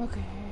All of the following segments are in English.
Okay.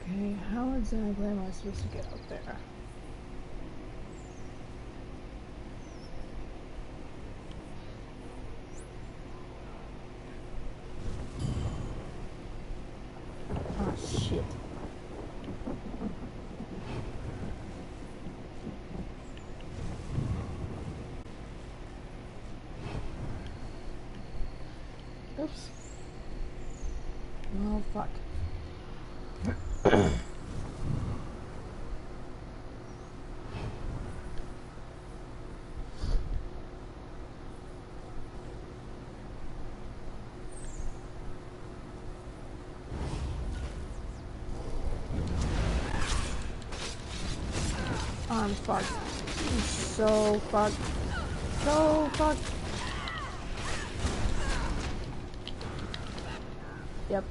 Okay, how exactly am I supposed to get out there? Ah, shit. Oops. Oh, fuck. I'm fucked. I'm so fucked. So fucked. Yep.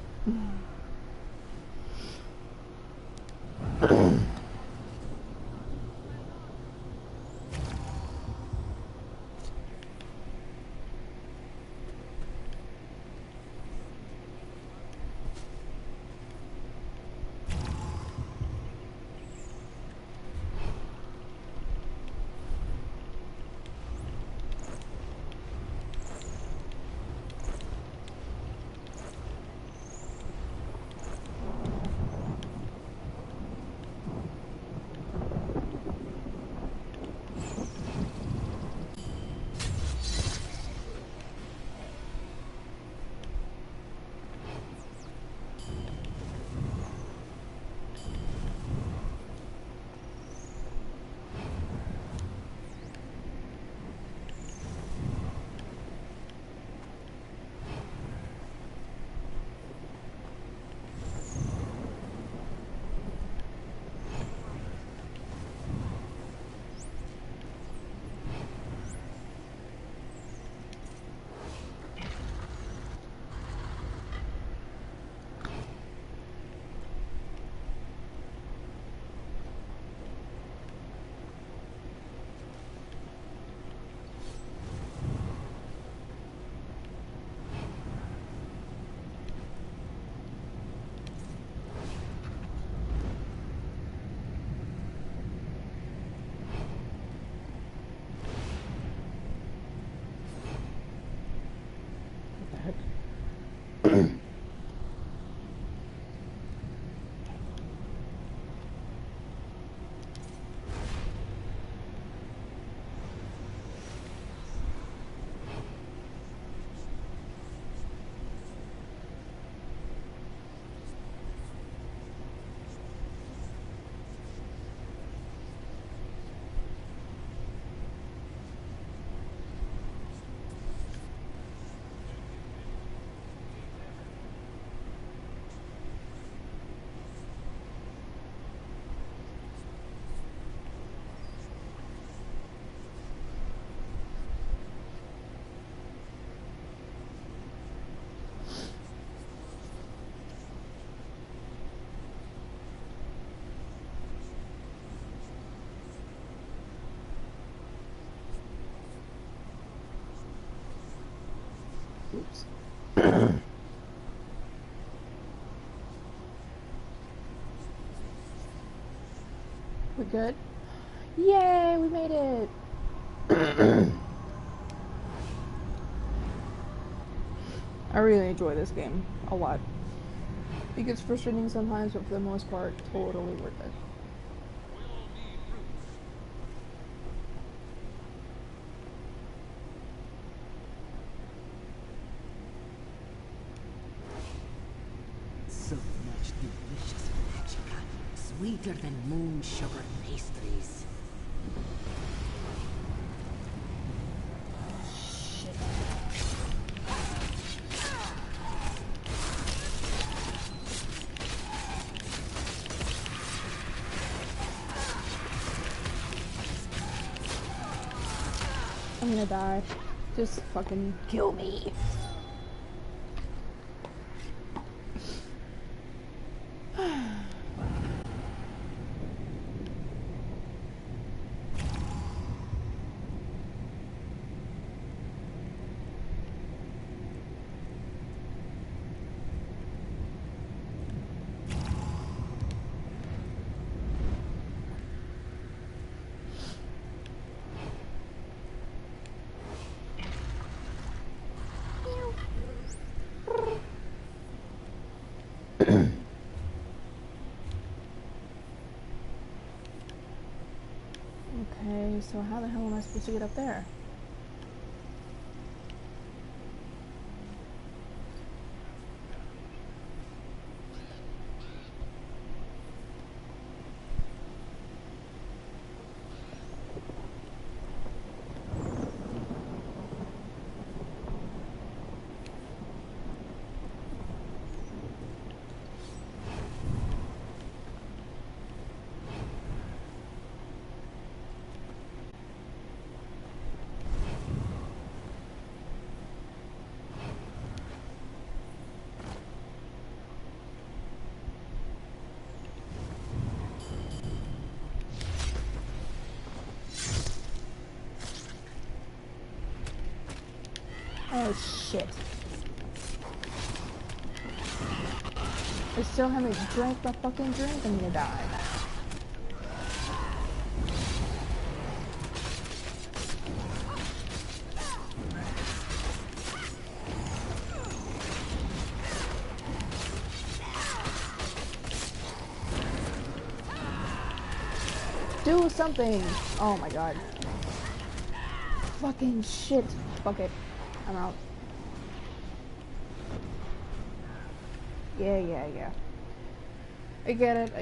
We're good? Yay, we made it! I really enjoy this game a lot. It gets frustrating sometimes, but for the most part, totally worth it. So much delicious magica, sweeter than moon sugar pastries. Shit. I'm gonna die. Just fucking kill me. Okay, so how the hell am I supposed to get up there? Oh shit. I still haven't drank my fucking drink. I'm gonna die. Do something! Oh my god. Fucking shit. Fuck it. I'm out. Yeah. I get it.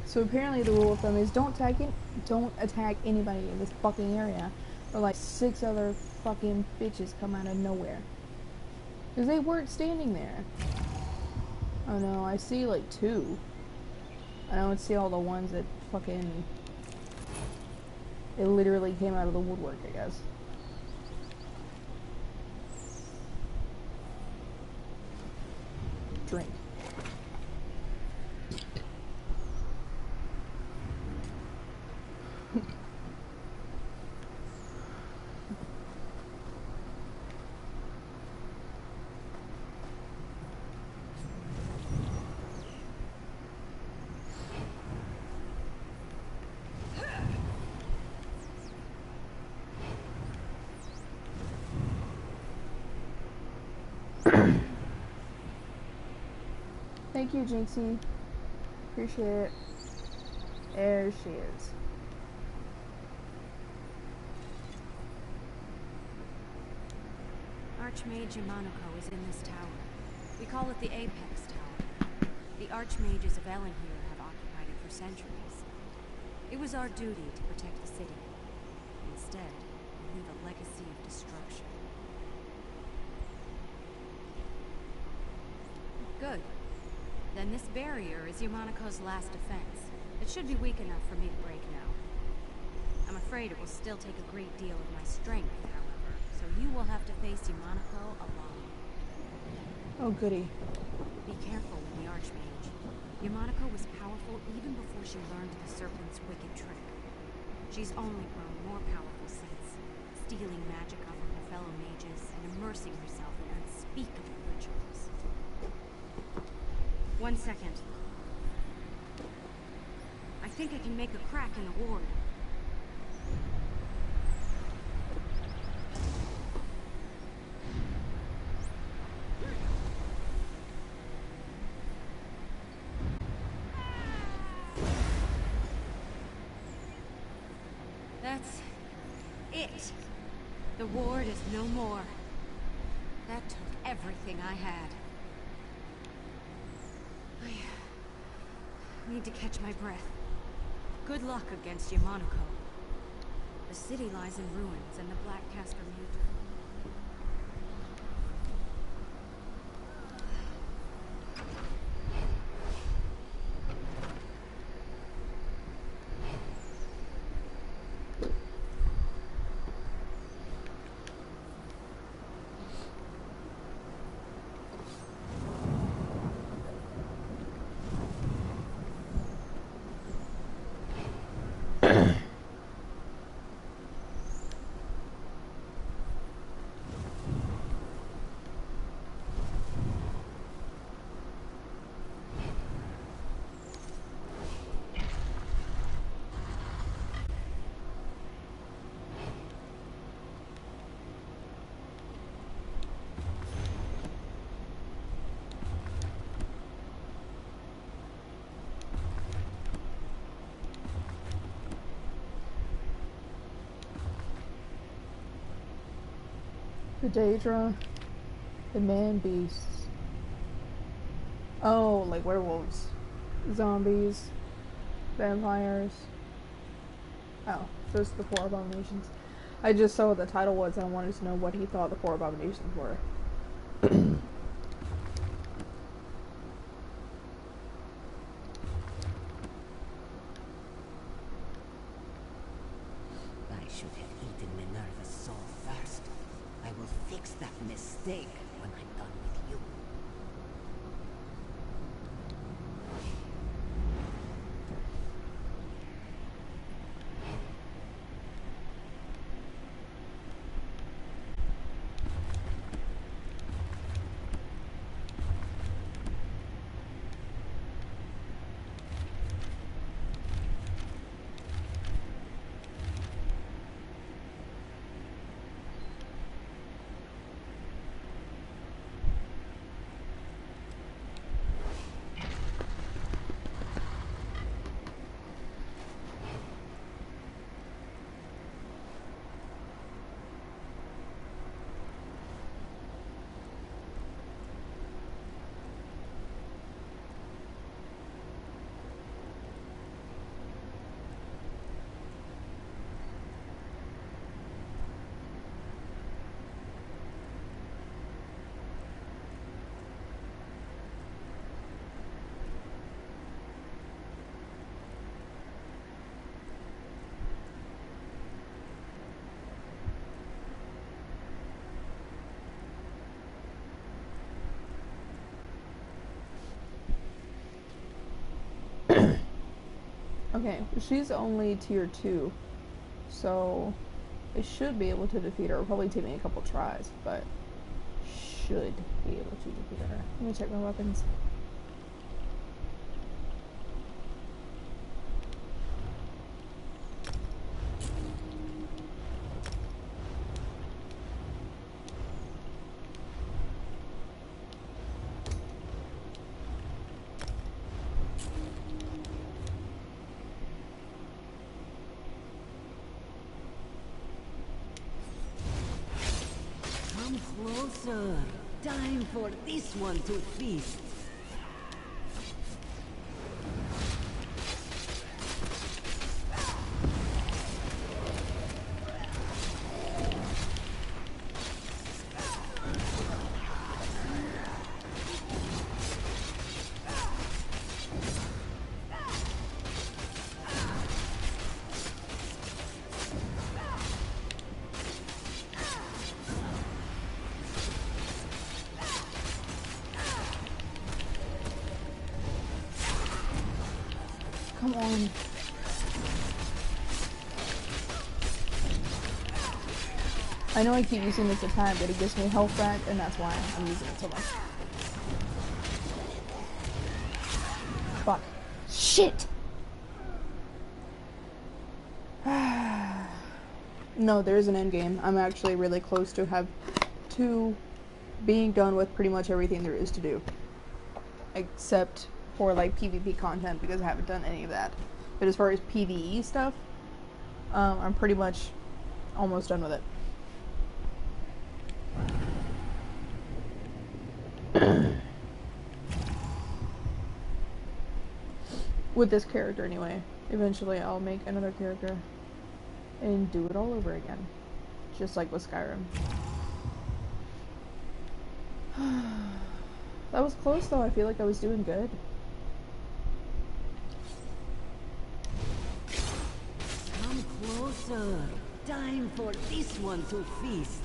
So apparently the rule of thumb is don't attack anybody in this fucking area, or like 6 other fucking bitches come out of nowhere. Because they weren't standing there. Oh no, I see like 2. I don't see all the ones that fucking... It literally came out of the woodwork, I guess. Drink. Thank you, Jinxie. Appreciate it. There she is. Archmage Yamanoko is in this tower. We call it the Apex Tower. The Archmages of Elenhir have occupied it for centuries. It was our duty to protect the city. Instead, we leave a legacy of destruction. Good. Then this barrier is Yamanoko's last defense. It should be weak enough for me to break now. I'm afraid it will still take a great deal of my strength, however, so you will have to face Yamanoko alone. Oh, goody. Be careful with the Archmage. Yamanoko was powerful even before she learned the Serpent's wicked trick. She's only grown more powerful since, stealing magic from her fellow mages and immersing herself in unspeakable rituals. 1 second. I think I can make a crack in the ward. That's it. The ward is no more. That took everything I had. I need to catch my breath. Good luck against Yamanoko. The city lies in ruins and the Black Cast are mute. The Daedra, the man beasts. Oh, like werewolves, zombies, vampires. Oh, those are the 4 abominations. I just saw what the title was and I wanted to know what he thought the 4 abominations were. I should have eaten Minerva's soul first. I will fix that mistake when I'm done with you. Okay, she's only tier 2, so I should be able to defeat her. It'll probably take me a couple tries, but should be able to defeat her. Let me check my weapons. Come closer. Time for this one to feast. Come on. I know I keep using this attack, but it gives me health back, and that's why I'm using it so much. Fuck. Shit! No, there is an end game. I'm actually really close to being done with pretty much everything there is to do. Except for, like, PvP content, because I haven't done any of that. But as far as PvE stuff, I'm pretty much almost done with it. With this character, anyway. Eventually, I'll make another character and do it all over again. Just like with Skyrim. That was close, though. I feel like I was doing good. Come closer. Time for this one to feast.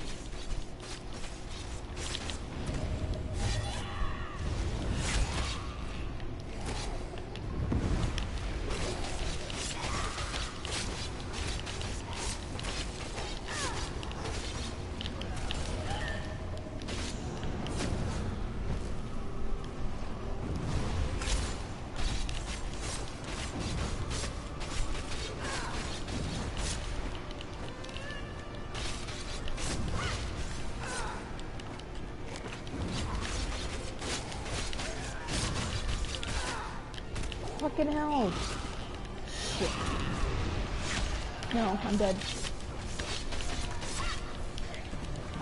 Fucking hell. Shit. No, I'm dead.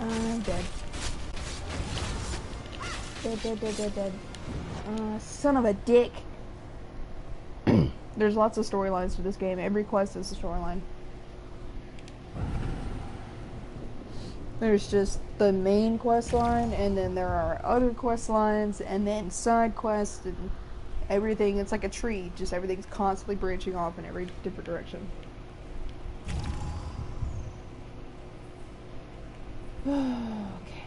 I'm dead. Dead. Son of a dick. There's lots of storylines to this game. Every quest is a storyline. There's just the main quest line, and then there are other quest lines, and then side quests, and everything. It's like a tree, just everything's constantly branching off in every different direction. Okay.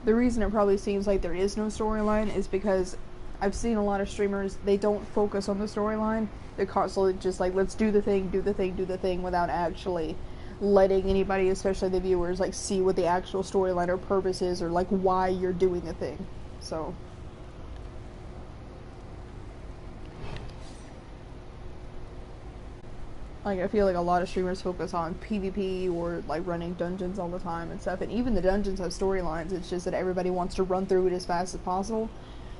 The reason it probably seems like there is no storyline is because I've seen a lot of streamers, they don't focus on the storyline. They're constantly just like, let's do the thing, without actually letting anybody, especially the viewers, like, see what the actual storyline or purpose is, or like why you're doing the thing. So like, I feel like a lot of streamers focus on PvP or like running dungeons all the time and stuff, and even the dungeons have storylines. It's just that everybody wants to run through it as fast as possible,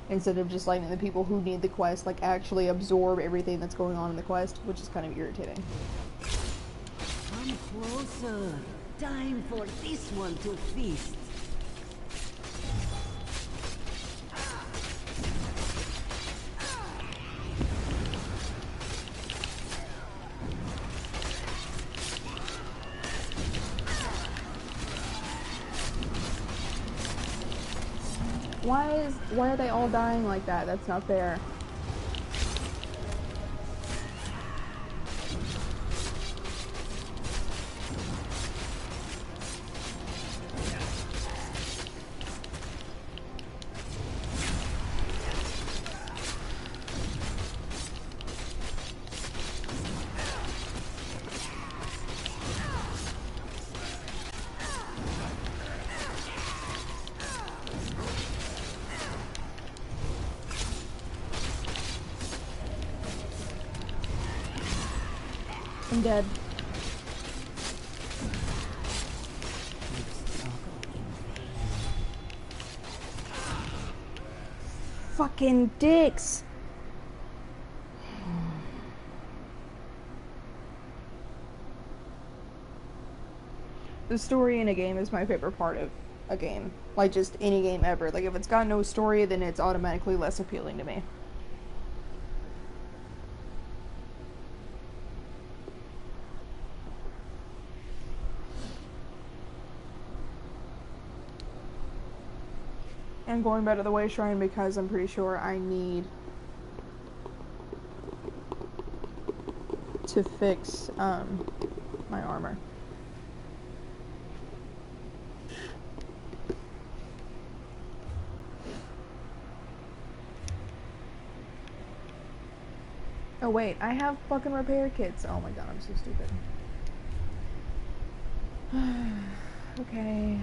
instead of just letting the people who need the quest like actually absorb everything that's going on in the quest, which is kind of irritating. Come closer. Time for this one to feast. Why are they all dying like that? That's not fair. I'm dead. Fucking dicks! The story in a game is my favorite part of a game. Like, just any game ever. Like, if it's got no story, then it's automatically less appealing to me. I'm going back to the Way Shrine because I'm pretty sure I need to fix my armor. Oh wait, I have fucking repair kits. Oh my god, I'm so stupid. Okay.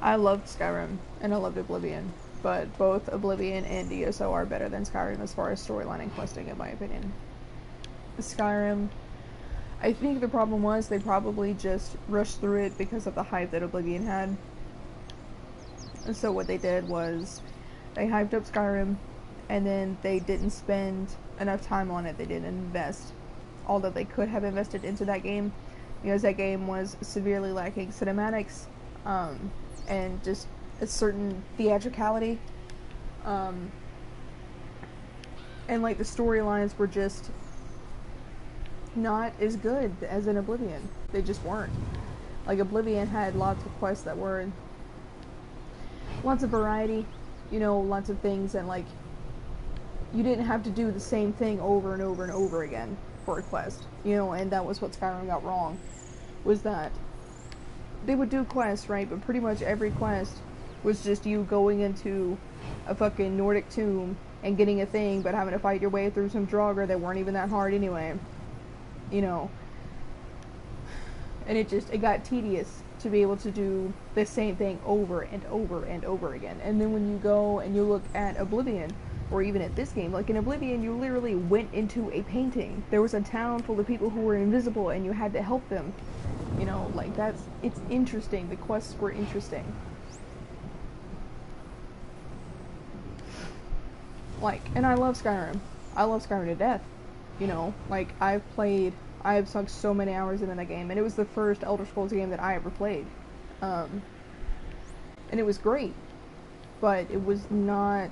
I loved Skyrim and I loved Oblivion, but both Oblivion and ESO are better than Skyrim as far as storyline and questing, in my opinion. Skyrim, I think the problem was they probably just rushed through it because of the hype that Oblivion had. And so what they did was they hyped up Skyrim and then they didn't spend enough time on it. They didn't invest all that they could have invested into that game because that game was severely lacking cinematics, and just a certain theatricality, and like the storylines were just not as good as in Oblivion. They just weren't. Like Oblivion had lots of quests that were lots of variety, you know, lots of things, and like you didn't have to do the same thing over and over and over again for a quest, you know. And that was what Skyrim got wrong, was that they would do quests, right, but pretty much every quest was just you going into a fucking Nordic tomb and getting a thing, but having to fight your way through some Draugr that weren't even that hard anyway, you know. And it got tedious to be able to do the same thing over and over and over again. And then when you go and you look at Oblivion, or even at this game, like in Oblivion, you literally went into a painting. There was a town full of people who were invisible and you had to help them. You know, like it's interesting. The quests were interesting. Like, and I love Skyrim. I love Skyrim to death. You know, like I've sunk so many hours into that game, and it was the first Elder Scrolls game that I ever played. And it was great, but it was not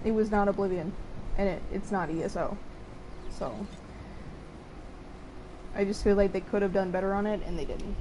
Oblivion, and it's not ESO. So I just feel like they could have done better on it, and they didn't.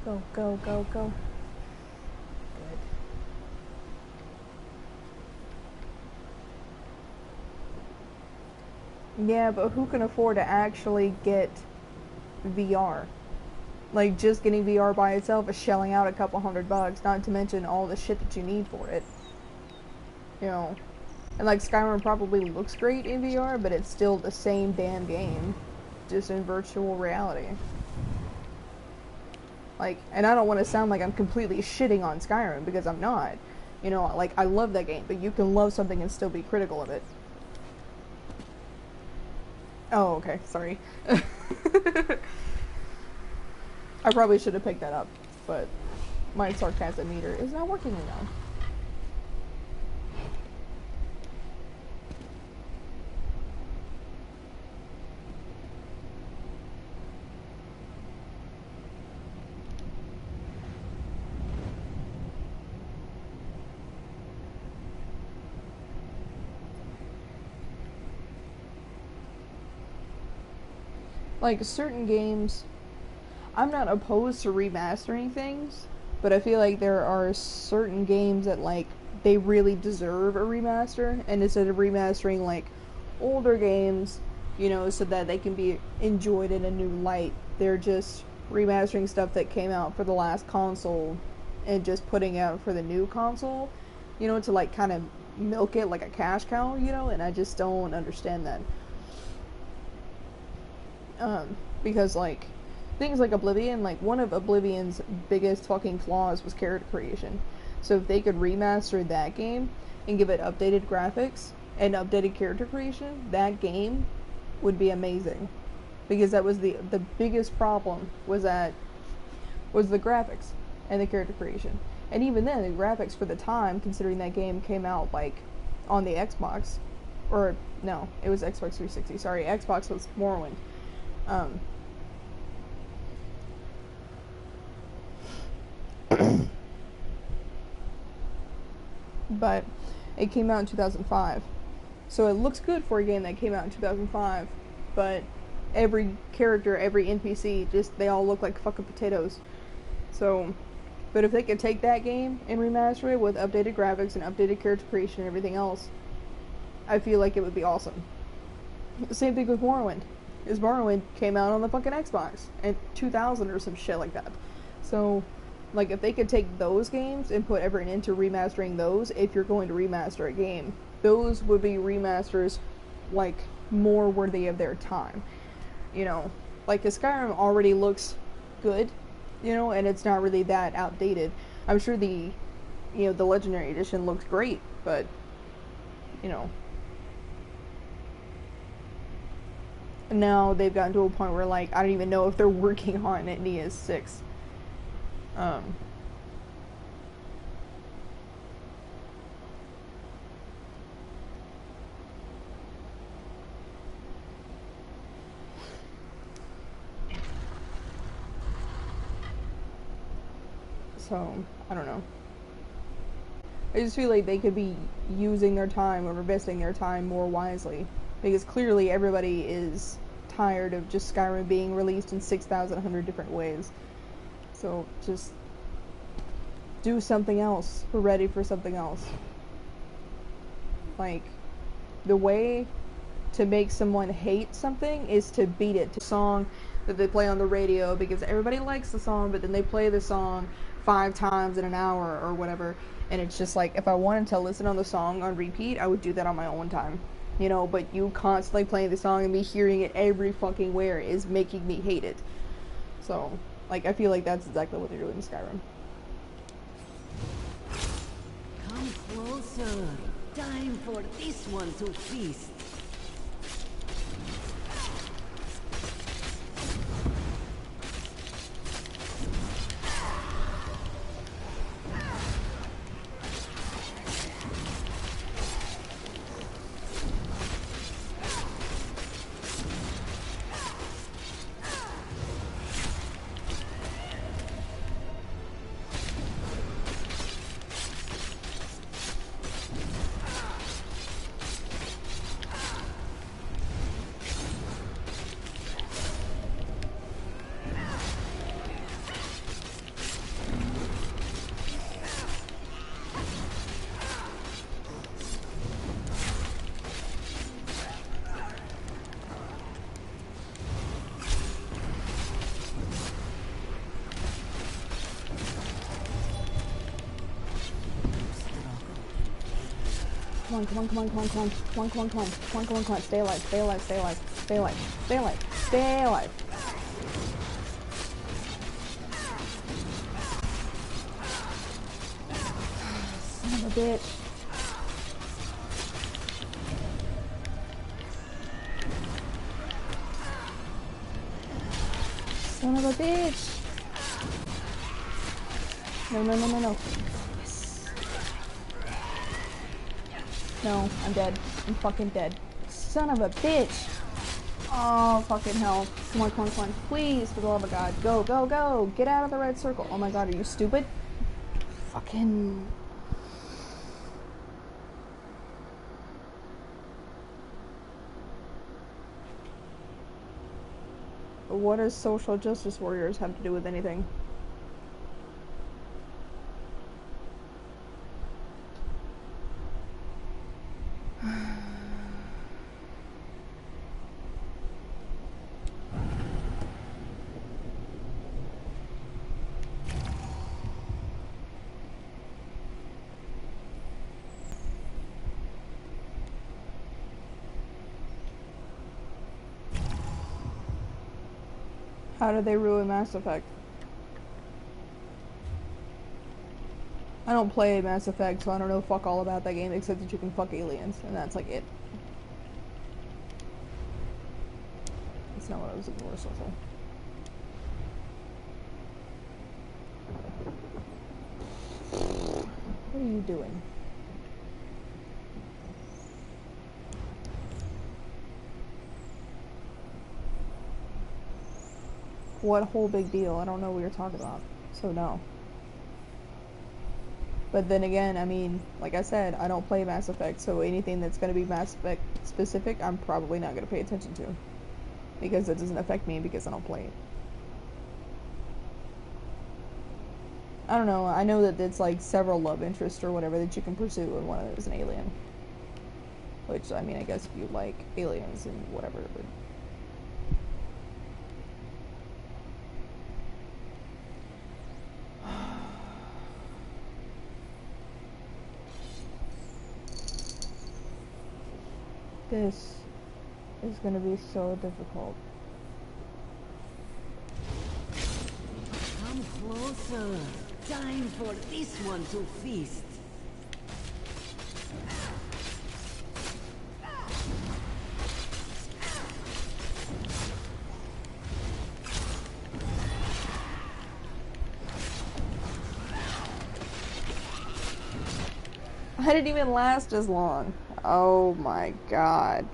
Go, go, go, go. Good. Yeah, but who can afford to actually get VR? Like, just getting VR by itself is shelling out a couple $100, not to mention all the shit that you need for it. You know. And like, Skyrim probably looks great in VR, but it's still the same damn game, just in virtual reality. Like, and I don't want to sound like I'm completely shitting on Skyrim, because I'm not. You know, like, I love that game, but you can love something and still be critical of it. Oh, okay, sorry. I probably should have picked that up, but my sarcasm meter is not working now. Like, certain games, I'm not opposed to remastering things, but I feel like there are certain games that, like, they really deserve a remaster, and instead of remastering, like, older games, you know, so that they can be enjoyed in a new light, they're just remastering stuff that came out for the last console and just putting out for the new console, you know, to, like, kind of milk it like a cash cow, you know, and I just don't understand that. Because, like, things like Oblivion, like, one of Oblivion's biggest fucking flaws was character creation. So if they could remaster that game and give it updated graphics and updated character creation, that game would be amazing. Because that was the biggest problem was the graphics and the character creation. And even then, the graphics for the time, considering that game came out, like, on the Xbox, or, no, it was Xbox 360, sorry, Xbox was Morrowind. But it came out in 2005. So it looks good for a game that came out in 2005, but every character, every NPC, just, they all look like fucking potatoes. So, but if they could take that game and remaster it with updated graphics and updated character creation and everything else, I feel like it would be awesome. Same thing with Morrowind. Is Morrowind came out on the fucking Xbox in 2000 or some shit like that. So, like, if they could take those games and put effort into remastering those, if you're going to remaster a game, those would be remasters, like, more worthy of their time. You know, like, 'cause Skyrim already looks good, you know, and it's not really that outdated. I'm sure the Legendary Edition looks great, but, you know, now they've gotten to a point where, like, I don't even know if they're working on it NIS 6. So, I don't know. I just feel like they could be using their time or investing their time more wisely. Because clearly everybody is tired of just Skyrim being released in 6,100 different ways. So, just do something else. We're ready for something else. Like, the way to make someone hate something is to beat it to a song that they play on the radio, because everybody likes the song, but then they play the song 5 times in an hour or whatever, and it's just like, if I wanted to listen on the song on repeat, I would do that on my own time, you know, but you constantly playing the song and me hearing it every fucking where is making me hate it. So, like, I feel like that's exactly what they're doing in Skyrim. Come closer. Time for this one to feast. Come on, come on, come on, come on, come on, come on, come on, come on, come on, come on, come on, stay alive, stay alive, stay alive, stay alive, stay alive, stay alive. Son of a bitch. Son of a bitch. No, no, no, no, no. No, I'm dead. I'm fucking dead. Son of a bitch! Oh, fucking hell. Come on, come on, come on. Please, for the love of God. Go, go, go! Get out of the red circle. Oh my god, are you stupid? Fucking... What does social justice warriors have to do with anything? How did they ruin Mass Effect? I don't play Mass Effect, so I don't know fuck all about that game except that you can fuck aliens, and that's like it. That's not what I was looking for, social. What are you doing? What whole big deal? I don't know what you're talking about, so no. But then again, I mean, like I said, I don't play Mass Effect, so anything that's going to be Mass Effect specific, I'm probably not going to pay attention to. Because it doesn't affect me because I don't play it. I don't know, I know that it's like several love interests or whatever that you can pursue, and one of them is an alien. Which, I mean, I guess if you like aliens and whatever, but... This is gonna be so difficult. Come closer. Time for this one to feast. I didn't even last as long. Oh my god.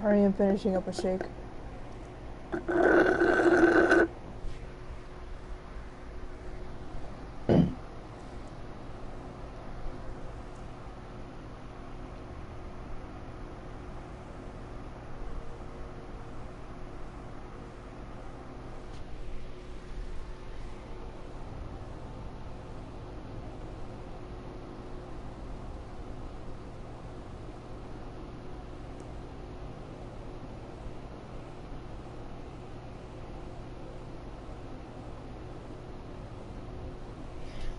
Sorry, I'm finishing up a shake.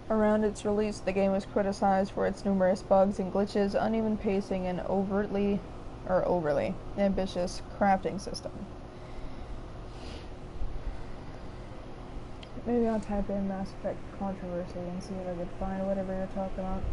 Around its release, the game was criticized for its numerous bugs and glitches, uneven pacing, and overly ambitious crafting system. Maybe I'll type in Mass Effect controversy and see if I can find whatever you're talking about.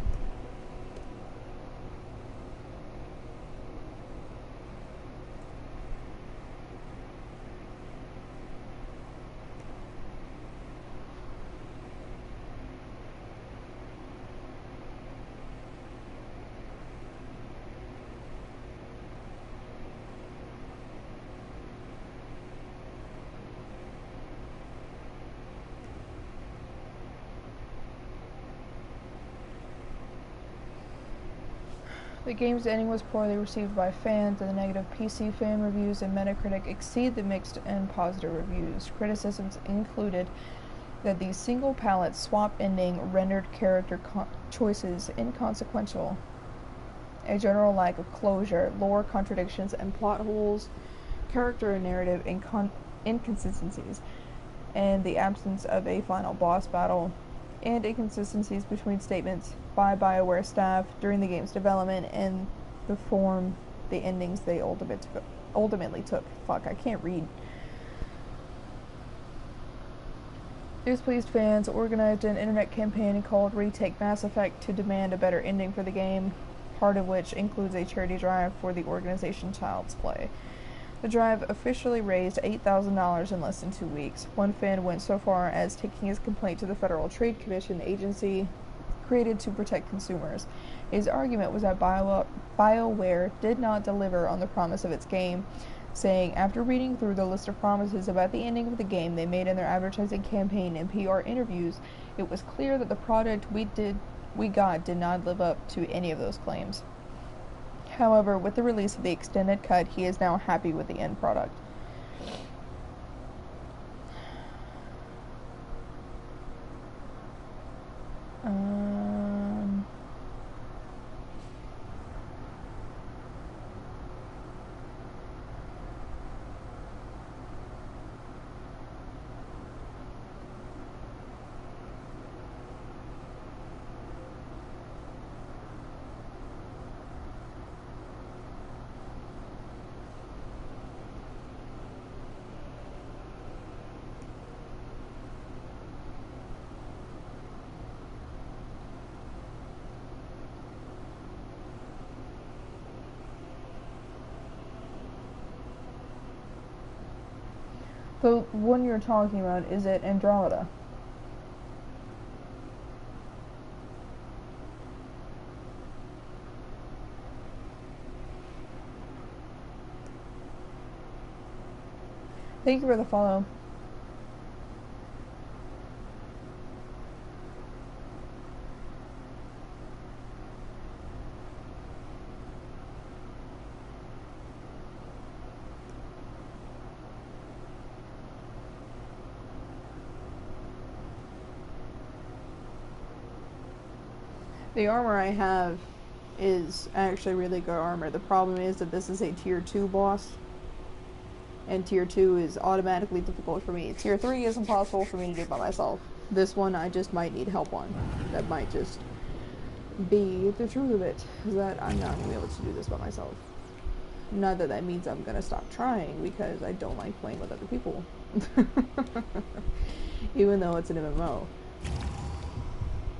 The game's ending was poorly received by fans, and the negative PC fan reviews and Metacritic exceed the mixed and positive reviews. Criticisms included that the single palette swap ending rendered character choices inconsequential. A general lack of closure, lore contradictions and plot holes, character and narrative inconsistencies, and the absence of a final boss battle, and inconsistencies between statements by BioWare staff during the game's development and the form the endings they ultimately took. Fuck, I can't read. Displeased fans organized an internet campaign called Retake Mass Effect to demand a better ending for the game, part of which includes a charity drive for the organization Child's Play. The drive officially raised $8,000 in less than 2 weeks. One fan went so far as taking his complaint to the Federal Trade Commission, the agency created to protect consumers. His argument was that BioWare did not deliver on the promise of its game, saying, after reading through the list of promises about the ending of the game they made in their advertising campaign and PR interviews, it was clear that the product we got did not live up to any of those claims. However, with the release of the extended cut, he is now happy with the end product. The one you're talking about, is it Andromeda? Thank you for the follow. The armor I have is actually really good armor. The problem is that this is a tier 2 boss, and tier 2 is automatically difficult for me. Tier 3 is impossible for me to do by myself. This one I just might need help on. That might just be the truth of it, is that I'm not going to be able to do this by myself. Not that that means I'm going to stop trying, because I don't like playing with other people. Even though it's an MMO.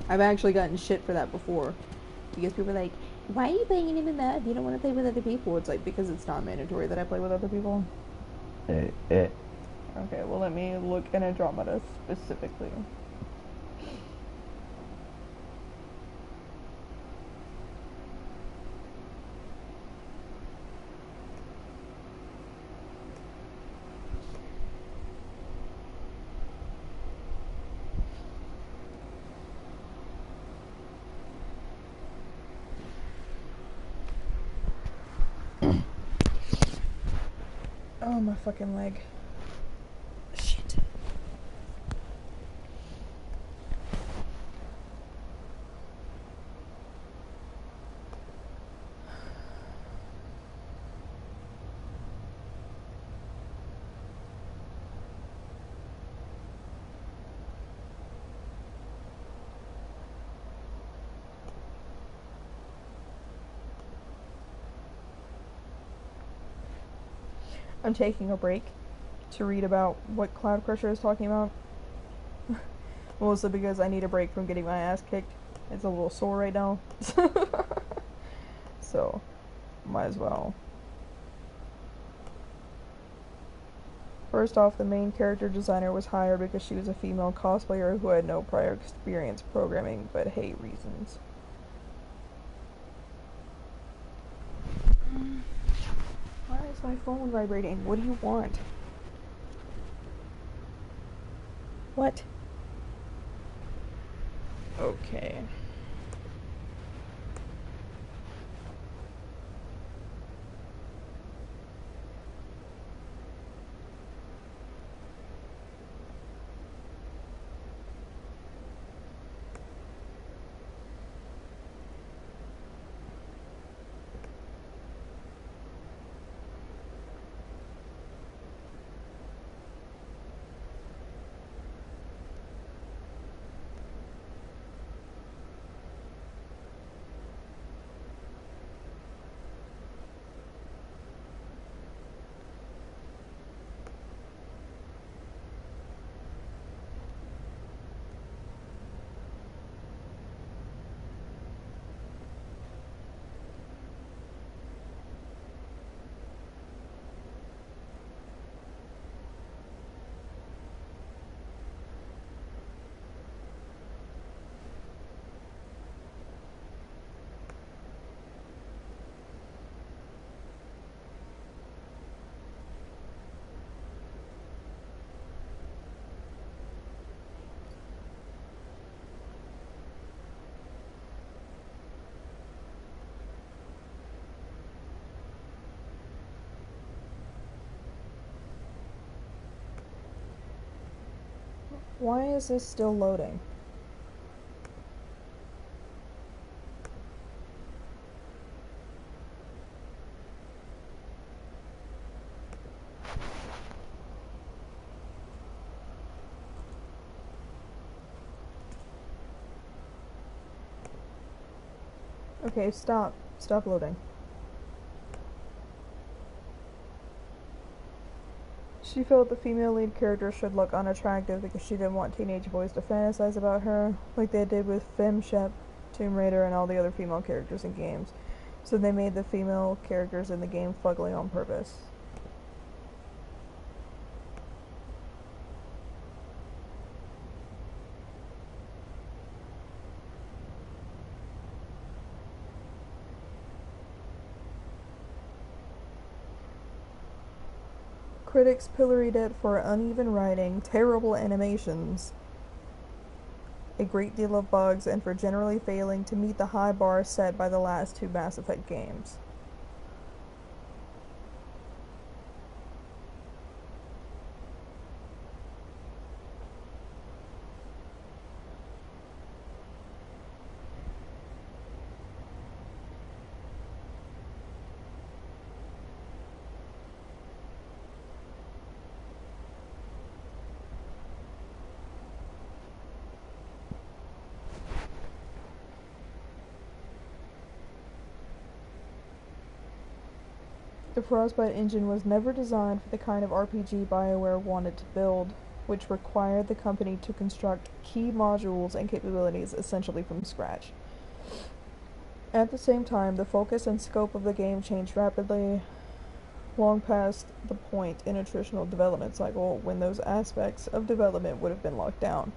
I've actually gotten shit for that before. Because people are like, why are you playing an MMO if you don't want to play with other people? It's like, because it's not mandatory that I play with other people. Okay, well let me look in Andromeda specifically. Oh, my fucking leg. Shit. I'm taking a break to read about what Cloud Crusher is talking about. Mostly because I need a break from getting my ass kicked. It's a little sore right now. So, might as well. First off, the main character designer was hired because she was a female cosplayer who had no prior experience programming, but hey, reasons. Why is my phone vibrating? What do you want? What? Okay. Why is this still loading? Okay, stop. Stop loading. She felt the female lead character should look unattractive because she didn't want teenage boys to fantasize about her, like they did with FemShep, Tomb Raider, and all the other female characters in games. So they made the female characters in the game fugly on purpose. Critics pilloried it for uneven writing, terrible animations, a great deal of bugs, and for generally failing to meet the high bar set by the last two Mass Effect games. The Frostbite engine was never designed for the kind of RPG BioWare wanted to build, which required the company to construct key modules and capabilities essentially from scratch. At the same time, the focus and scope of the game changed rapidly, long past the point in a traditional development cycle when those aspects of development would have been locked down.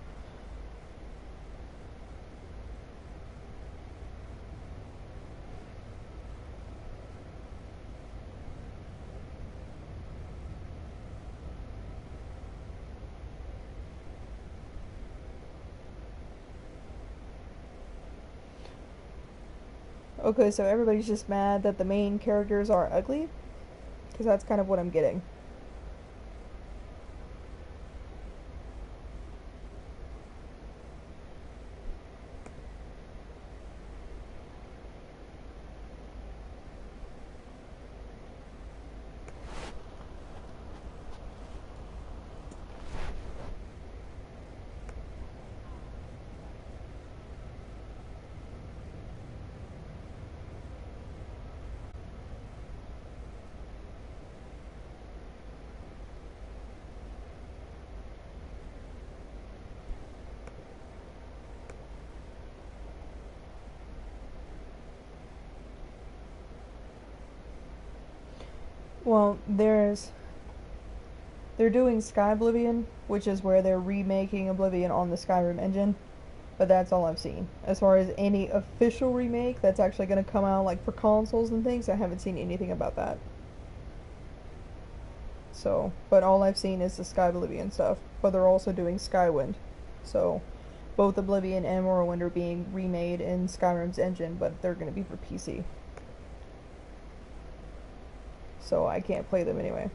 Okay, so everybody's just mad that the main characters are ugly? Because that's kind of what I'm getting. Well, they're doing Sky Oblivion, which is where they're remaking Oblivion on the Skyrim engine, but that's all I've seen. As far as any official remake that's actually going to come out like for consoles and things, I haven't seen anything about that. So, but all I've seen is the Sky Oblivion stuff, but they're also doing Skywind. So, both Oblivion and Morrowind are being remade in Skyrim's engine, but they're going to be for PC. So I can't play them anyway.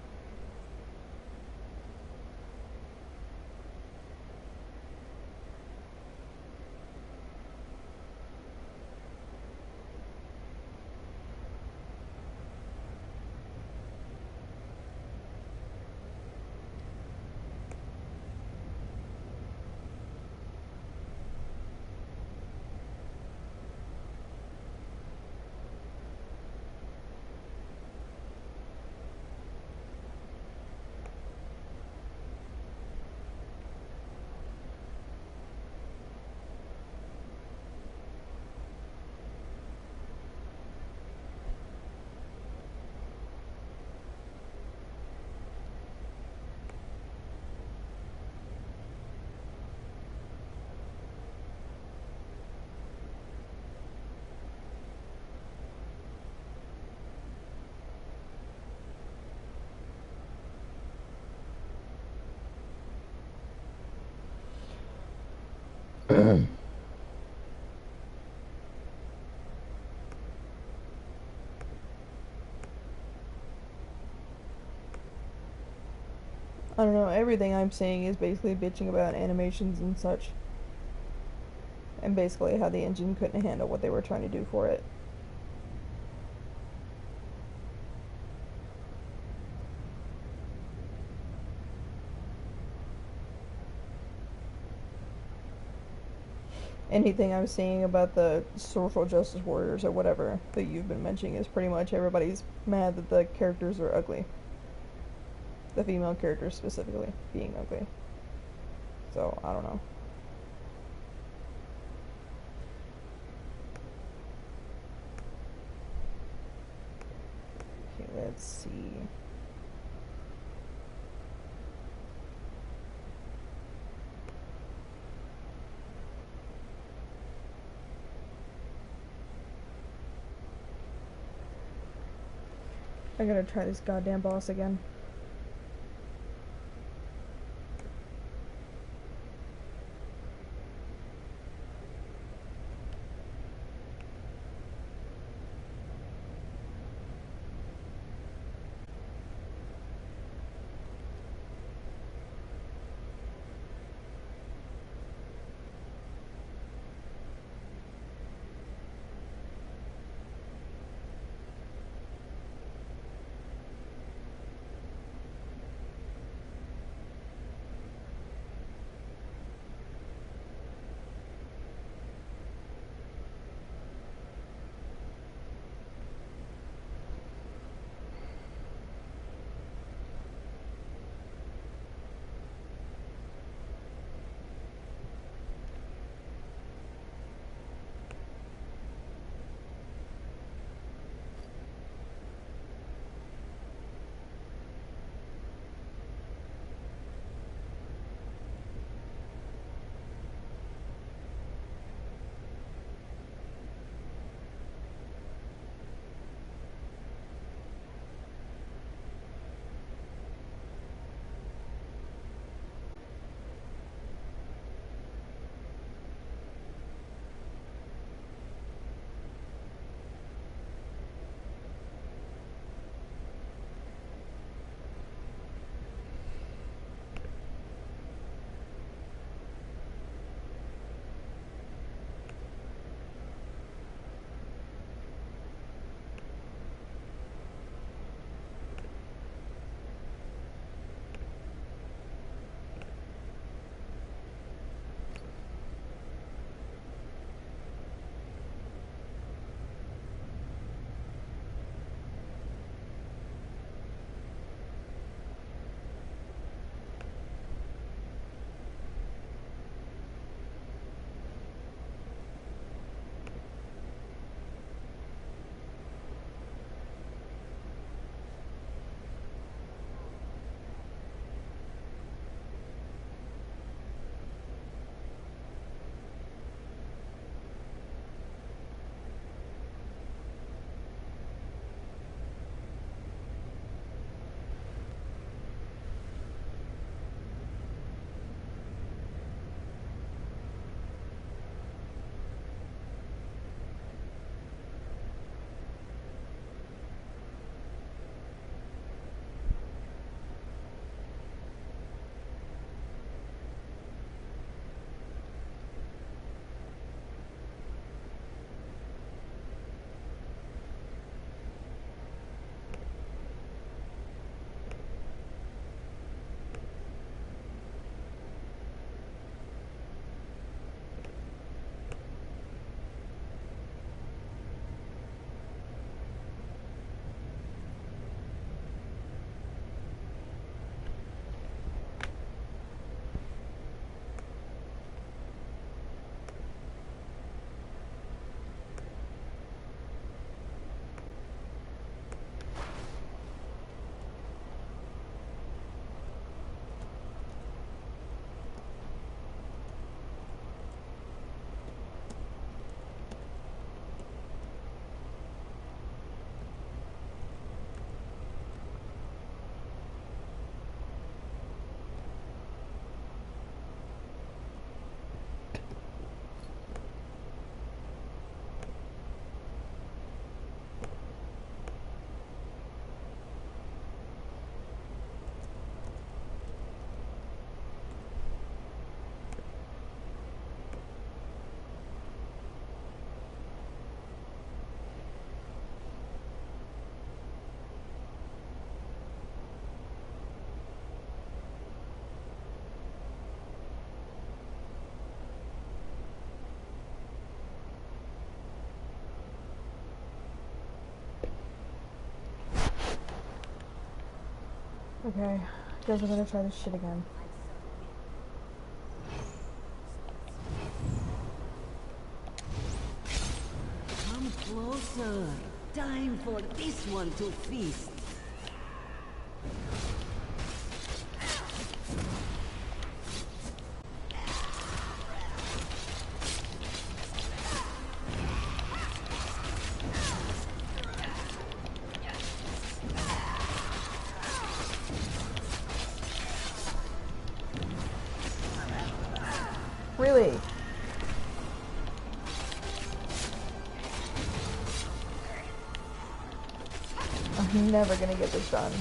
I don't know, everything I'm saying is basically bitching about animations and such. And basically how the engine couldn't handle what they were trying to do for it. Anything I'm saying about the social justice warriors or whatever that you've been mentioning is pretty much everybody's mad that the characters are ugly. The female characters specifically being ugly. So, I don't know. Okay, let's see. I gotta try this goddamn boss again. Okay, guess we're gonna try this shit again. Come closer. Time for this one to feast. Really? I'm never gonna get this done.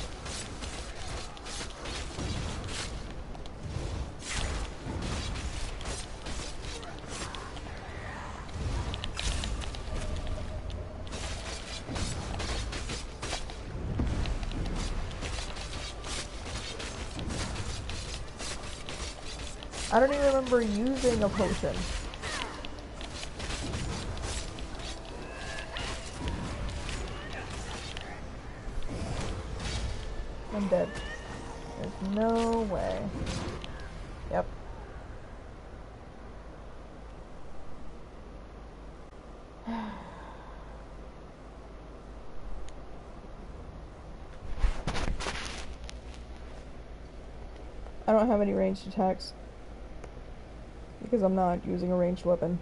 I don't even remember using a potion. I'm dead. There's no way. Yep. I don't have any ranged attacks. Because I'm not using a ranged weapon.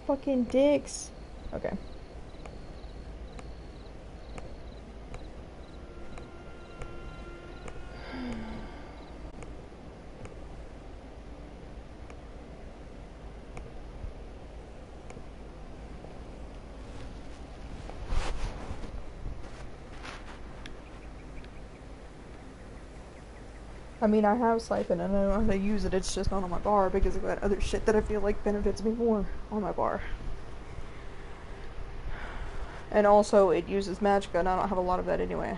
Fucking dicks. Okay. I mean, I have Siphon and I know how to use it, it's just not on my bar because I've got other shit that I feel like benefits me more on my bar. And also, it uses Magicka and I don't have a lot of that anyway.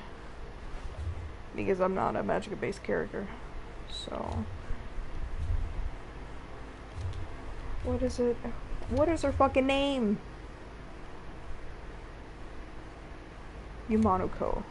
Because I'm not a Magicka based character. So. What is it? What is her fucking name? Yumanoko.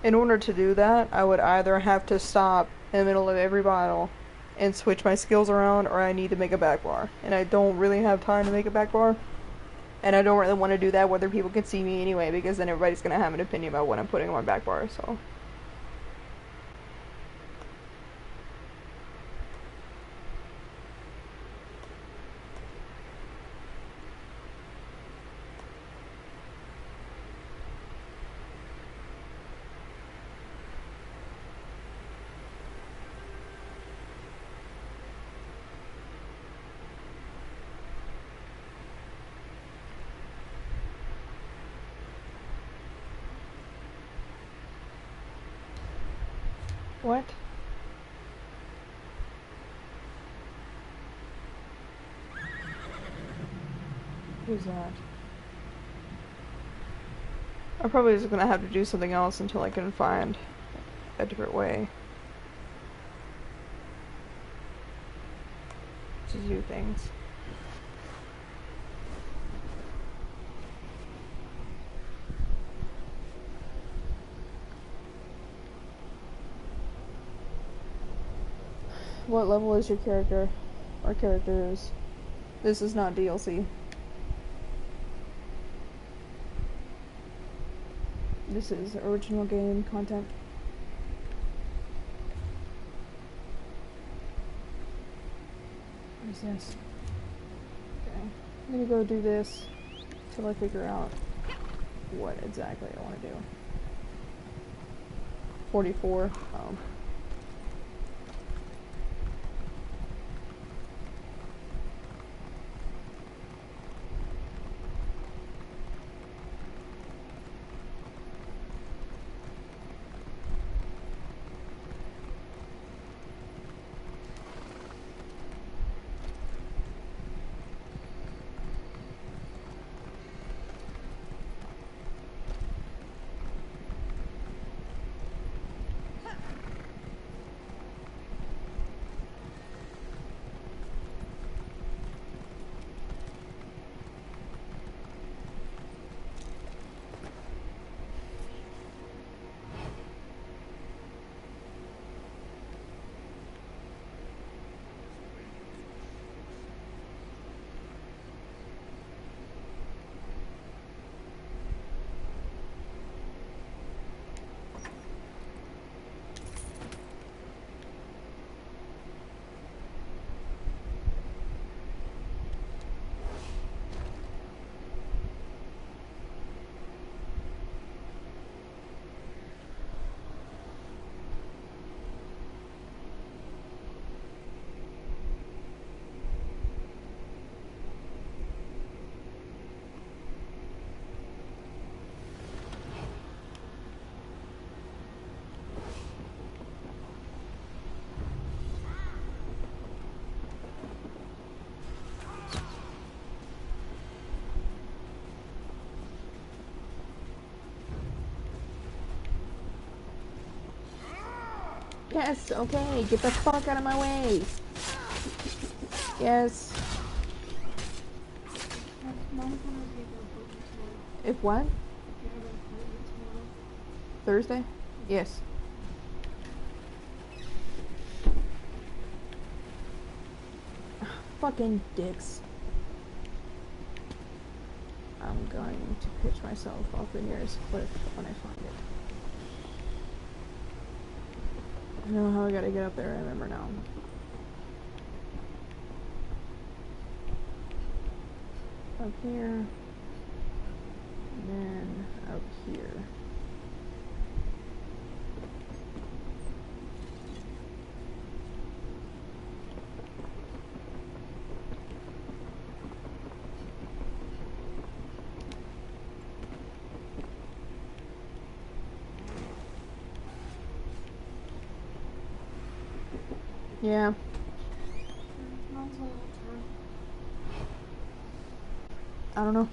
In order to do that, I would either have to stop in the middle of every battle and switch my skills around, or I need to make a back bar. And I don't really have time to make a back bar. And I don't really want to do that whether people can see me anyway, because then everybody's going to have an opinion about what I'm putting on my back bar, so. What? Who's that? I'm probably just gonna have to do something else until I can find a different way to do things. What level is your character or characters? This is not DLC. This is original game content. What is this? Okay. I'm gonna go do this till I figure out what exactly I want to do. 44. Oh. Yes, okay, get the fuck out of my way. Yes. If what? Thursday? Yes. Fucking dicks. I'm going to pitch myself off the nearest cliff when I find it. I know how I gotta get up there, I remember now. Up here. And then up here. Yeah. I don't know.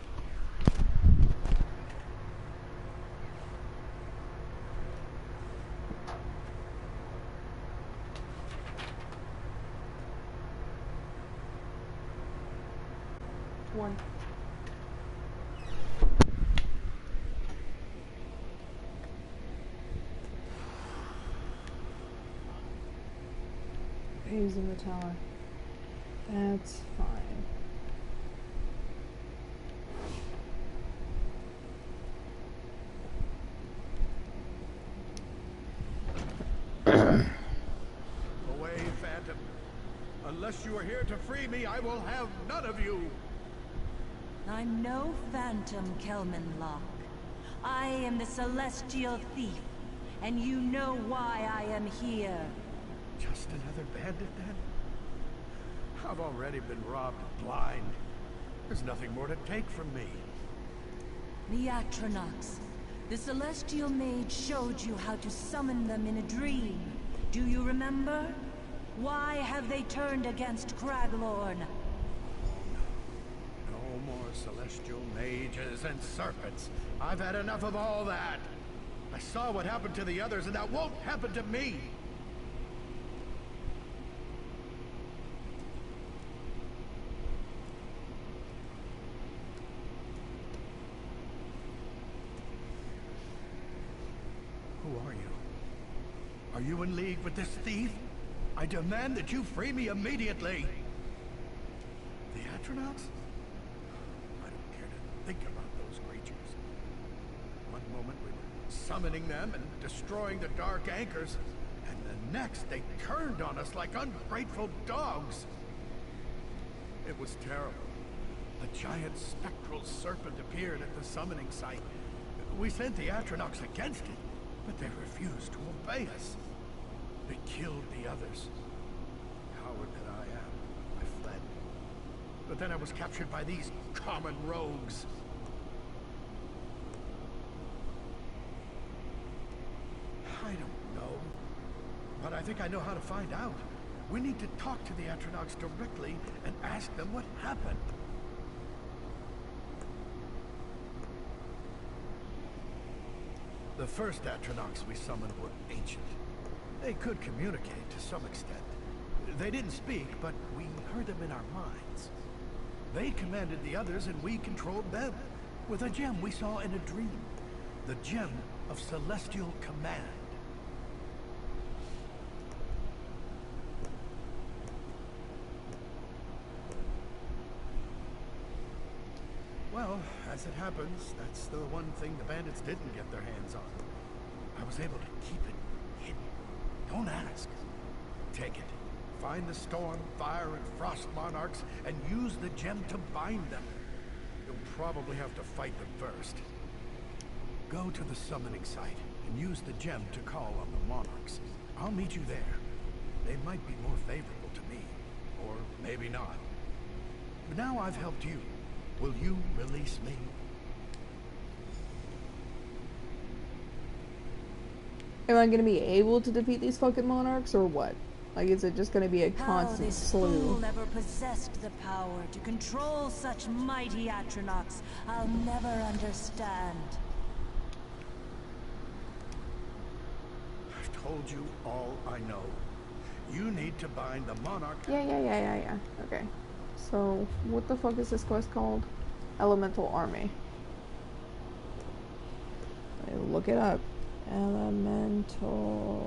One. He's in the tower. That's fine. Away, Phantom. Unless you are here to free me, I will have none of you. I'm no phantom, Kelmanlock. I am the celestial thief, and you know why I am here. Just another bandit, then? I've already been robbed blind. There's nothing more to take from me. The Atronox. The celestial mage showed you how to summon them in a dream. Do you remember? Why have they turned against Craglorn? No more celestial mages and serpents. I've had enough of all that. I saw what happened to the others, and that won't happen to me. Who are you? Are you in league with this thief? I demand that you free me immediately. The Atronauts? I don't care to think about those creatures. One moment we were summoning them and destroying the dark anchors, and the next they turned on us like ungrateful dogs. It was terrible. A giant spectral serpent appeared at the summoning site. We sent the Atronauts against it, but they refused to obey us. They killed the others. Coward that I am, I fled. But then I was captured by these common rogues. I don't know. But I think I know how to find out. We need to talk to the Atronauts directly and ask them what happened. The first Atronauts we summoned were ancient. They could communicate to some extent. They didn't speak, but we heard them in our minds. They commanded the others and we controlled them. With a gem we saw in a dream. The gem of celestial command. Well, as it happens, that's the one thing the bandits didn't get their hands on. I was able to keep it hidden. Don't ask. Take it. Find the storm, fire, and frost monarchs, and use the gem to bind them. You'll probably have to fight them first. Go to the summoning site, and use the gem to call on the monarchs. I'll meet you there. They might be more favorable to me, or maybe not. But now I've helped you. Will you release me? Am I gonna be able to defeat these fucking monarchs, or what? Like, is it just gonna be a How constant this slew? fool ever possessed the power to control such mighty Atronauts, I'll never understand. I've told you all I know. You need to bind the monarch. Yeah. Okay. So, what the fuck is this quest called? Elemental Army. Look it up. Elemental...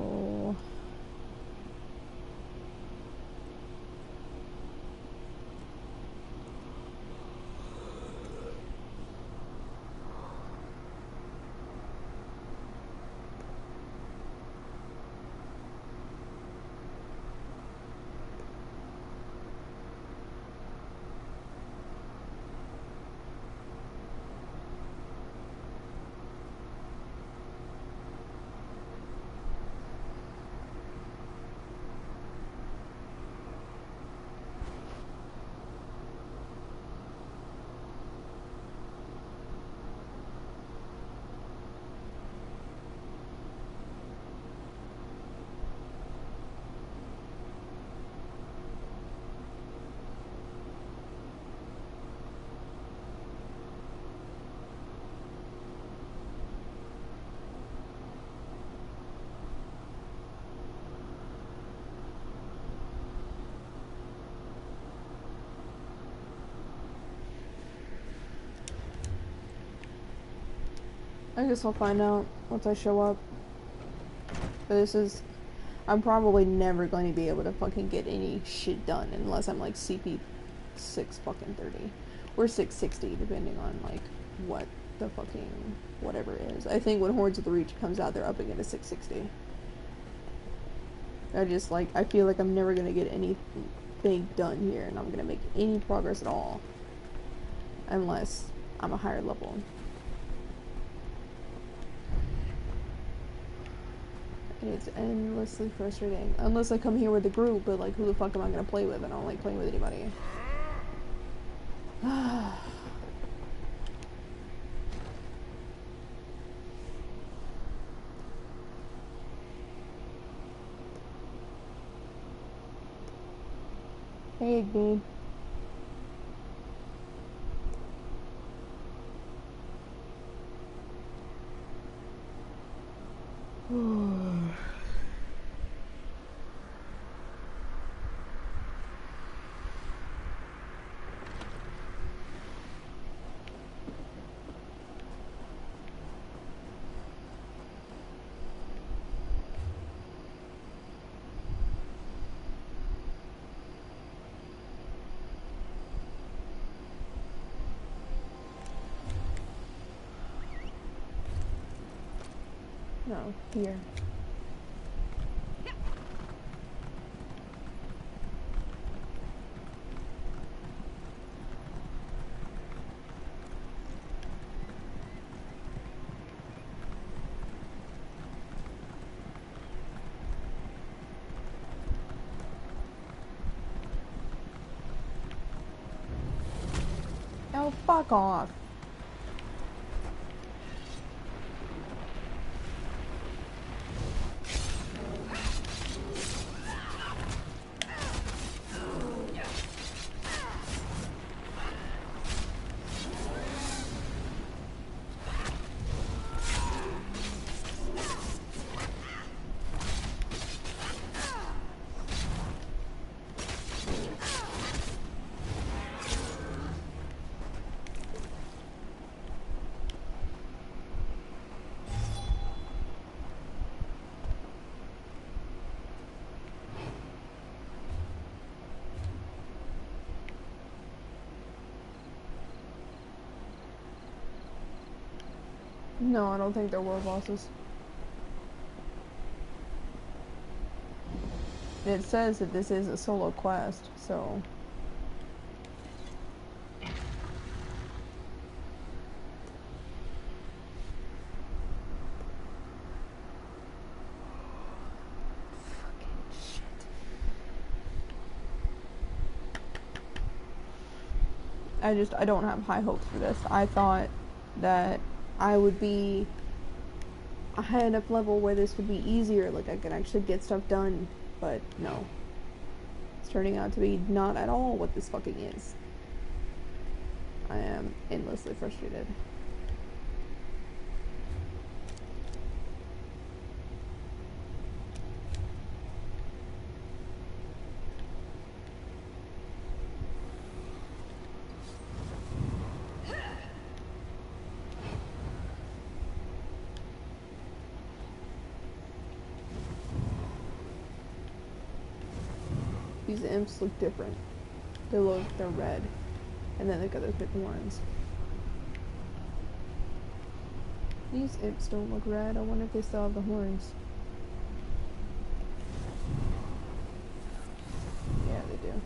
I guess I'll find out once I show up. But this is... I'm probably never going to be able to fucking get any shit done unless I'm like CP 6 fucking 30. Or 660, depending on like what the fucking whatever is. I think when Hordes of the Reach comes out, they're upping it to 660. I just like, I feel like I'm never gonna get anything done here, and I'm gonna make any progress at all. Unless I'm a higher level. It's endlessly frustrating. Unless I come here with a group, but like, who the fuck am I gonna play with? I don't like playing with anybody. Hey, babe. No, here. Oh, fuck off. No, I don't think they're world bosses. It says that this is a solo quest, so... I don't have high hopes for this. I thought that I would be a high enough level where this would be easier, like I could actually get stuff done, but no. It's turning out to be not at all what this fucking is. I am endlessly frustrated. These imps look different. They're red. And then they got those big horns. These imps don't look red. I wonder if they still have the horns. Yeah, they do.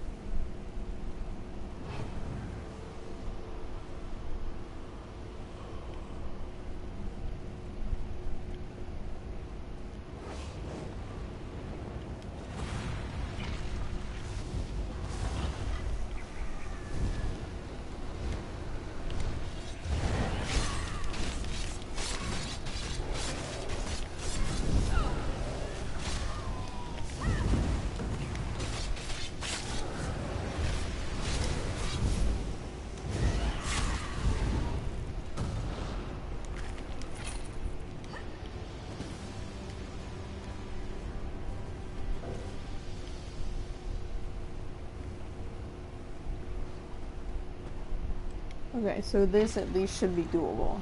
Okay, so this at least should be doable.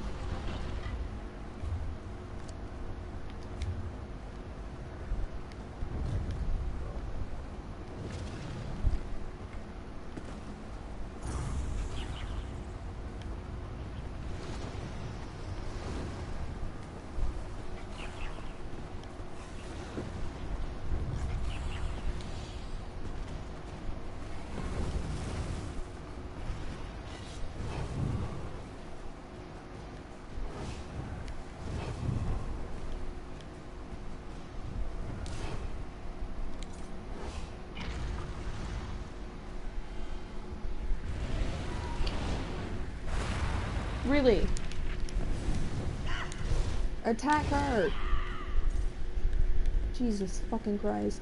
Really? Attack her! Jesus fucking Christ.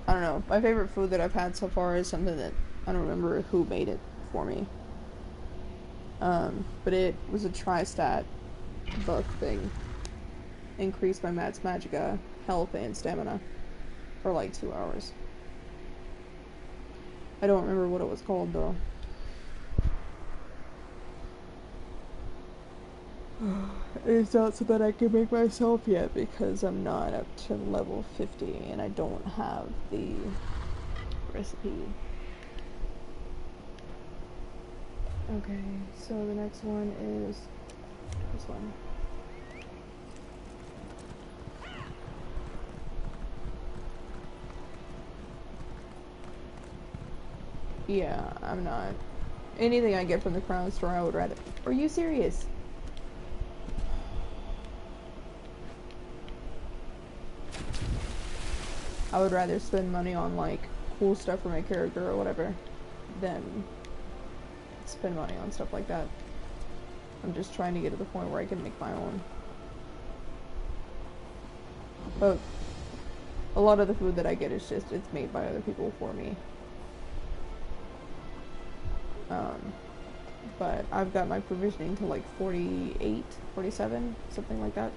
I don't know. My favorite food that I've had so far is something that I don't remember who made it for me. But it was a tri-stat buff thing. Increased my Mats Magica health and stamina for like 2 hours. I don't remember what it was called though. It's not something I can make myself yet because I'm not up to level 50 and I don't have the recipe. Okay, so the next one is this one. Yeah, I'm not. Anything I get from the Crown Store, I would rather. Are you serious? I would rather spend money on like cool stuff for my character or whatever than spend money on stuff like that. I'm just trying to get to the point where I can make my own. But a lot of the food that I get is just, it's made by other people for me. But I've got my provisioning to like 48, 47, something like that.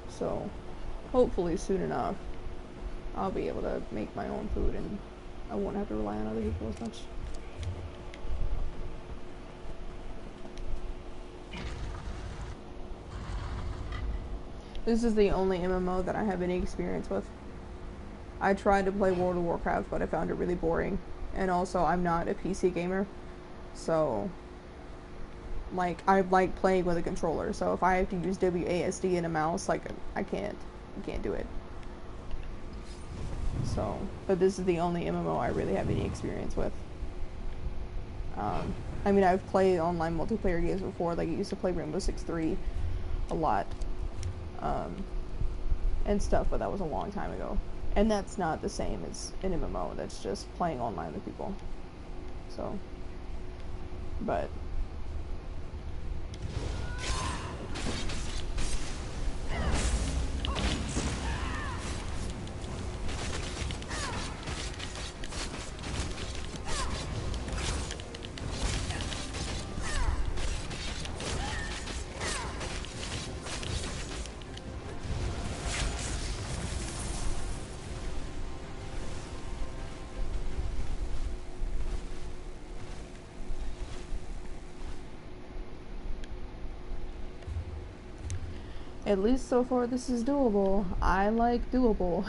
So hopefully soon enough I'll be able to make my own food and I won't have to rely on other people as much. This is the only MMO that I have any experience with. I tried to play World of Warcraft, but I found it really boring. And also, I'm not a PC gamer. So, like, I like playing with a controller. So if I have to use WASD and a mouse, like, I can't do it. So, but this is the only MMO I really have any experience with. I mean, I've played online multiplayer games before. Like, I used to play Rainbow Six 3 a lot. And stuff, but that was a long time ago. And that's not the same as an MMO. That's just playing online with people. So, but at least so far this is doable. I like doable.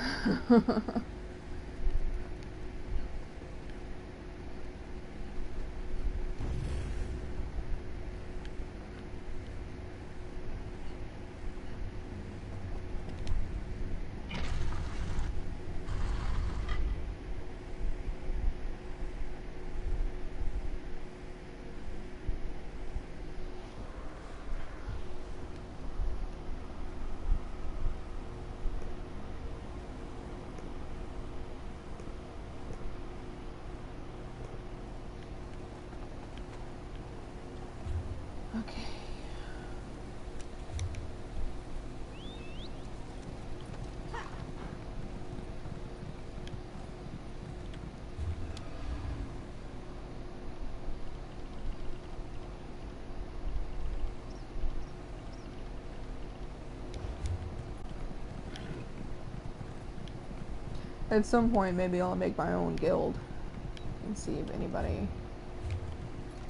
Okay. At some point, maybe I'll make my own guild and see if anybody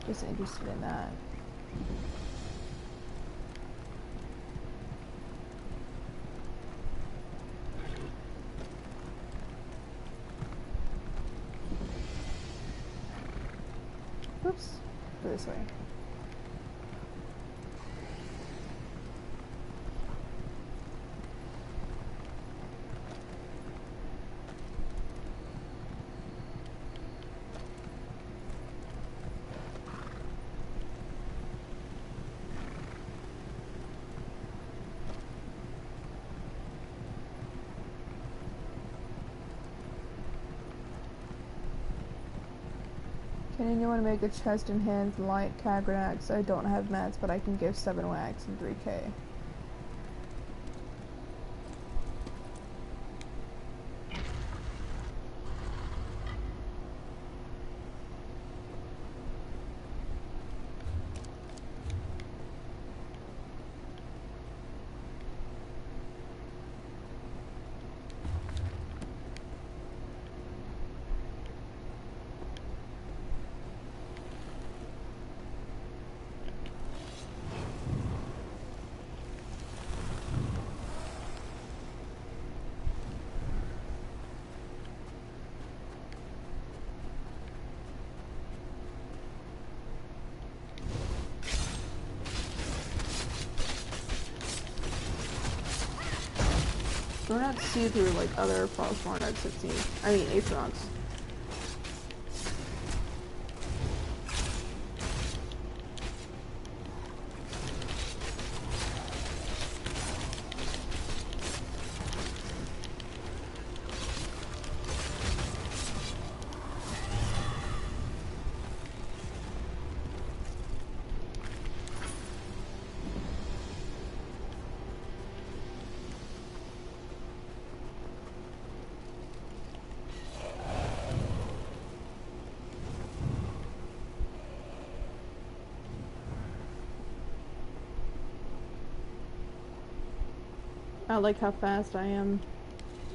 is interested in that. Oops, go this way. Can anyone make a chest and hands light Cagran axe? I don't have mats, but I can give 7 wax and 3k. So we're not see-through like other Frost Monarchs have seen. I mean, Aetronauts. I like how fast I am.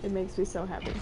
It makes me so happy.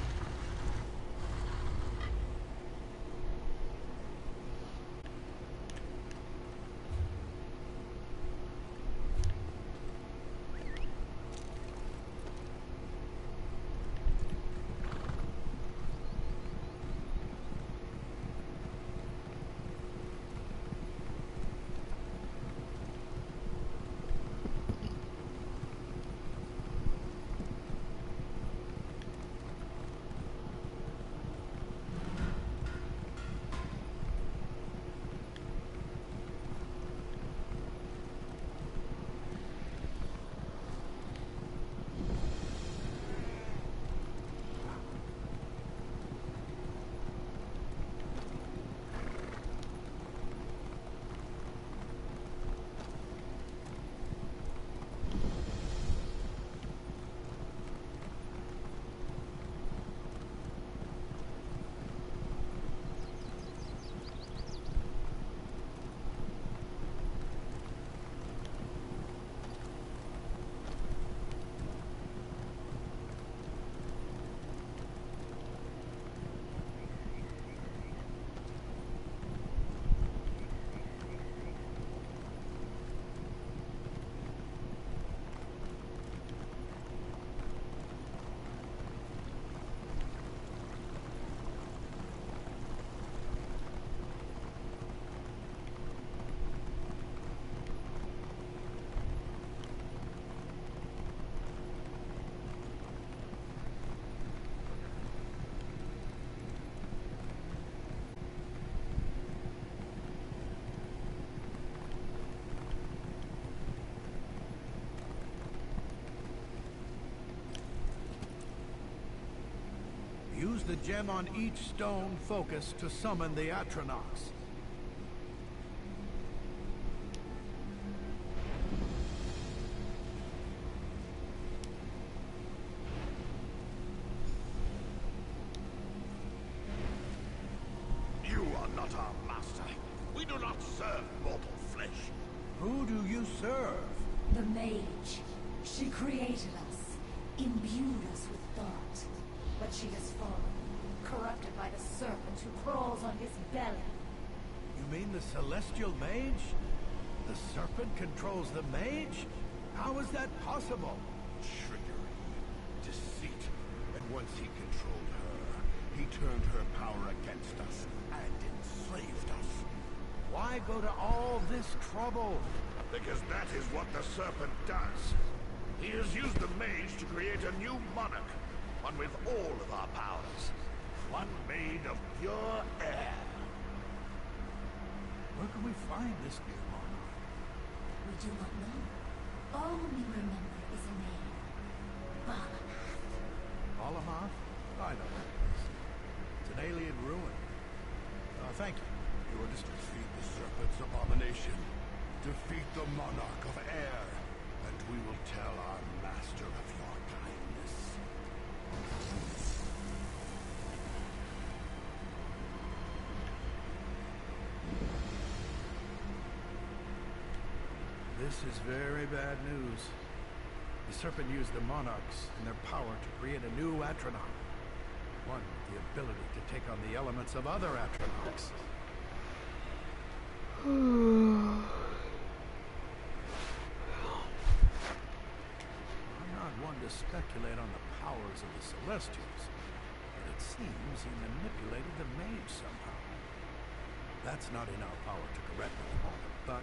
Use the gem on each stone focus to summon the Atronachs. You are not our master. We do not serve mortal flesh. Who do you serve? The mage. She created us, imbued us with thought. But she has fallen, corrupted by the serpent who crawls on his belly. You mean the celestial mage? The serpent controls the mage? How is that possible? Trickery, deceit, and once he controlled her, he turned her power against us and enslaved us. Why go to all this trouble? Because that is what the serpent does. He has used the mage to create a new monarch, one with all of our powers, one made of pure air. Where can we find this new monarch? We do not know. All we remember is a name. Balamath. Balamath? I know that place. It's an alien ruin. Thank you. You are to defeat the serpent's abomination. Defeat the monarch of air, and we will tell our master of your kindness. This is very bad news. The serpent used the monarchs and their power to create a new Atronaut. One with the ability to take on the elements of other Atronauts. I'm not one to speculate on the powers of the Celestials, but it seems he manipulated the mage somehow. That's not in our power to correct at the moment, but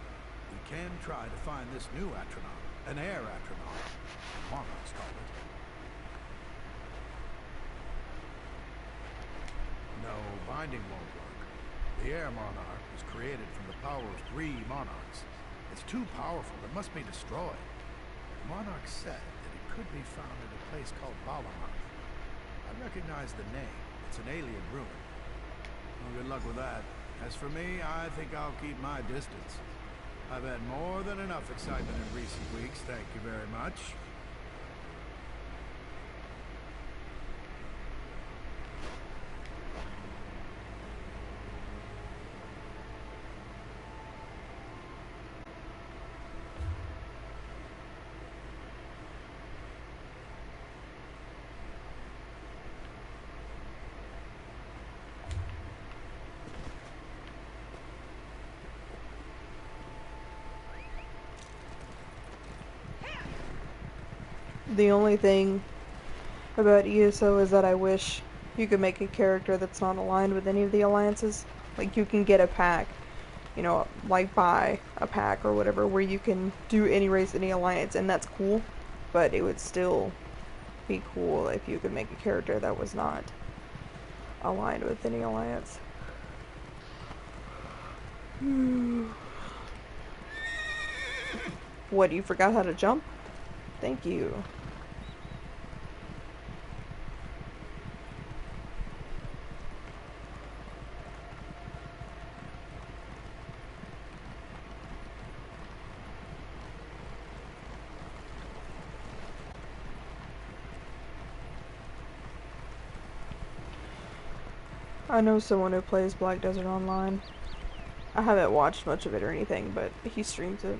we can try to find this new Atronaut, an air Atronaut, the monarchs call it. No, binding won't work. The Air Monarch was created from the power of 3 monarchs. It's too powerful. It must be destroyed. The monarch said that it could be found at a place called Balamouth. I recognize the name. It's an alien ruin. Well, good luck with that. As for me, I think I'll keep my distance. I've had more than enough excitement in recent weeks, thank you very much. The only thing about ESO is that I wish you could make a character that's not aligned with any of the alliances. Like, you can get a pack, you know, like buy a pack or whatever, where you can do any race, any alliance, and that's cool. But it would still be cool if you could make a character that was not aligned with any alliance. What, you forgot how to jump? Thank you. I know someone who plays Black Desert Online. I haven't watched much of it or anything, but he streams it.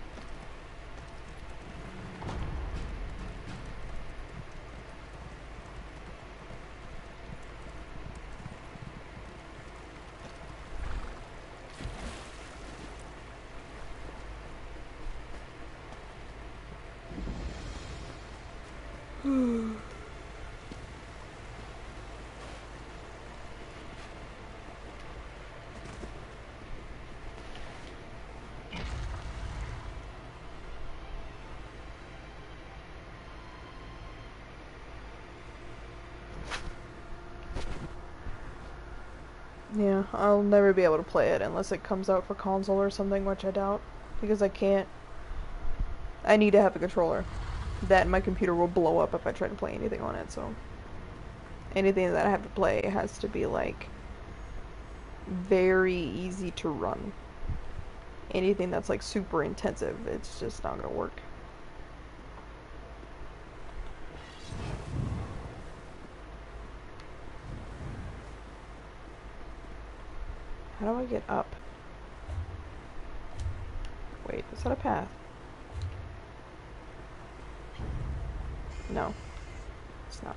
Yeah, I'll never be able to play it unless it comes out for console or something, which I doubt. Because I can't... I need to have a controller. That and my computer will blow up if I try to play anything on it, so... Anything that I have to play has to be, like, very easy to run. Anything that's, like, super intensive, it's just not gonna work. How do I get up? Wait, is that a path? No, it's not.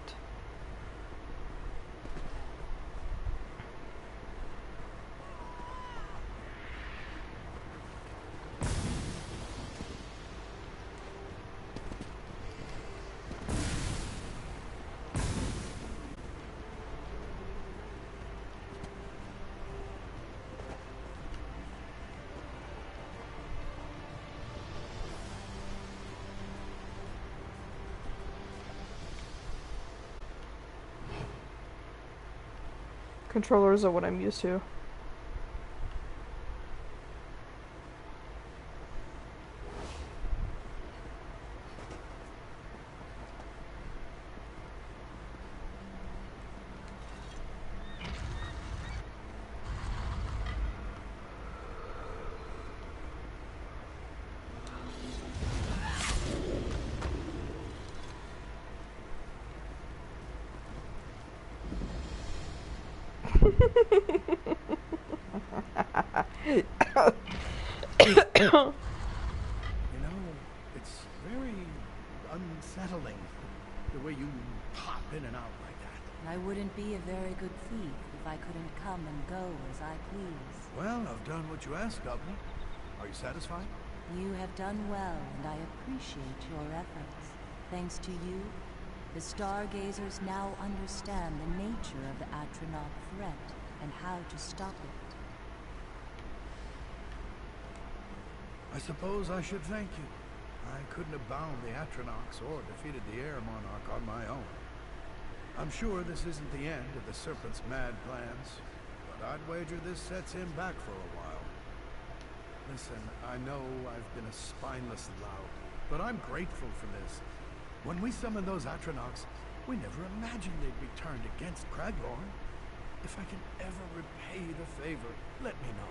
Controllers are what I'm used to. You know, it's very unsettling, the way you pop in and out like that. I wouldn't be a very good thief if I couldn't come and go as I please. Well, I've done what you asked of me. Are you satisfied? You have done well, and I appreciate your efforts. Thanks to you, the Stargazers now understand the nature of the Atronach threat and how to stop it. I suppose I should thank you. I couldn't have bound the Atronachs or defeated the Air Monarch on my own. I'm sure this isn't the end of the Serpent's mad plans, but I'd wager this sets him back for a while. Listen, I know I've been a spineless lout, but I'm grateful for this. When we summoned those Atronachs, we never imagined they'd be turned against Craglorn. If I can ever repay the favor, let me know.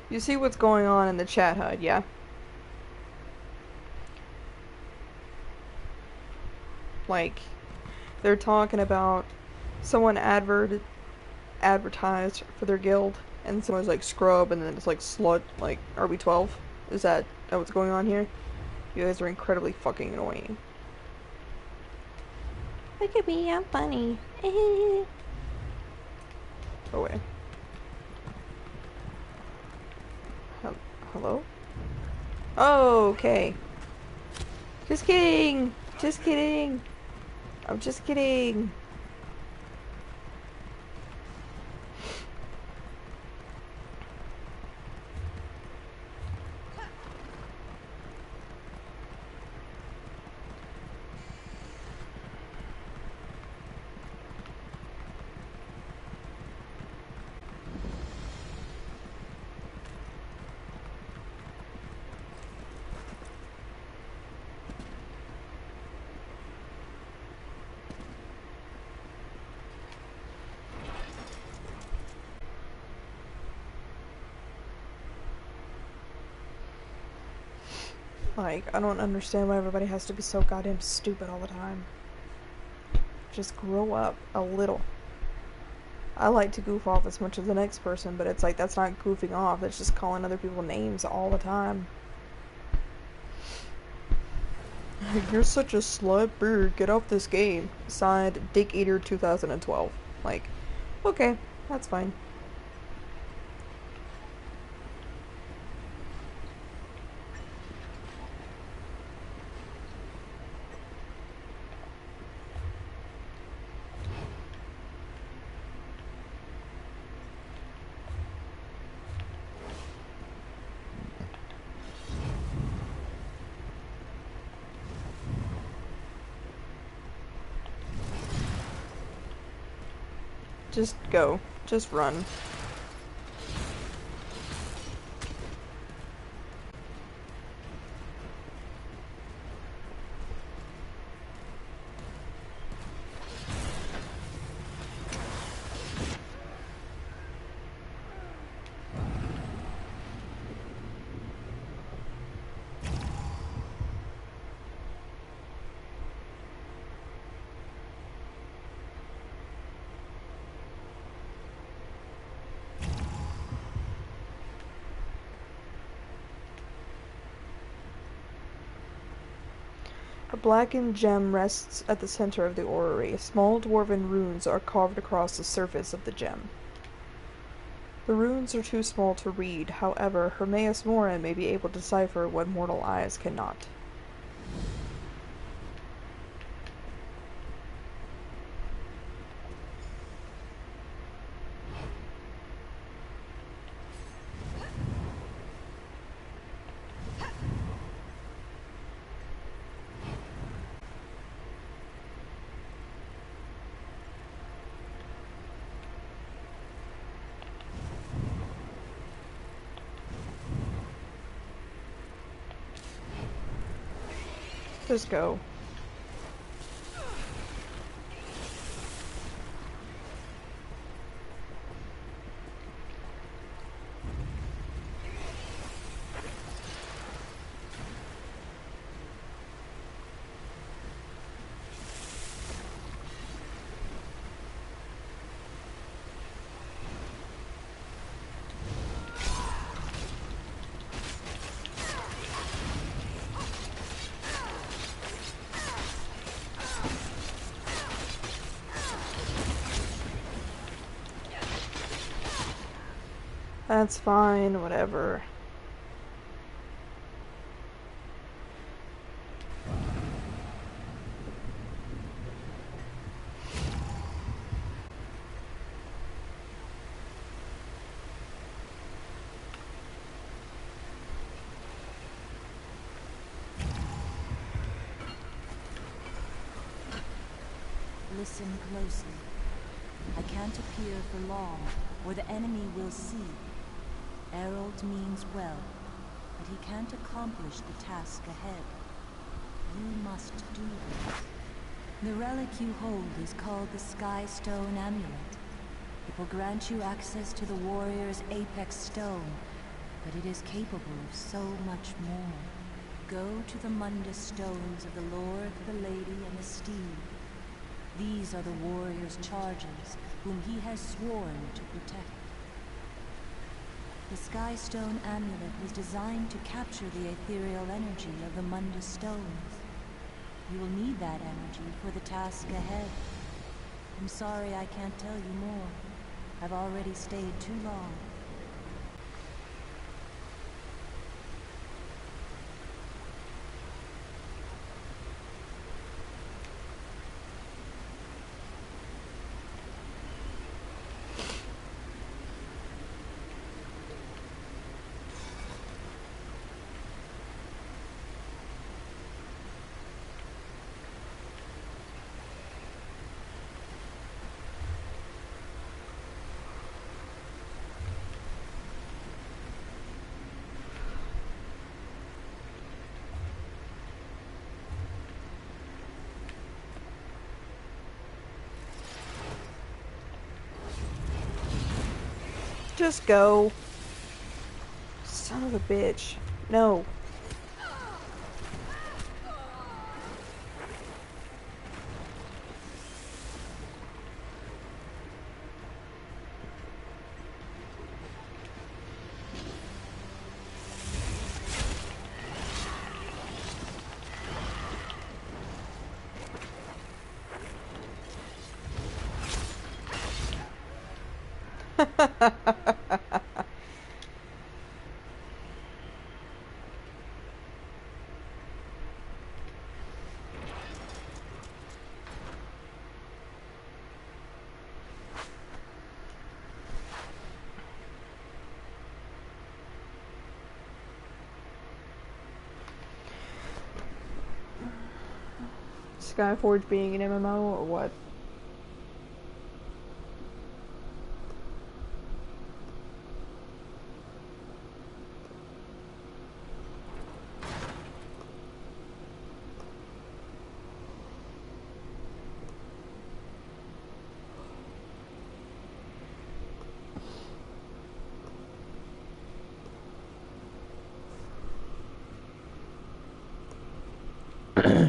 You see what's going on in the chat HUD, yeah? Like, they're talking about someone advertised for their guild, and someone's like scrub, and then it's like slut, like RB12. Is that what's going on here? You guys are incredibly fucking annoying. Look at me, I'm funny. Oh wait. Hello? Oh, okay. Just kidding! Just kidding! I'm just kidding! Like, I don't understand why everybody has to be so goddamn stupid all the time. Just grow up a little. I like to goof off as much as the next person, but it's like, that's not goofing off, that's just calling other people names all the time. You're such a slut, brr, get off this game. Signed, Dick Eater 2012. Like, okay, that's fine. Just go. Just run. A blackened gem rests at the center of the orrery. Small dwarven runes are carved across the surface of the gem. The runes are too small to read, however, Hermaeus Mora may be able to decipher what mortal eyes cannot. Just go. That's fine, whatever. Listen closely. I can't appear for long, or the enemy will see. Errol means well, but he can't accomplish the task ahead. You must do this. The relic you hold is called the Skystone Amulet. It will grant you access to the warrior's apex stone, but it is capable of so much more. Go to the Mundus stones of the Lord, the Lady, and the Steed. These are the warrior's charges, whom he has sworn to protect. The Skystone Amulet was designed to capture the ethereal energy of the Mundus stones. You will need that energy for the task ahead. I'm sorry I can't tell you more. I've already stayed too long. Just go. Son of a bitch. No. Skyforge being an MMO or what? Okay,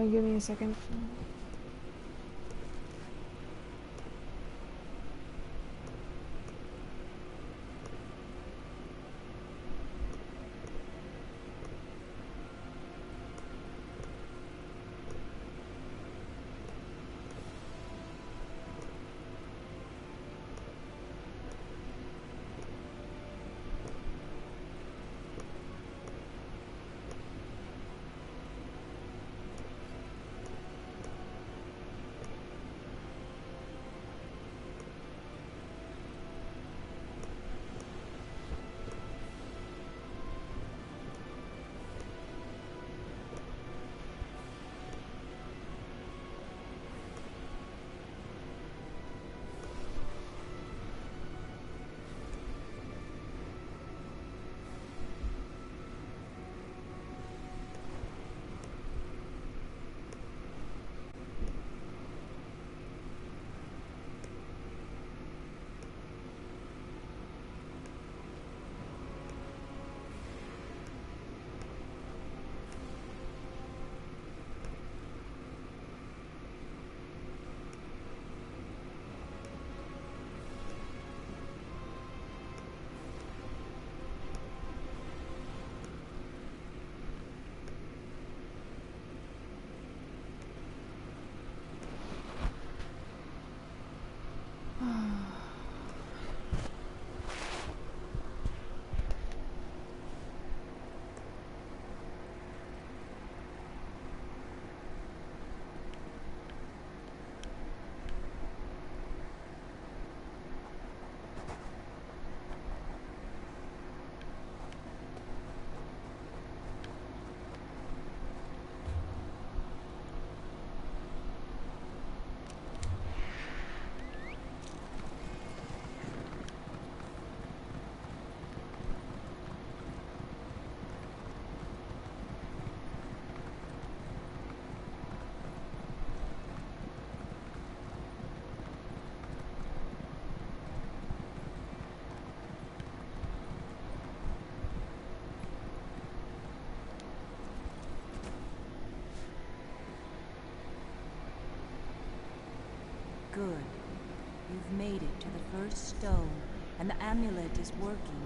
give me a second. Good. You've made it to the first stone, and the amulet is working.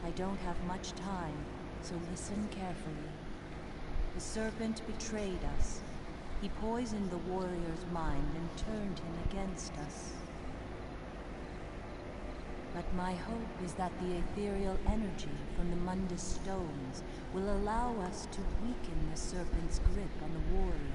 I don't have much time, so listen carefully. The serpent betrayed us. He poisoned the warrior's mind and turned him against us. But my hope is that the ethereal energy from the Mundus stones will allow us to weaken the serpent's grip on the warrior.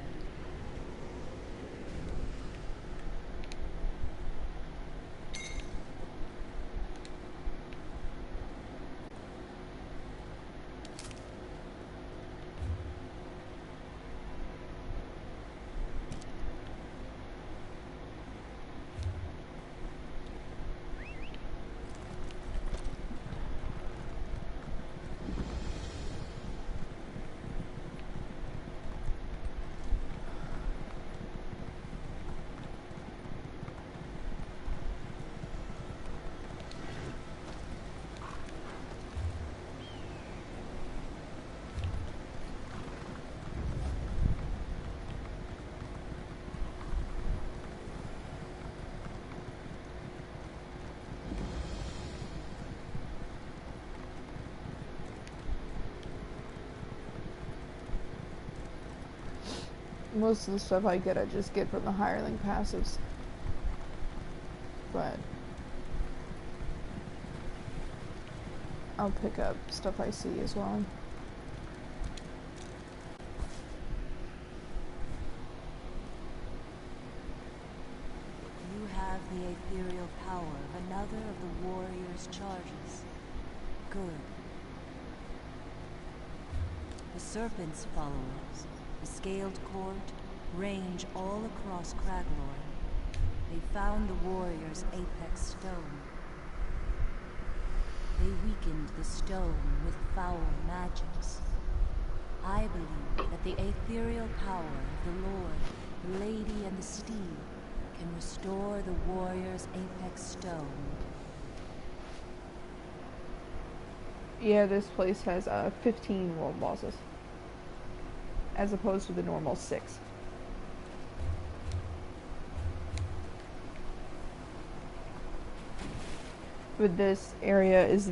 Most of the stuff I just get from the hireling passives. But I'll pick up stuff I see as well. You have the ethereal power of another of the warrior's charges. Good. The serpent's followers, the Scaled Court, range all across Craglorn. They found the warrior's apex stone. They weakened the stone with foul magics. I believe that the ethereal power of the Lord, the Lady, and the Steed can restore the warrior's apex stone. Yeah, this place has 15 world bosses, as opposed to the normal 6. But this area is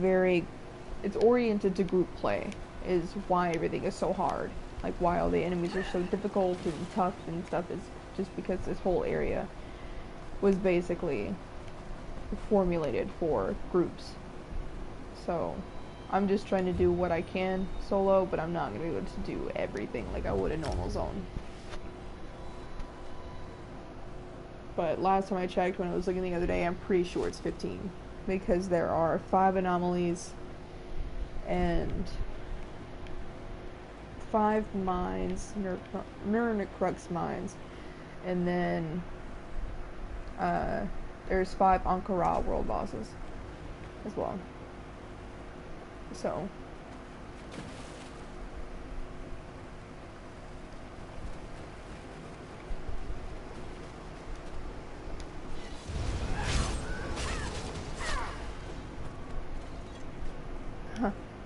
it's oriented to group play, is why everything is so hard. Like why all the enemies are so difficult and tough and stuff is just because this whole area was basically formulated for groups. So I'm just trying to do what I can solo, but I'm not going to be able to do everything like I would in normal zone. But last time I checked, when I was looking the other day, I'm pretty sure it's 15. Because there are 5 anomalies and 5 mines, mirror necrux mines, and then there's 5 Ankara world bosses as well. So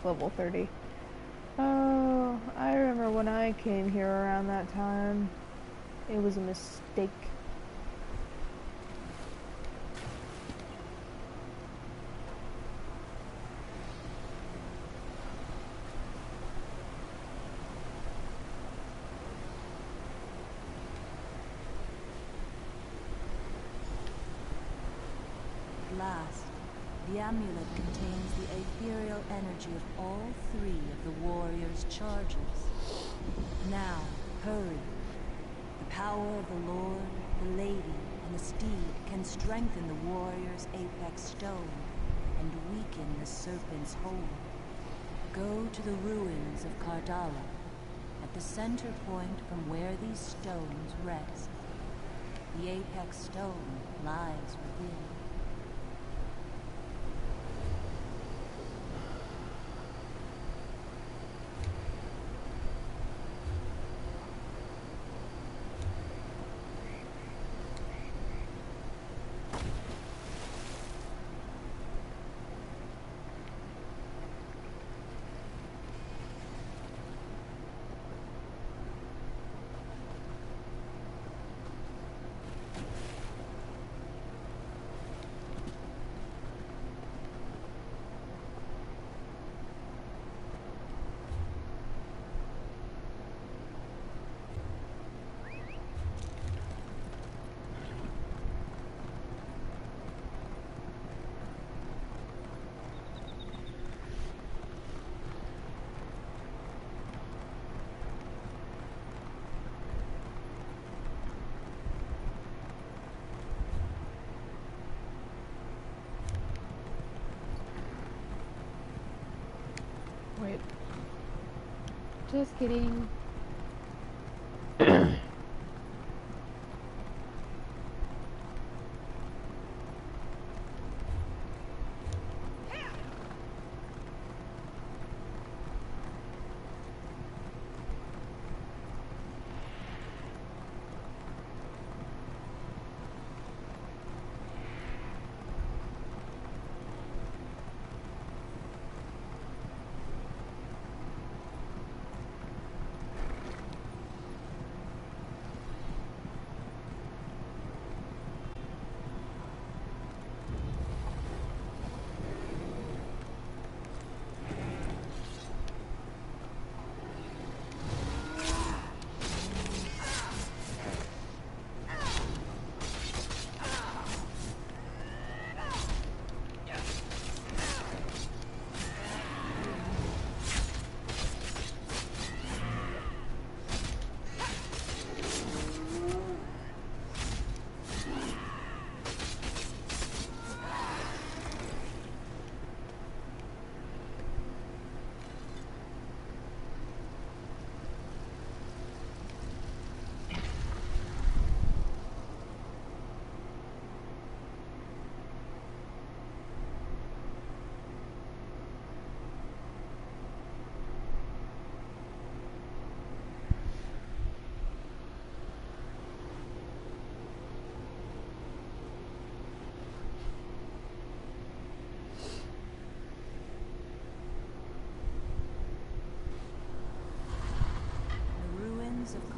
level 30. Oh, I remember when I came here around that time. It was a mistake. At last, the amulet contains the ethereal energy of all 3 of the warrior's charges. Now, hurry. The power of the Lord, the Lady, and the steed can strengthen the warrior's apex stone and weaken the serpent's hold. Go to the ruins of Kardala, at the center point from where these stones rest. The apex stone lies within. Wait. Just kidding.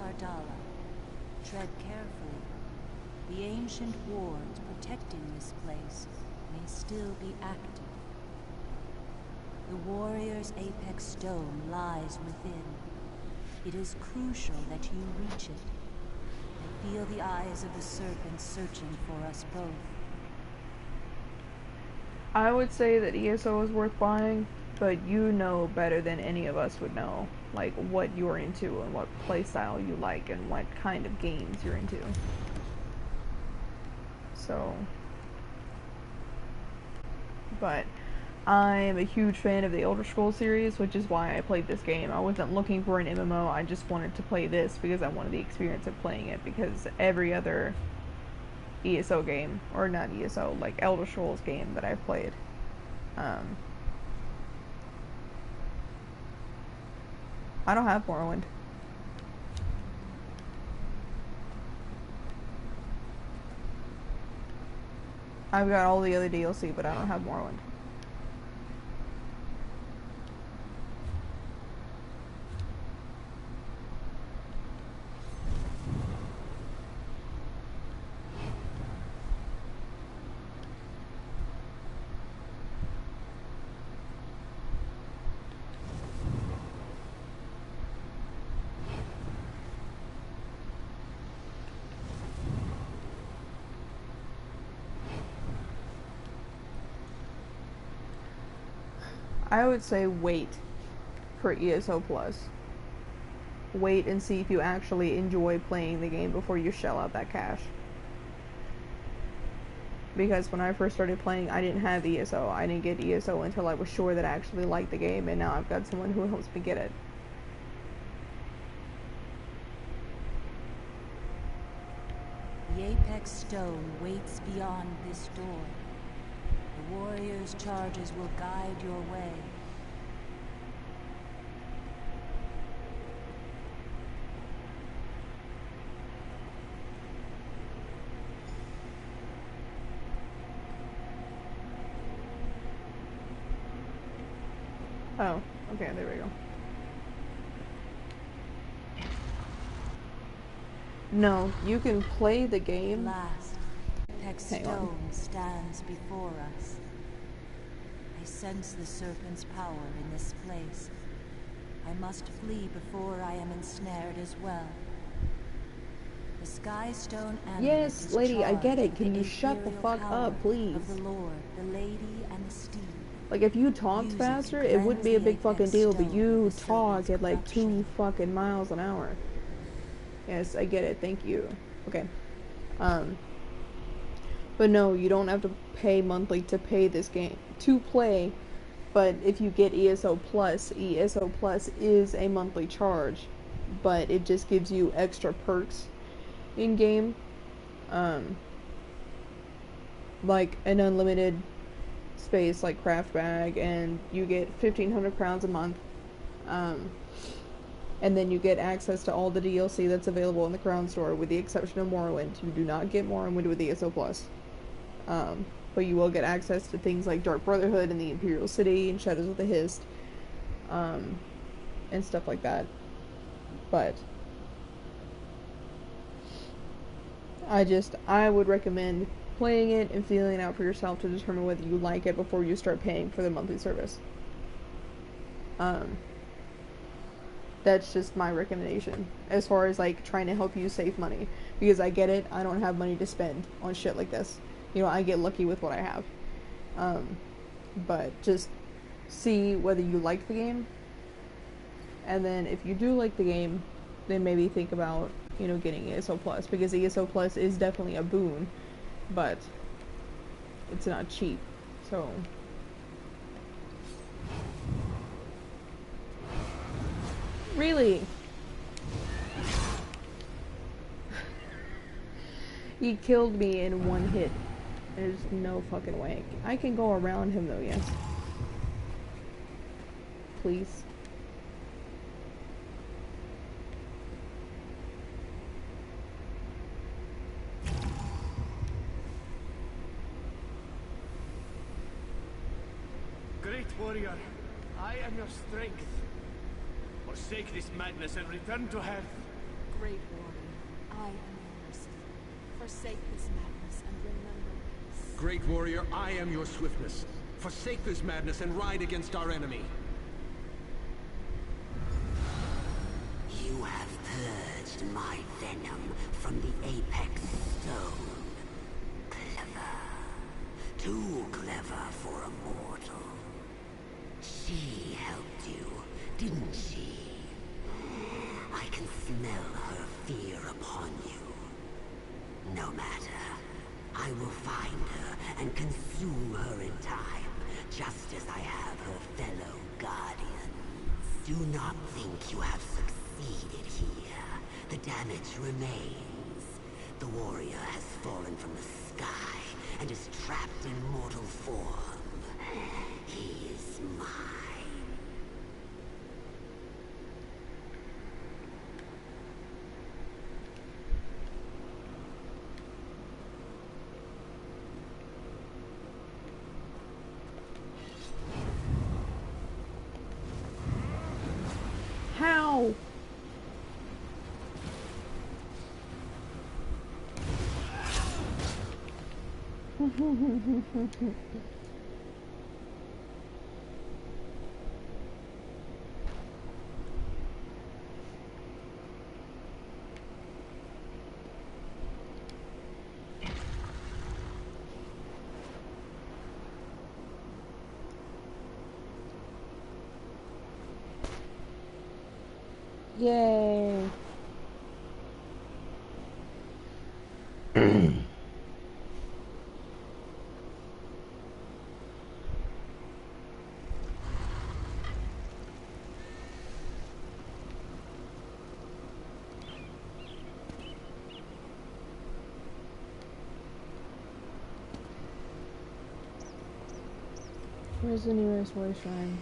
Ardala. Tread carefully. The ancient wards protecting this place may still be active. The warrior's apex stone lies within. It is crucial that you reach it. I feel the eyes of the serpent searching for us both. I would say that ESO is worth buying, but you know better than any of us would know, like, what you're into and what playstyle you like and what kind of games you're into. So, but I'm a huge fan of the Elder Scrolls series, which is why I played this game. I wasn't looking for an MMO, I just wanted to play this because I wanted the experience of playing it, because every other ESO game, or not ESO, like Elder Scrolls game that I've played, I don't have Morrowind. I've got all the other DLC, but I don't have Morrowind. I would say wait for ESO Plus. Wait and see if you actually enjoy playing the game before you shell out that cash. Because when I first started playing, I didn't have ESO. I didn't get ESO until I was sure that I actually liked the game, and now I've got someone who helps me get it. The apex stone waits beyond this door. The warrior's charges will guide your way. Oh, okay, there we go. No, you can play the game. Last, apex stone stands before us. I sense the serpent's power in this place. I must flee before I am ensnared as well. The sky stone amulet Yes, is lady, I get it. charged Can with you the shut the imperial fuck power up, please? Of the Lord, the lady, and the steed. Like, if you talked Use it faster, to it wouldn't be a cleanse big the fucking apex deal, but stone you of the talk serpent's at like 2 corruption. fucking miles an hour. Yes, I get it. Thank you. Okay. But no, you don't have to pay monthly to pay this game to play. But if you get ESO Plus is a monthly charge, but it just gives you extra perks in game, like an unlimited space like craft bag, and you get 1,500 crowns a month, and then you get access to all the DLC that's available in the Crown Store, with the exception of Morrowind. You do not get Morrowind with ESO Plus. But you will get access to things like Dark Brotherhood and the Imperial City and Shadows of the Hist, and stuff like that. But I would recommend playing it and feeling it out for yourself to determine whether you like it before you start paying for the monthly service. That's just my recommendation as far as like trying to help you save money, because I get it, I don't have money to spend on shit like this. You know, I get lucky with what I have. But just see whether you like the game, and then if you do like the game, then maybe think about, you know, getting ESO Plus, because ESO Plus is definitely a boon, but it's not cheap, so... Really? He killed me in one hit. There's no fucking way. I can go around him though, yes. Please. Great warrior, I am your strength. Forsake this madness and return to health. Great warrior, I am your mercy. Forsake this madness and remember peace. Great warrior, I am your swiftness. Forsake this madness and ride against our enemy. You have purged my venom from the Apex Stone. Clever. Too clever for a mortal. She helped you, didn't she? I can smell her fear upon you. No matter. I will find her and consume her in time, just as I have her fellow guardians. Do not think you have succeeded here. The damage remains. The warrior has fallen from the sky and is trapped in mortal form. He is mine. How? Yay. Where's the nearest way shrine?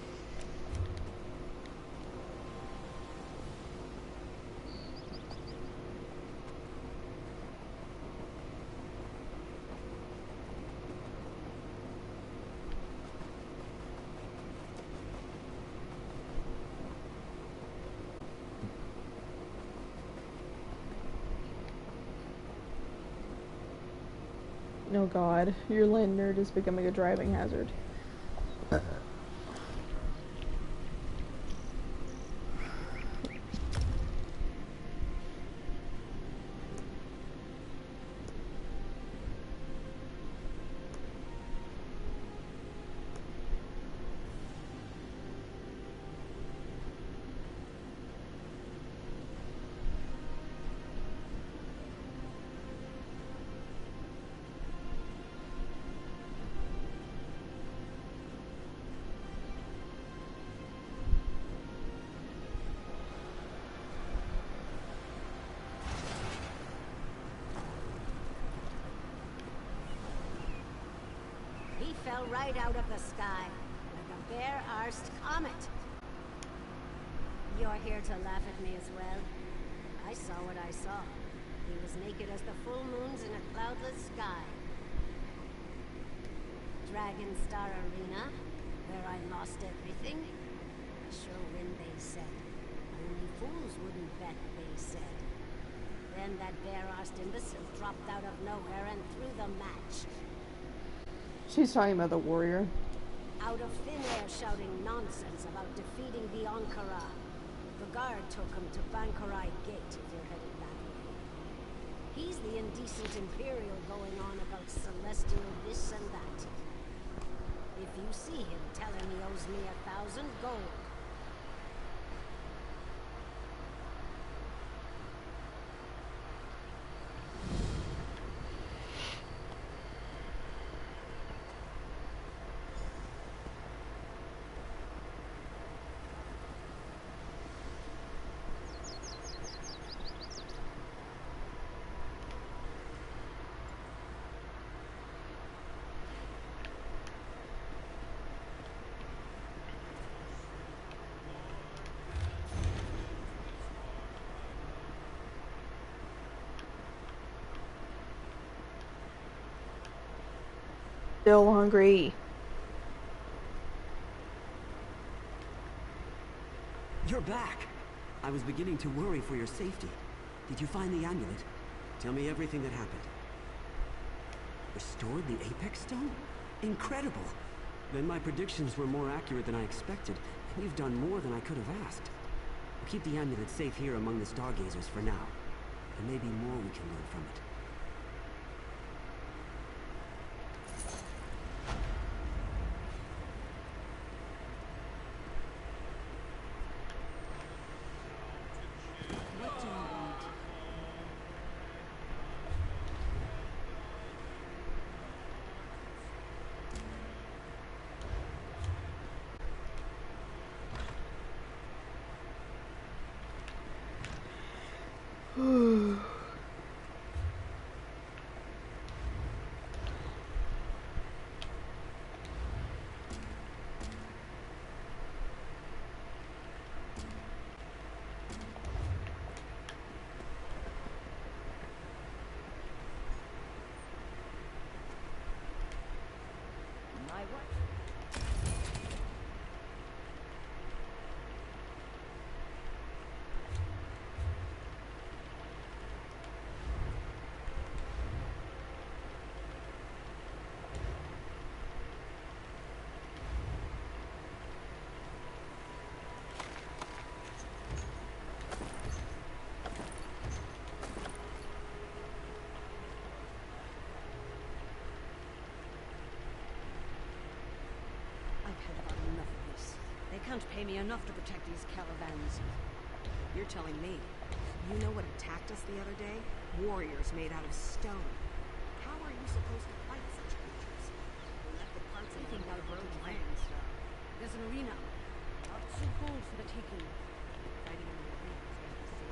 Oh god, your land nerd is becoming a driving hazard. He fell right out of the sky, like a bare-arsed comet. You're here to laugh at me as well. I saw what I saw. He was naked as the full moons in a cloudless sky. Dragon Star Arena, where I lost everything. I sure win, they said. Only fools wouldn't bet, they said. Then that bare-arsed imbecile dropped out of nowhere and threw the match. She's talking about the warrior. Out of thin air shouting nonsense about defeating the Ankara. The guard took him to Bankarai Gate if you're headed that way. He's the indecent Imperial going on about celestial this and that. If you see him, tell him he owes me 1,000 gold. Still hungry. You're back! I was beginning to worry for your safety. Did you find the amulet? Tell me everything that happened. Restored the Apex Stone? Incredible! Then my predictions were more accurate than I expected, and you've done more than I could have asked. We'll keep the amulet safe here among the Stargazers for now. There may be more we can learn from it. What do you want? My what? I've had about enough of this. They can't pay me enough to protect these caravans. You're telling me. You know what attacked us the other day? Warriors made out of stone. How are you supposed to fight such creatures? We left the parts of them out of road lands. There's an arena. Lots of gold for the taking. Fighting in the arena is going to be safe.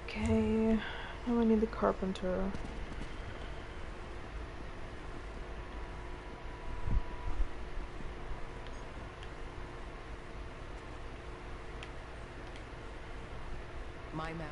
Okay, now I need the carpenter. My mount.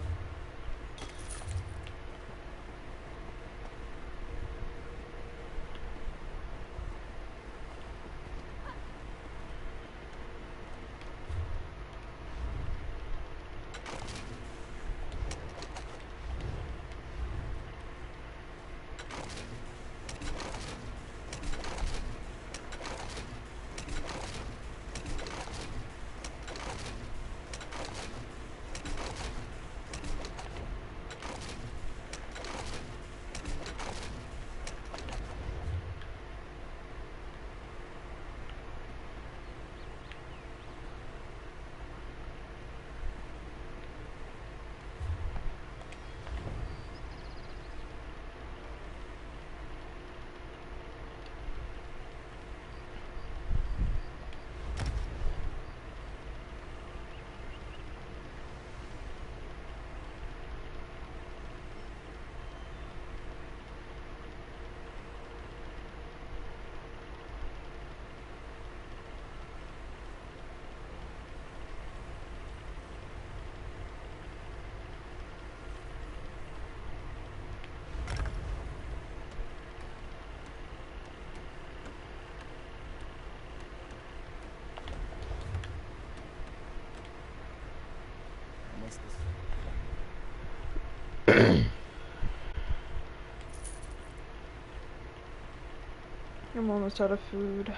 I'm almost out of food.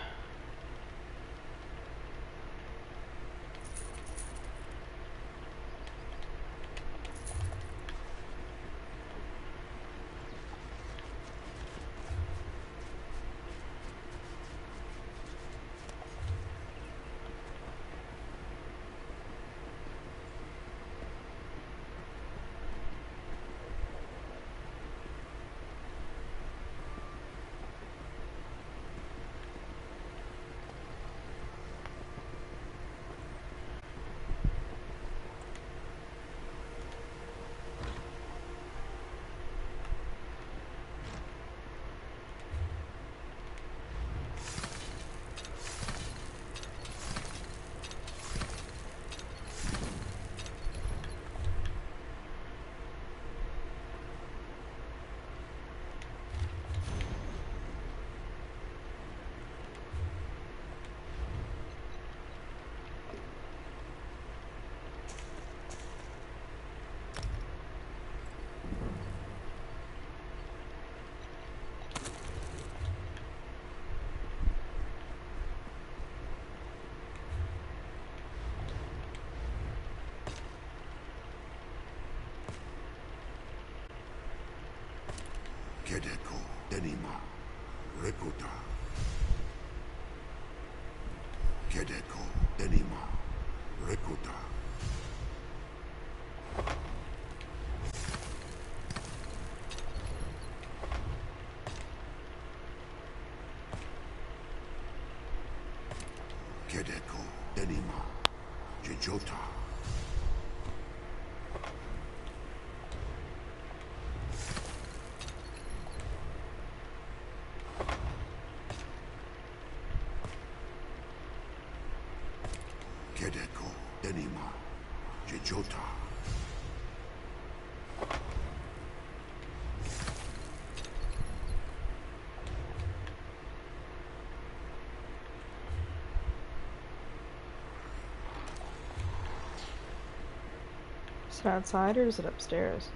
Kedeko, Denima, Rekota. Kedeko, Denima, Rekota. Kedeko, Denima, Jejota. Kedeko, Denima, Jejota. Is it outside or is it upstairs?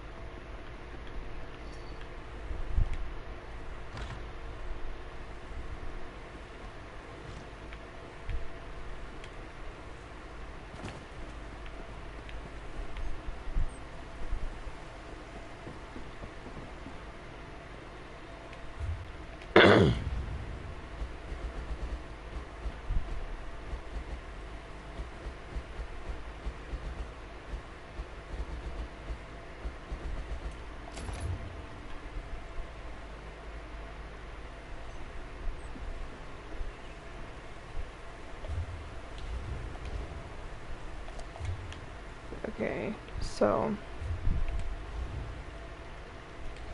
Okay, so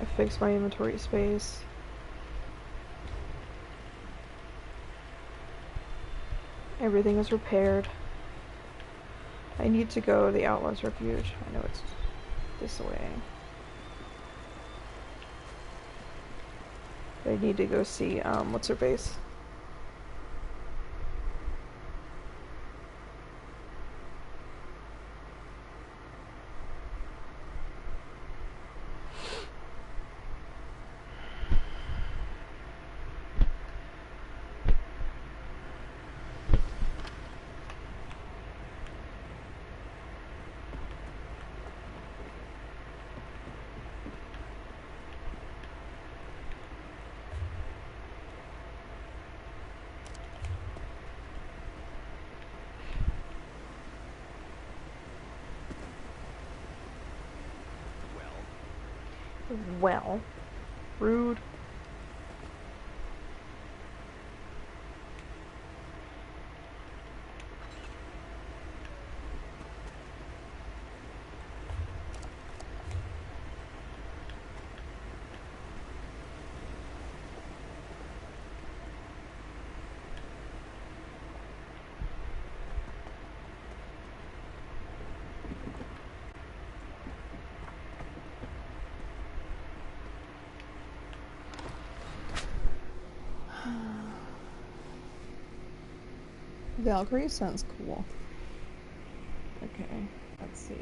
I fixed my inventory space. Everything is repaired. I need to go to the Outlaws Refuge. I know it's this way. But I need to go see, what's her base? Well, rude. Valkyrie sounds cool. Okay, let's see.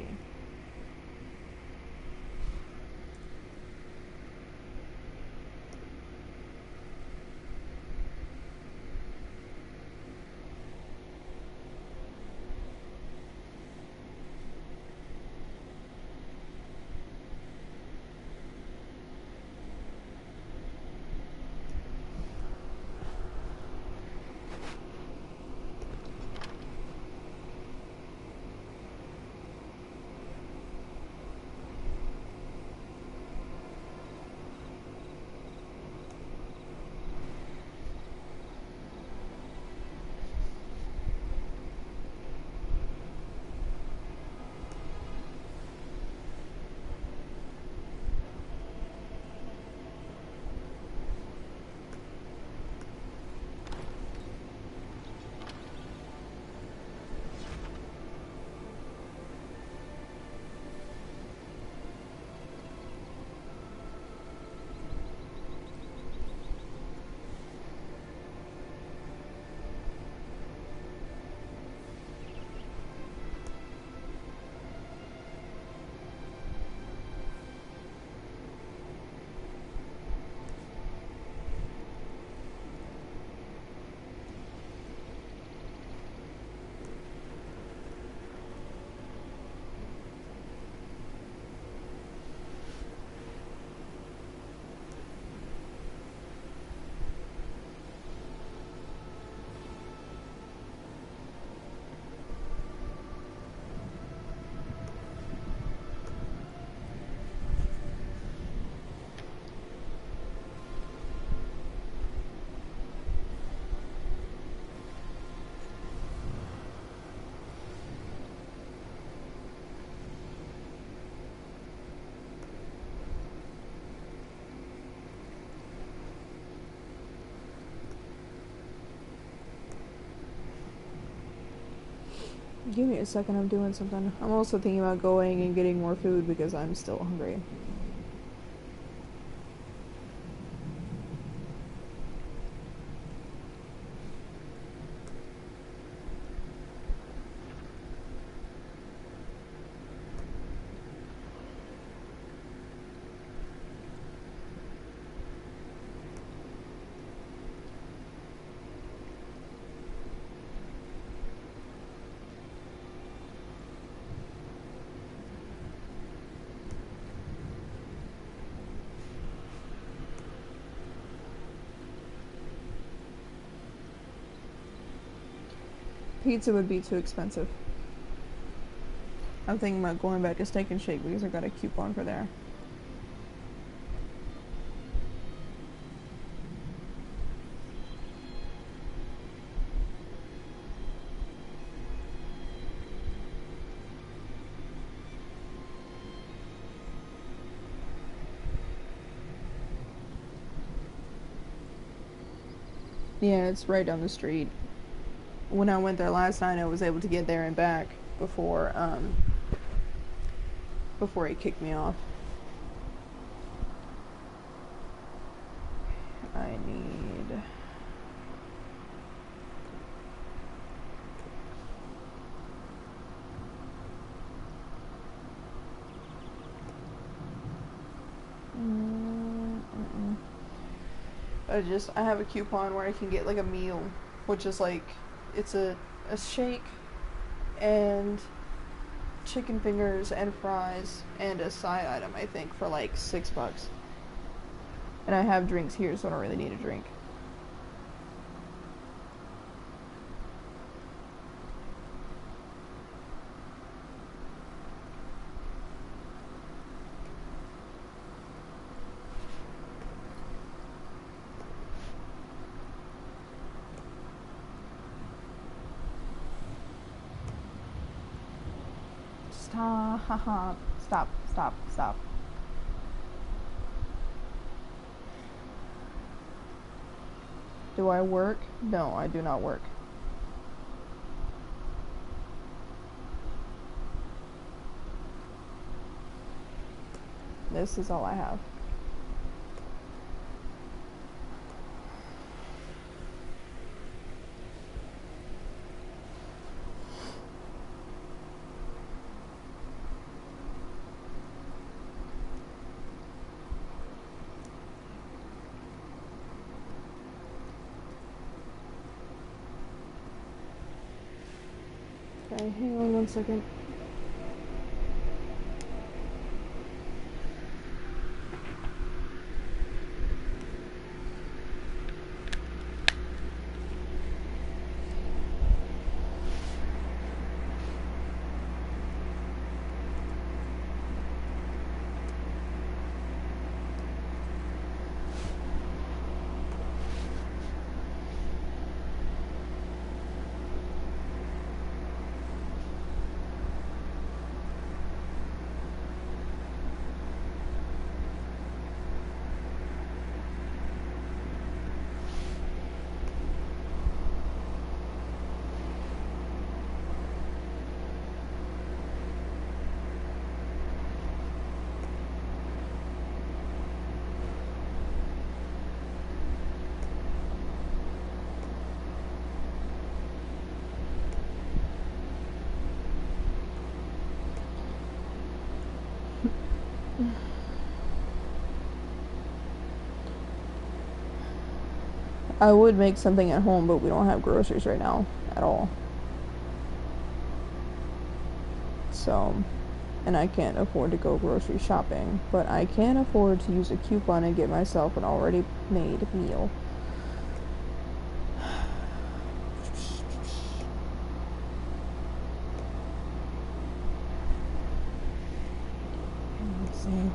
Give me a second, I'm doing something. I'm also thinking about going and getting more food because I'm still hungry. Pizza would be too expensive. I'm thinking about going back to Steak and Shake because I got a coupon for there. Yeah, it's right down the street. When I went there last night, I was able to get there and back before he kicked me off. I need... I have a coupon where I can get like a meal, which is like, it's a shake and chicken fingers and fries and a side item, I think, for like $6. And I have drinks here, so I don't really need a drink. Stop. Do I work? No, I do not work. This is all I have. Okay, hang on 1 second. I would make something at home, but we don't have groceries right now at all. So, and I can't afford to go grocery shopping, but I can afford to use a coupon and get myself an already made meal. Let's see.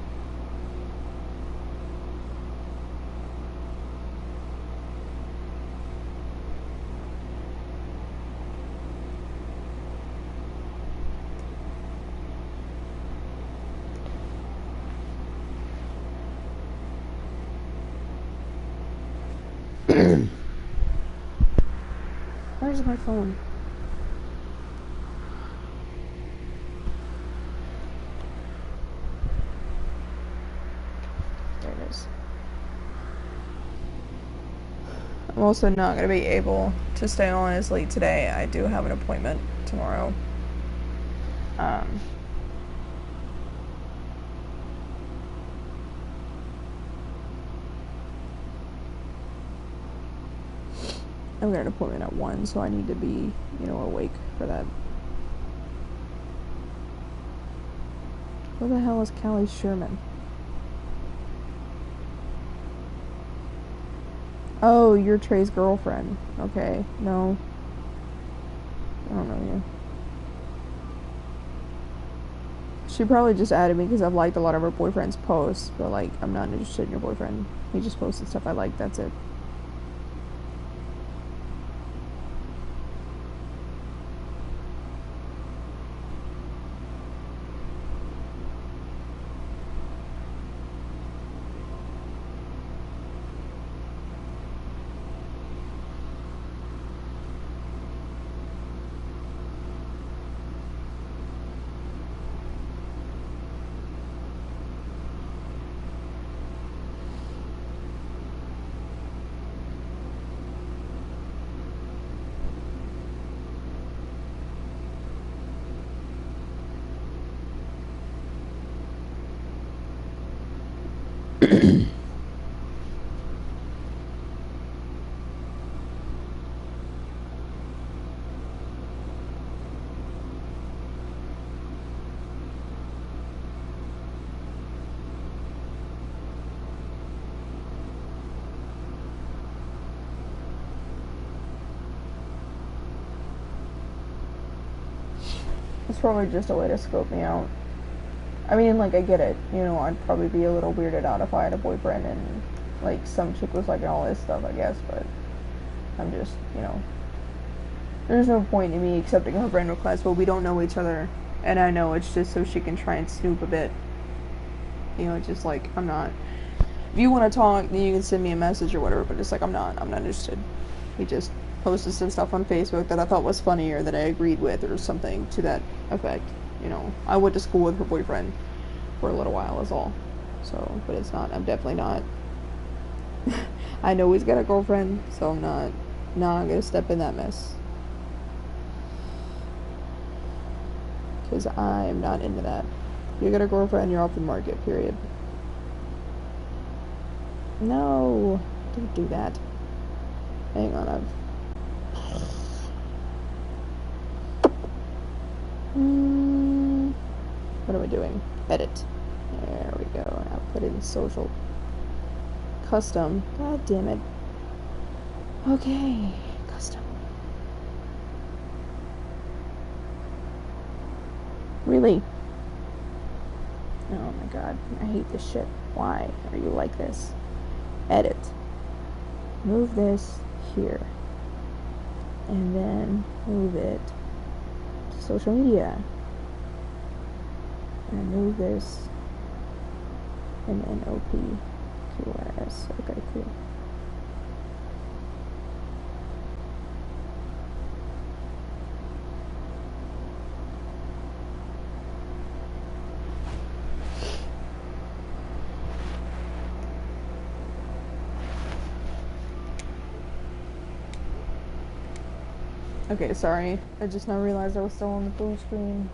Where's my phone? also not going to be able to stay on as late today. I do have an appointment tomorrow. I've got an appointment at 1, so I need to be, you know, awake for that. Where the hell is Callie Sherman? Oh, you're Trey's girlfriend. Okay, no. I don't know you. She probably just added me because I've liked a lot of her boyfriend's posts, but like, I'm not interested in your boyfriend. He just posted stuff I like, that's it. It's probably just a way to scope me out. I mean, like, I get it. You know, I'd probably be a little weirded out if I had a boyfriend and, like, some chick was liking all this stuff, I guess, but I'm just, you know, there's no point in me accepting her friend request, but we don't know each other, and I know it's just so she can try and snoop a bit. You know, it's just, like, I'm not. If you want to talk, then you can send me a message or whatever, but it's like, I'm not interested. He just posted some stuff on Facebook that I thought was funny or that I agreed with or something to that effect. You know, I went to school with her boyfriend for a little while is all. So, but it's not, I'm definitely not. I know he's got a girlfriend, so I'm not gonna step in that mess. Because I am not into that. If you got a girlfriend, you're off the market, period. No, don't do that. Hang on, what am I doing? Edit. There we go. Now put in social. Custom. God damn it. Okay. Custom. Really? Oh my god. I hate this shit. Why are you like this? Edit. Move this here. And then move it to social media. And move this. And then OPQRS. Okay, cool. Okay, sorry. I just now realized I was still on the blue screen.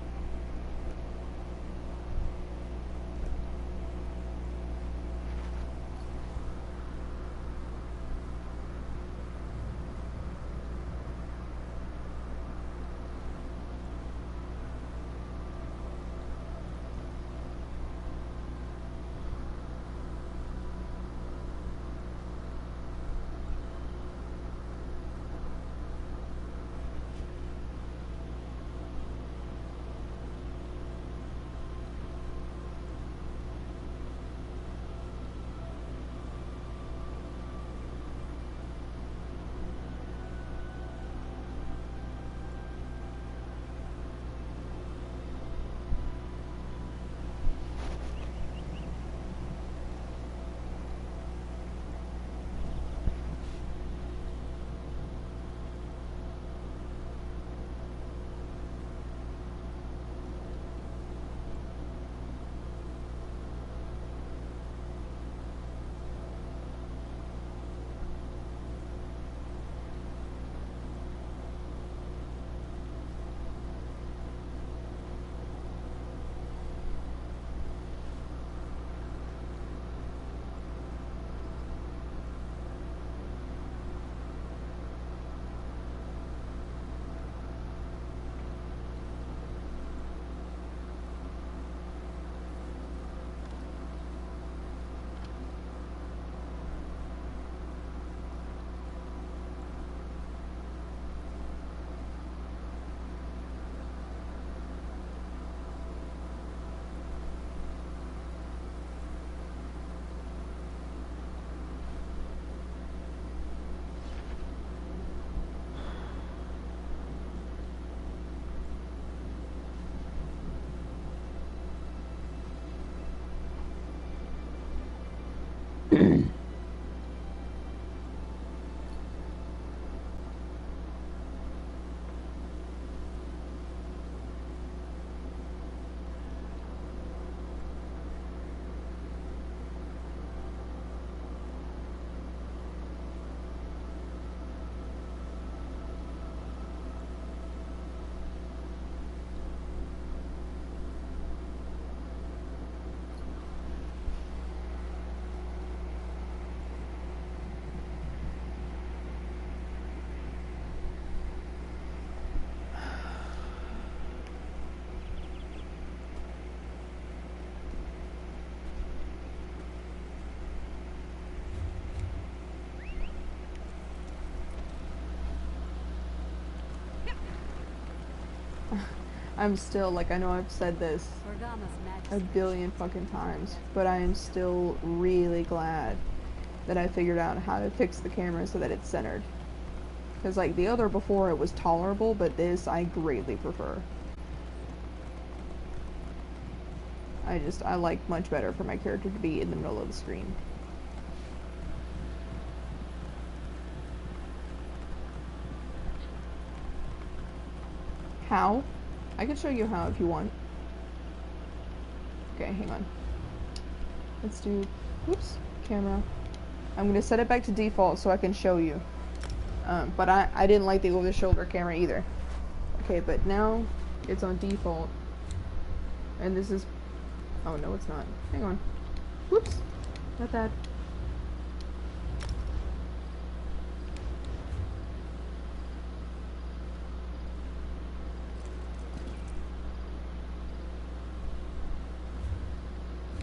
I'm still, like, I know I've said this a billion fucking times, but I am still really glad that I figured out how to fix the camera so that it's centered. Because, like, the other before, it was tolerable, but this I greatly prefer. I like much better for my character to be in the middle of the screen. How? I can show you how if you want. Okay, hang on. Let's do, whoops, camera. I'm gonna set it back to default so I can show you. But I didn't like the over-the-shoulder camera either. Okay, but now it's on default. And this is, oh no it's not. Hang on. Whoops, not that.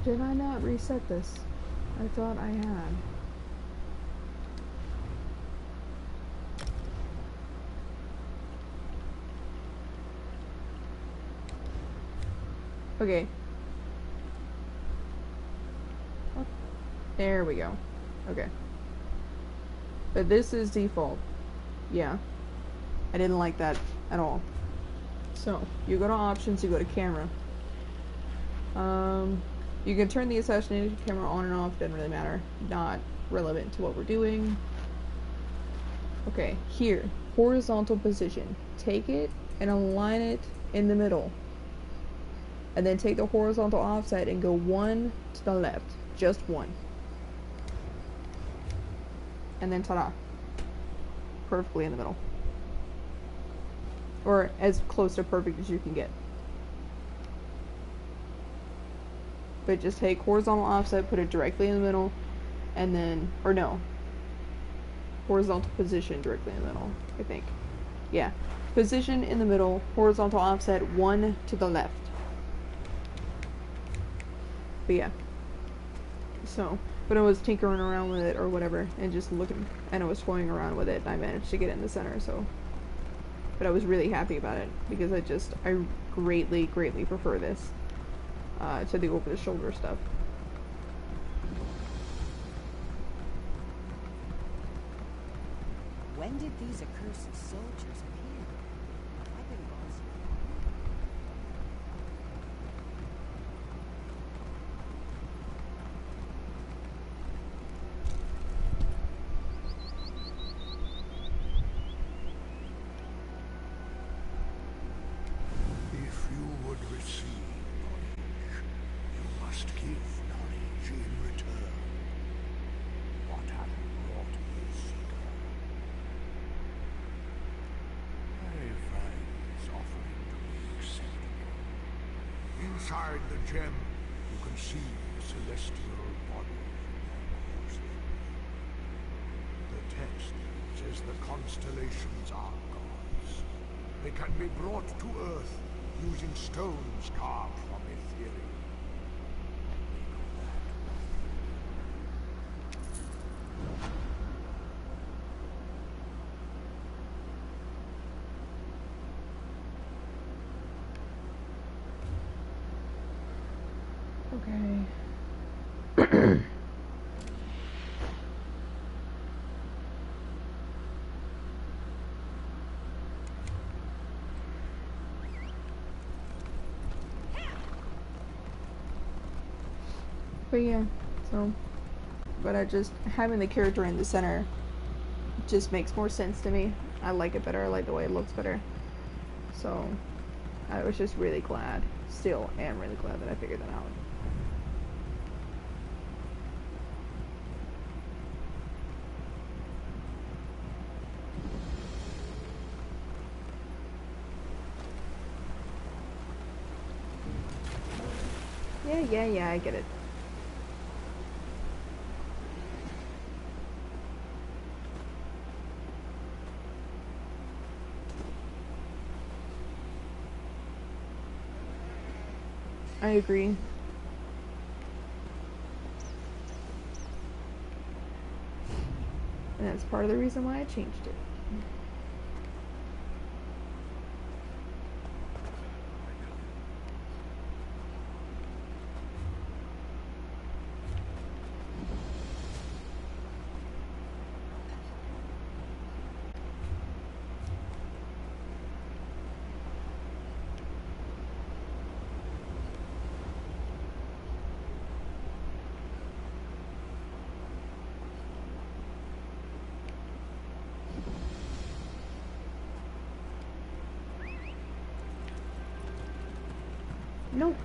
Did I not reset this? I thought I had. Okay. Oh, there we go. Okay. But this is default. Yeah. I didn't like that at all. So, you go to options, you go to camera. You can turn the assassination camera on and off, doesn't really matter. Not relevant to what we're doing. Okay, here, horizontal position. Take it and align it in the middle. And then take the horizontal offset and go one to the left. Just one. And then ta-da. Perfectly in the middle. Or as close to perfect as you can get. But just take horizontal offset, put it directly in the middle, and then, or no, horizontal position directly in the middle, I think. Yeah, position in the middle, horizontal offset, one to the left. But yeah, so, but I was tinkering around with it or whatever, and just looking, and I was toying around with it, and I managed to get it in the center, so. But I was really happy about it, because I greatly, greatly prefer this. To the over-the-shoulder stuff. When did these accursed soldiers appear? Have I been lost? If you would receive knowledge, you must give knowledge in return. What have you brought me, seeker? I find this offering to be acceptable. Inside the gem, you can see the celestial body. The text says the constellations are gods. They can be brought to Earth using stones carved from Ethereum. Okay. But yeah, so but having the character in the center just makes more sense to me. I like it better. I like the way it looks better. So I was just really glad, still am really glad that I figured that out. Yeah, I get it. I agree. And that's part of the reason why I changed it. Nope.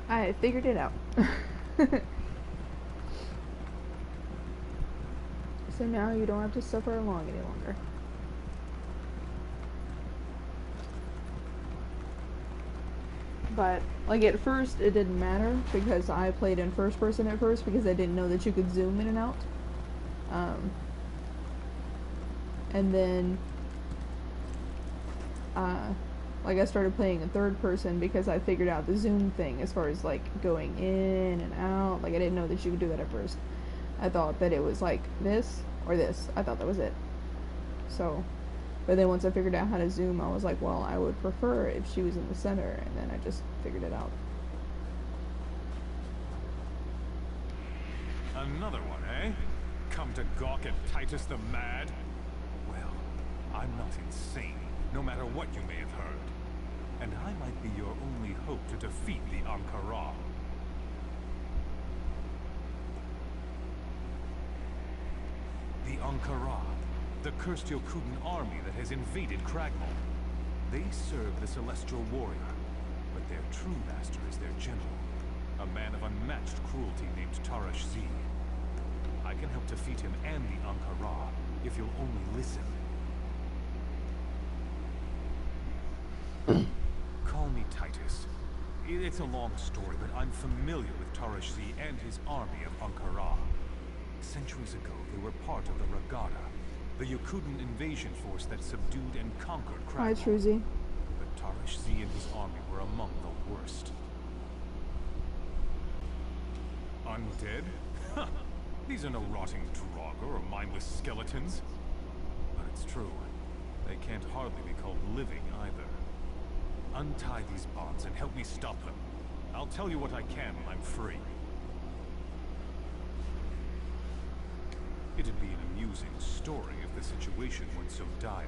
I figured it out. So now you don't have to suffer along any longer. But, like, at first it didn't matter because I played in first person at first because I didn't know that you could zoom in and out. And then like I started playing in third person because I figured out the zoom thing as far as like going in and out. Like I didn't know that you could do that at first. I thought that it was like this or this. I thought that was it. So, but then once I figured out how to zoom, I was like, well, I would prefer if she was in the center, and then I just figured it out. Another one, eh? Come to gawk at Titus the Mad? Well, I'm not insane, no matter what you may have heard. And I might be your only hope to defeat the Ankara. The Ankara, the cursed Yokuden army that has invaded Craglorn. They serve the Celestial Warrior, but their true master is their general, a man of unmatched cruelty named Tarash Z. I can help defeat him and the Ankara, if you'll only listen. Call me Titus. It's a long story, but I'm familiar with Tarash Z and his army of Ankara. Centuries ago, they were part of the Regatta, the Yokuden invasion force that subdued and conquered Craglorn. Hi, Truzy. But Tarash Z and his army were among the worst. Undead? Huh. These are no rotting Draugr or mindless skeletons. But it's true. They can't hardly be called living either. Untie these bonds and help me stop them. I'll tell you what I can when I'm free. It'd be an amusing story if the situation weren't so dire.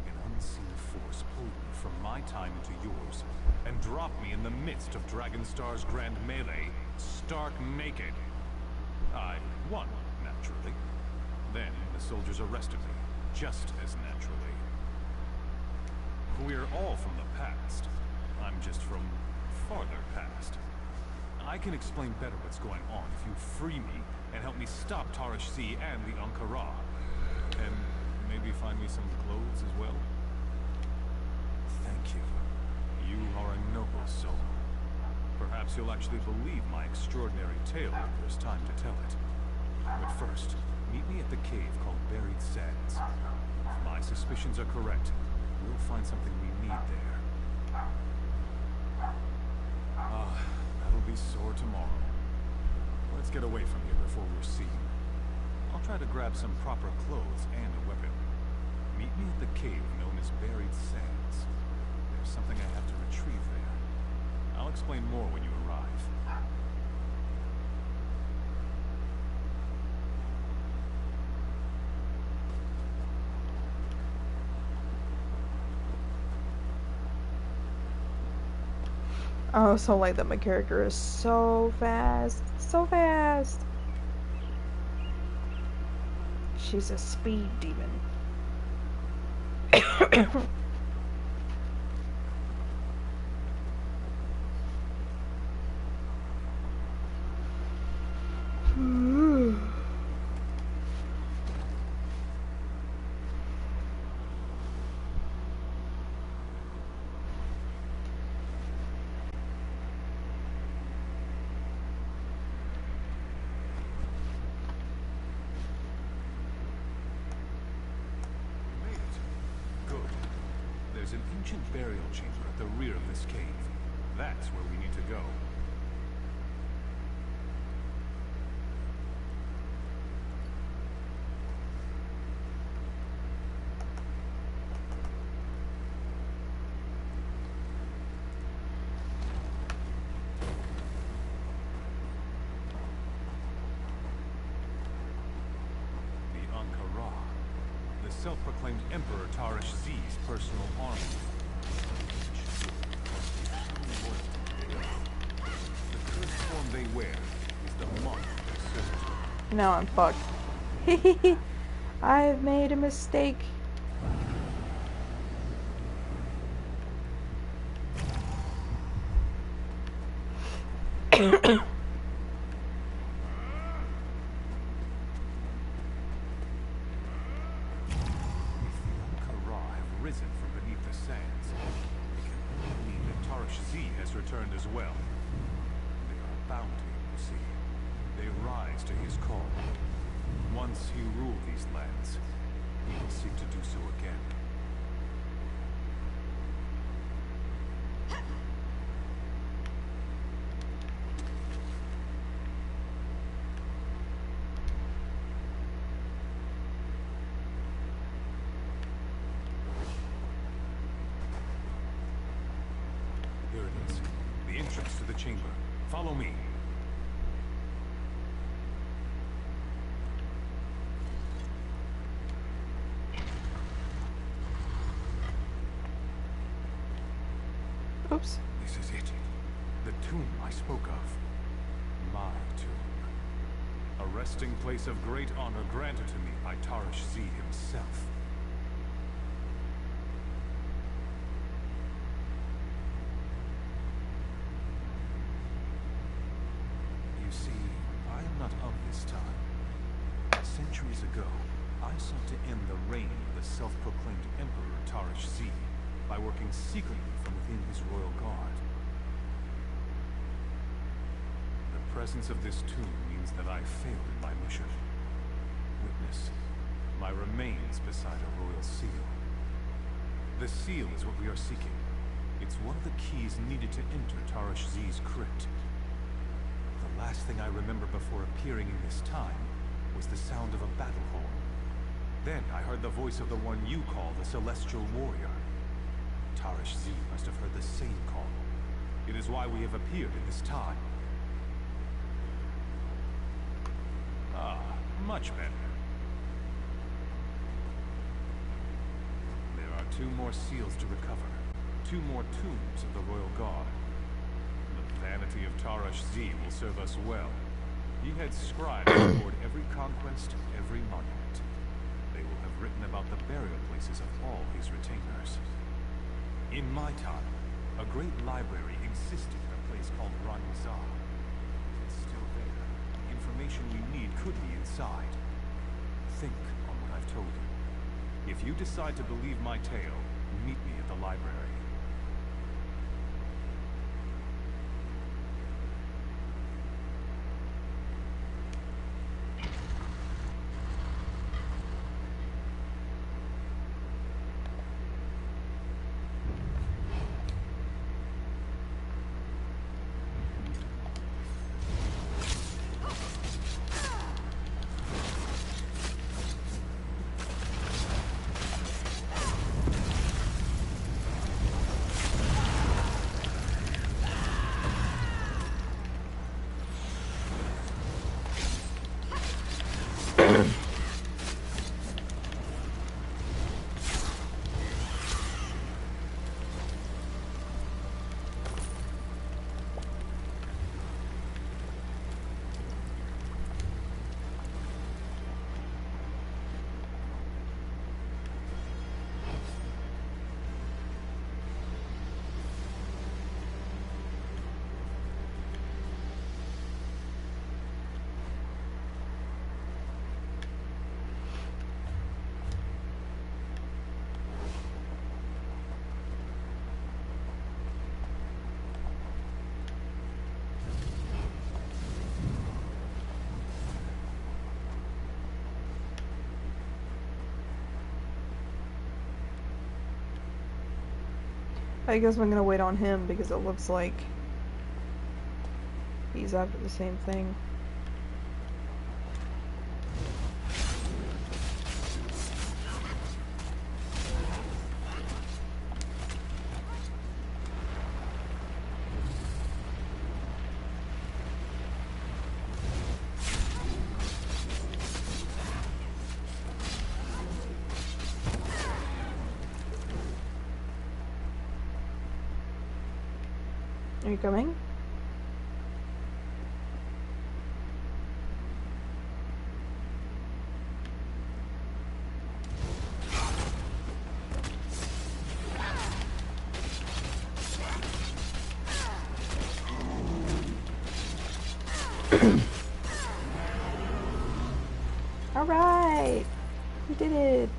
An unseen force pulled me from my time into yours, and dropped me in the midst of Dragonstar's grand melee, stark naked. I won, naturally. Then the soldiers arrested me, just as naturally. We're all from the past. I'm just from farther past. I can explain better what's going on if you free me and help me stop Tarash Z and the Ankara. And maybe find me some clothes as well. Thank you. You are a noble soul. Perhaps you'll actually believe my extraordinary tale if there's time to tell it. But first, meet me at the cave called Buried Sands. If my suspicions are correct, we'll find something we need there. That'll be sore tomorrow. Let's get away from here before we're seen. I'll try to grab some proper clothes and a weapon. Meet me at the cave known as Buried Sands. There's something I have to retrieve there. I'll explain more when you arrive. Oh, so like that my character is so fast. So fast. she's a speed demon. There's an ancient burial chamber at the rear of this cave. That's where we need to go. The Ankara, the self-proclaimed Emperor Tarish Z's personal army. The cursed form they wear is the mark of their servitude. Now I'm fucked. I've made a mistake. Returned as well. They are bound to him, you see. They rise to his call. Once he ruled these lands, he will seek to do so again. Here it is. The entrance to the chamber. Follow me. Oops. This is it. The tomb I spoke of. My tomb. A resting place of great honor granted to me by Tarish Z himself. You see, I am not of this time. Centuries ago, I sought to end the reign of the self-proclaimed Emperor Tarish Z by working secretly from within his royal guard. The presence of this tomb means that I failed in my mission. Witness, my remains beside a royal seal. The seal is what we are seeking. It's one of the keys needed to enter Tarish Z's crypt. The last thing I remember before appearing in this time was the sound of a battle horn. Then I heard the voice of the one you call the Celestial Warrior. Tarish Z must have heard the same call. It is why we have appeared in this time. Ah, much better. There are 2 more seals to recover. 2 more tombs of the Royal Guard. The vanity of Tarish Z will serve us well. He had scribes record every conquest, every monument. They will have written about the burial places of all his retainers. In my time, a great library existed in a place called Ranizar. It's still there. The information we need could be inside. Think on what I've told you. If you decide to believe my tale, meet me at the library. I guess I'm gonna wait on him because it looks like he's after the same thing. Are you coming? Alright! We did it!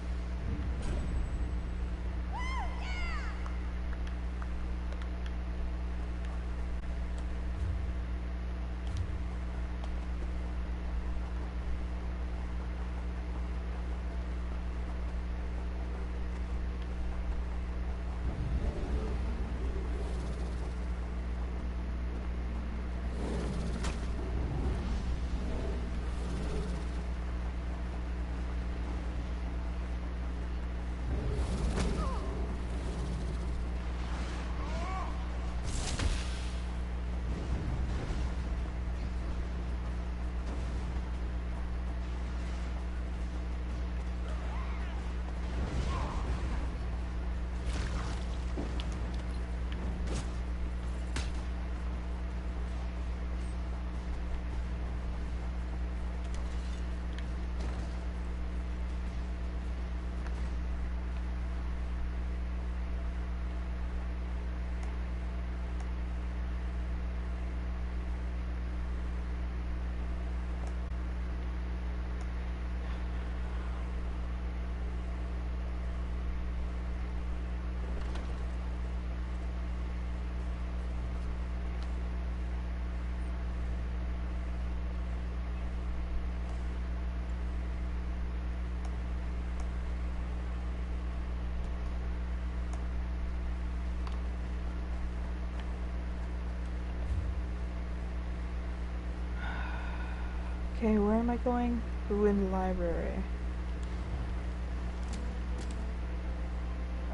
Okay, where am I going? Ruined library.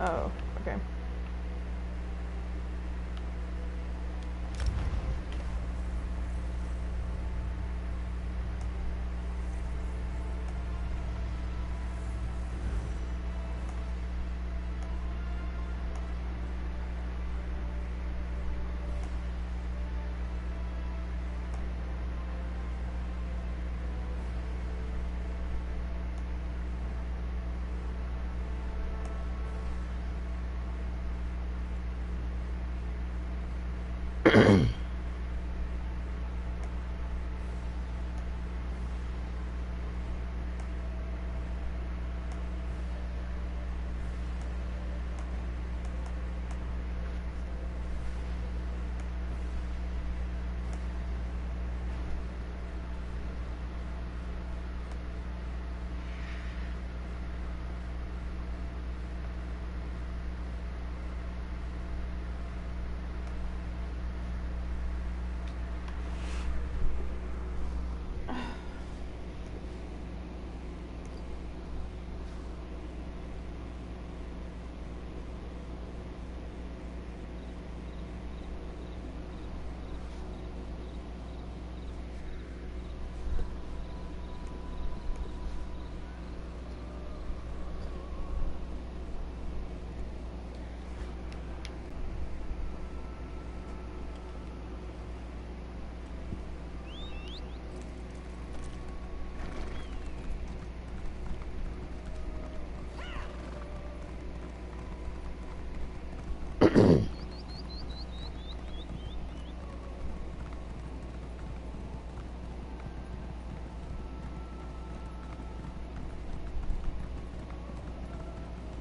Oh, okay.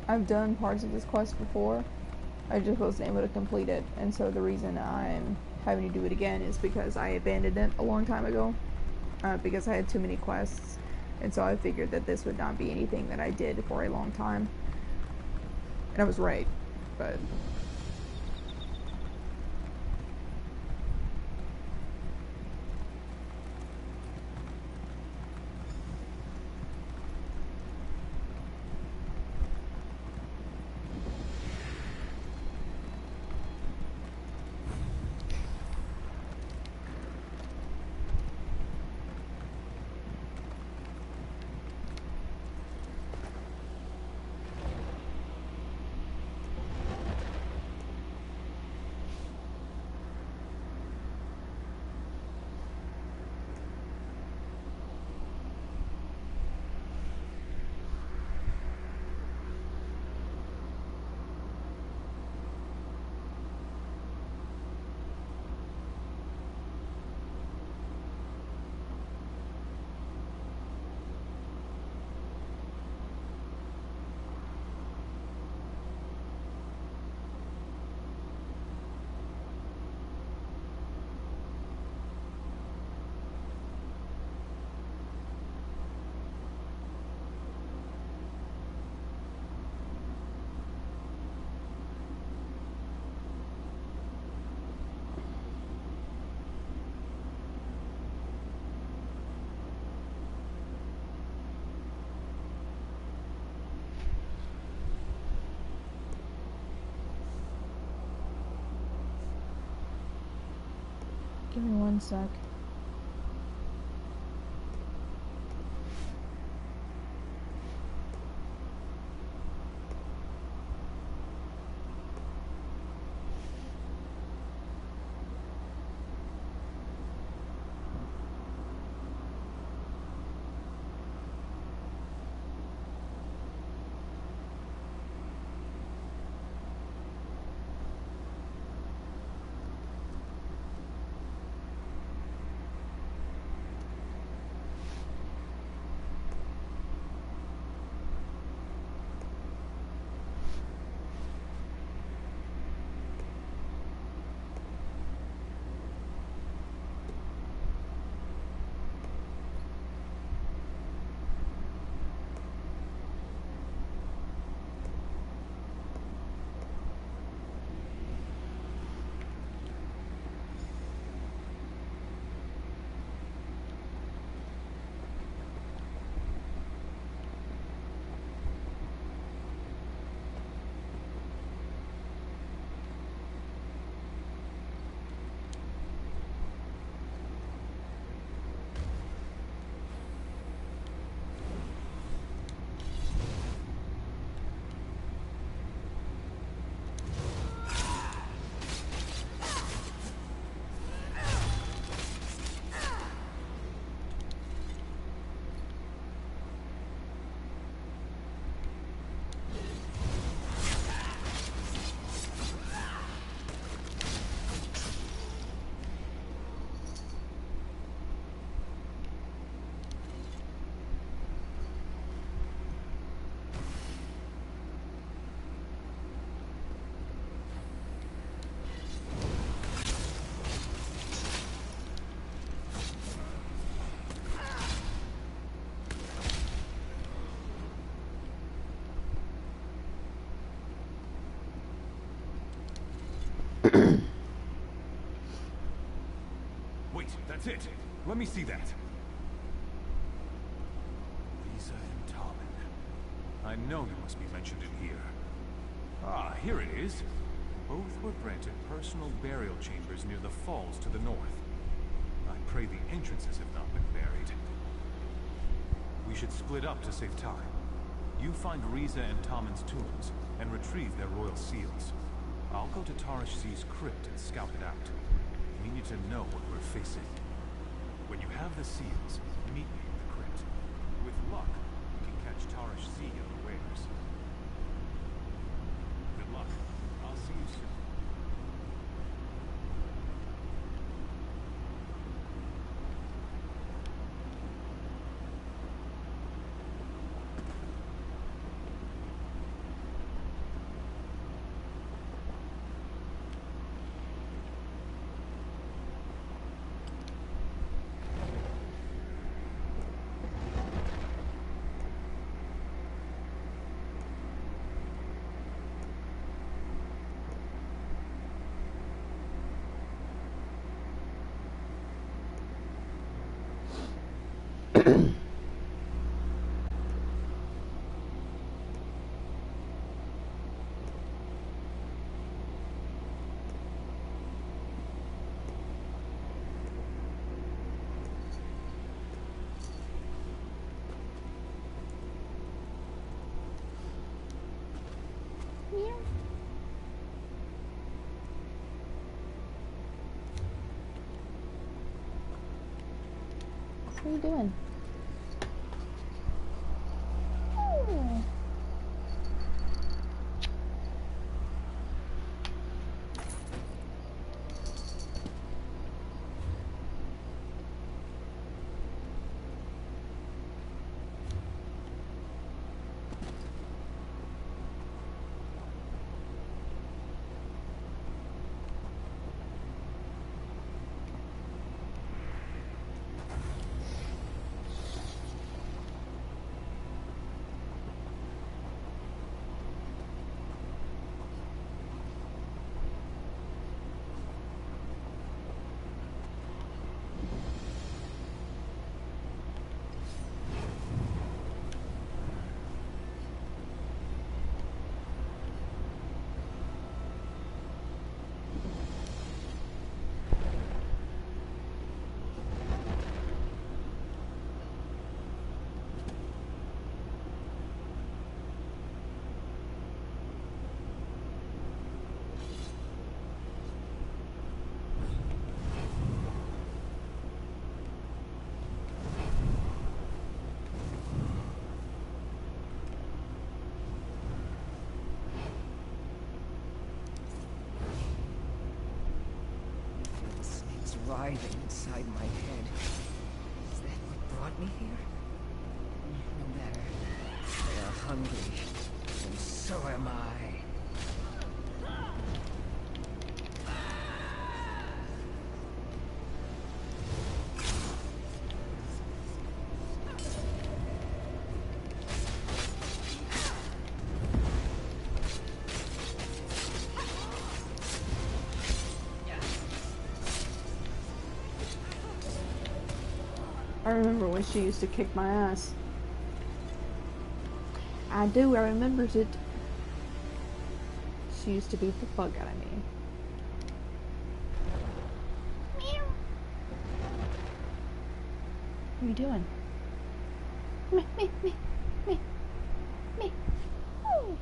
I've done parts of this quest before. I just wasn't able to complete it, and so the reason I'm having to do it again is because I abandoned it a long time ago. Because I had too many quests, and so I figured that this would not be anything that I did for a long time. And I was right, but Give me one sec. Wait, that's it! Let me see that! Lisa and Tommen. I know you must be mentioned in here. Ah, here it is. Both were granted personal burial chambers near the falls to the north. I pray the entrances have not been buried. We should split up to save time. You find Riza and Tommen's tombs, and retrieve their royal seals. I'll go to Tarish Z's crypt and scout it out. We need to know what we're facing. When you have the seals, meet me in the crypt. With luck, we can catch Tarish Z unawares. Good luck. I'll see you soon. What are you doing? Oh. writhing inside my head. Is that what brought me here? No matter. They are hungry, and so am I. I remember when she used to kick my ass. I do, I remembers it. She used to beat the fuck out of me. Meow. What are you doing? Me, me, me, me, me. Ooh.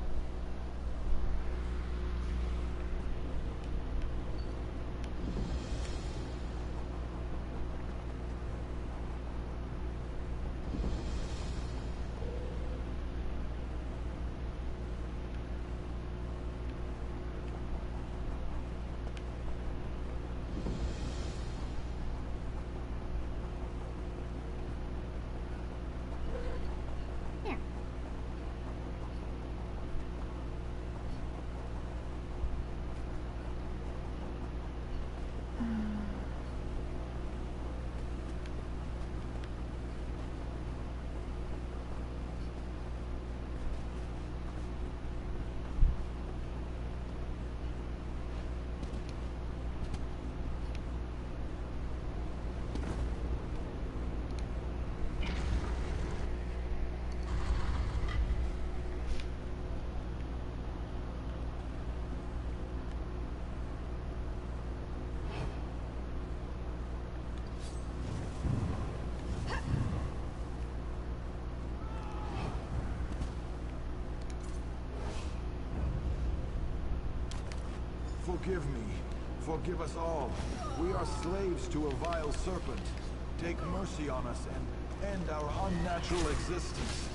Forgive me. Forgive us all. We are slaves to a vile serpent. Take mercy on us and end our unnatural existence.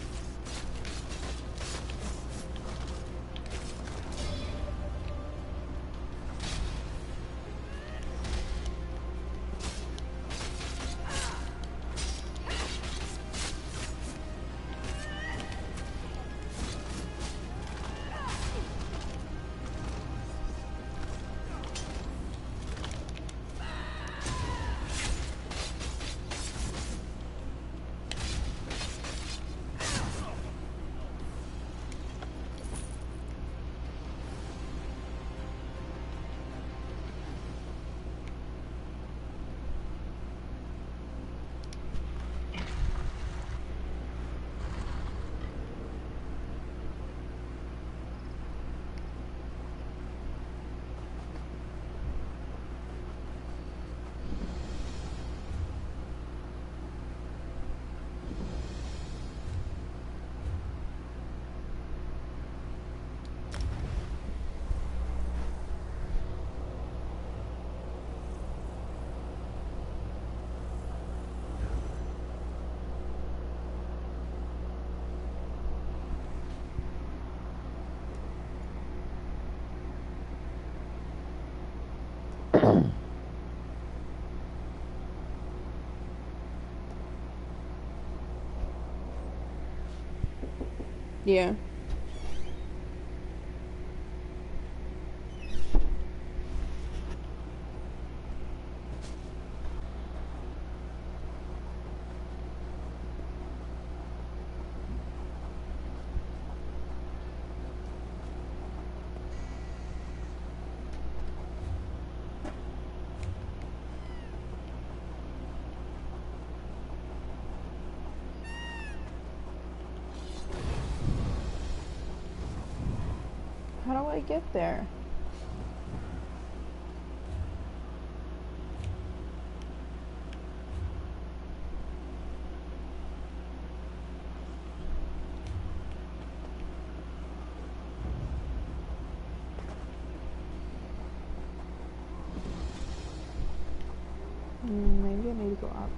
Yeah. How do I get there? Maybe I need to go up.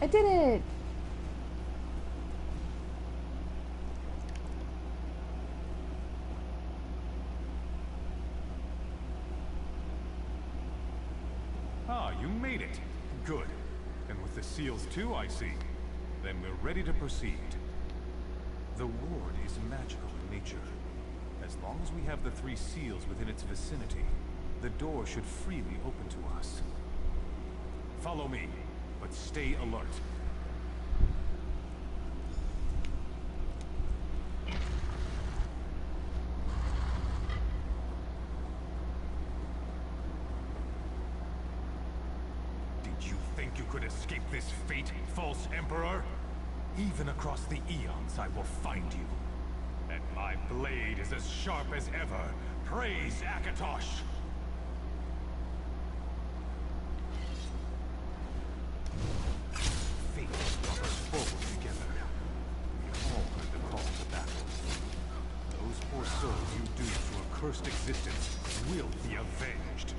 I did it! Ah, you made it. Good. And with the seals too, I see. Then we're ready to proceed. The ward is magical in nature. As long as we have the 3 seals within its vicinity, the door should freely open to us. Follow me, but stay alert. Did you think you could escape this fate, false Emperor? Even across the eons, I will find you. And my blade is as sharp as ever. Praise Akatosh! Fate brought us forward together. We all heard the call to battle. Those poor souls you doomed to a cursed existence will be avenged.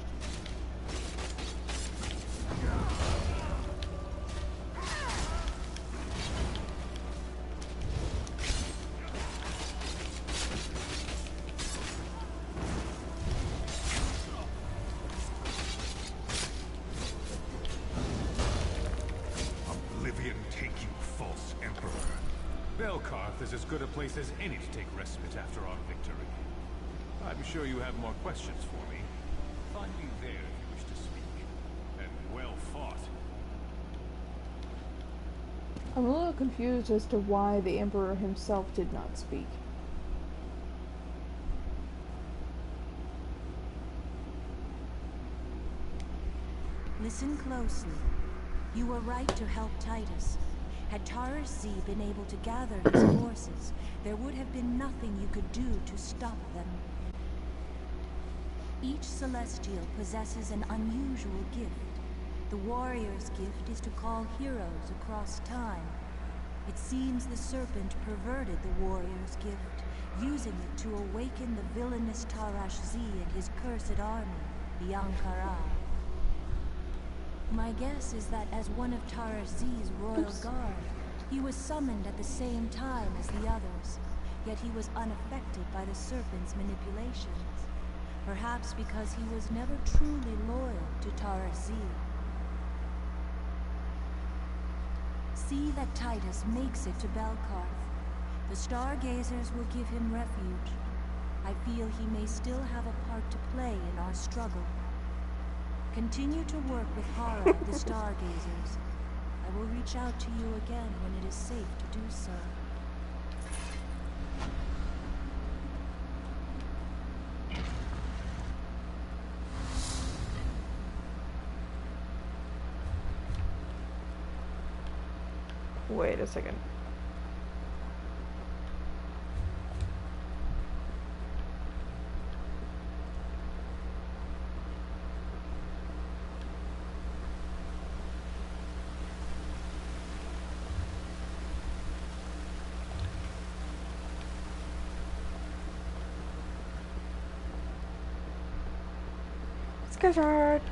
Is as good a place as any to take respite after our victory. I'm sure you have more questions for me. Find me there if you wish to speak. And well fought. I'm a little confused as to why the Emperor himself did not speak. Listen closely. You were right to help Titus. Had Taurus Z been able to gather his forces, there would have been nothing you could do to stop them. Each Celestial possesses an unusual gift. The warrior's gift is to call heroes across time. It seems the serpent perverted the warrior's gift, using it to awaken the villainous Tarash Z and his cursed army, the Ankara. My guess is that as one of Tarash Z's royal guard, he was summoned at the same time as the others, yet he was unaffected by the serpent's manipulations. Perhaps because he was never truly loyal to Tarash Z. See that Titus makes it to Belkarth. The Stargazers will give him refuge. I feel he may still have a part to play in our struggle. Continue to work with Hara of the Stargazers. I will reach out to you again when it is safe to do so. Wait a second. Let's go hard.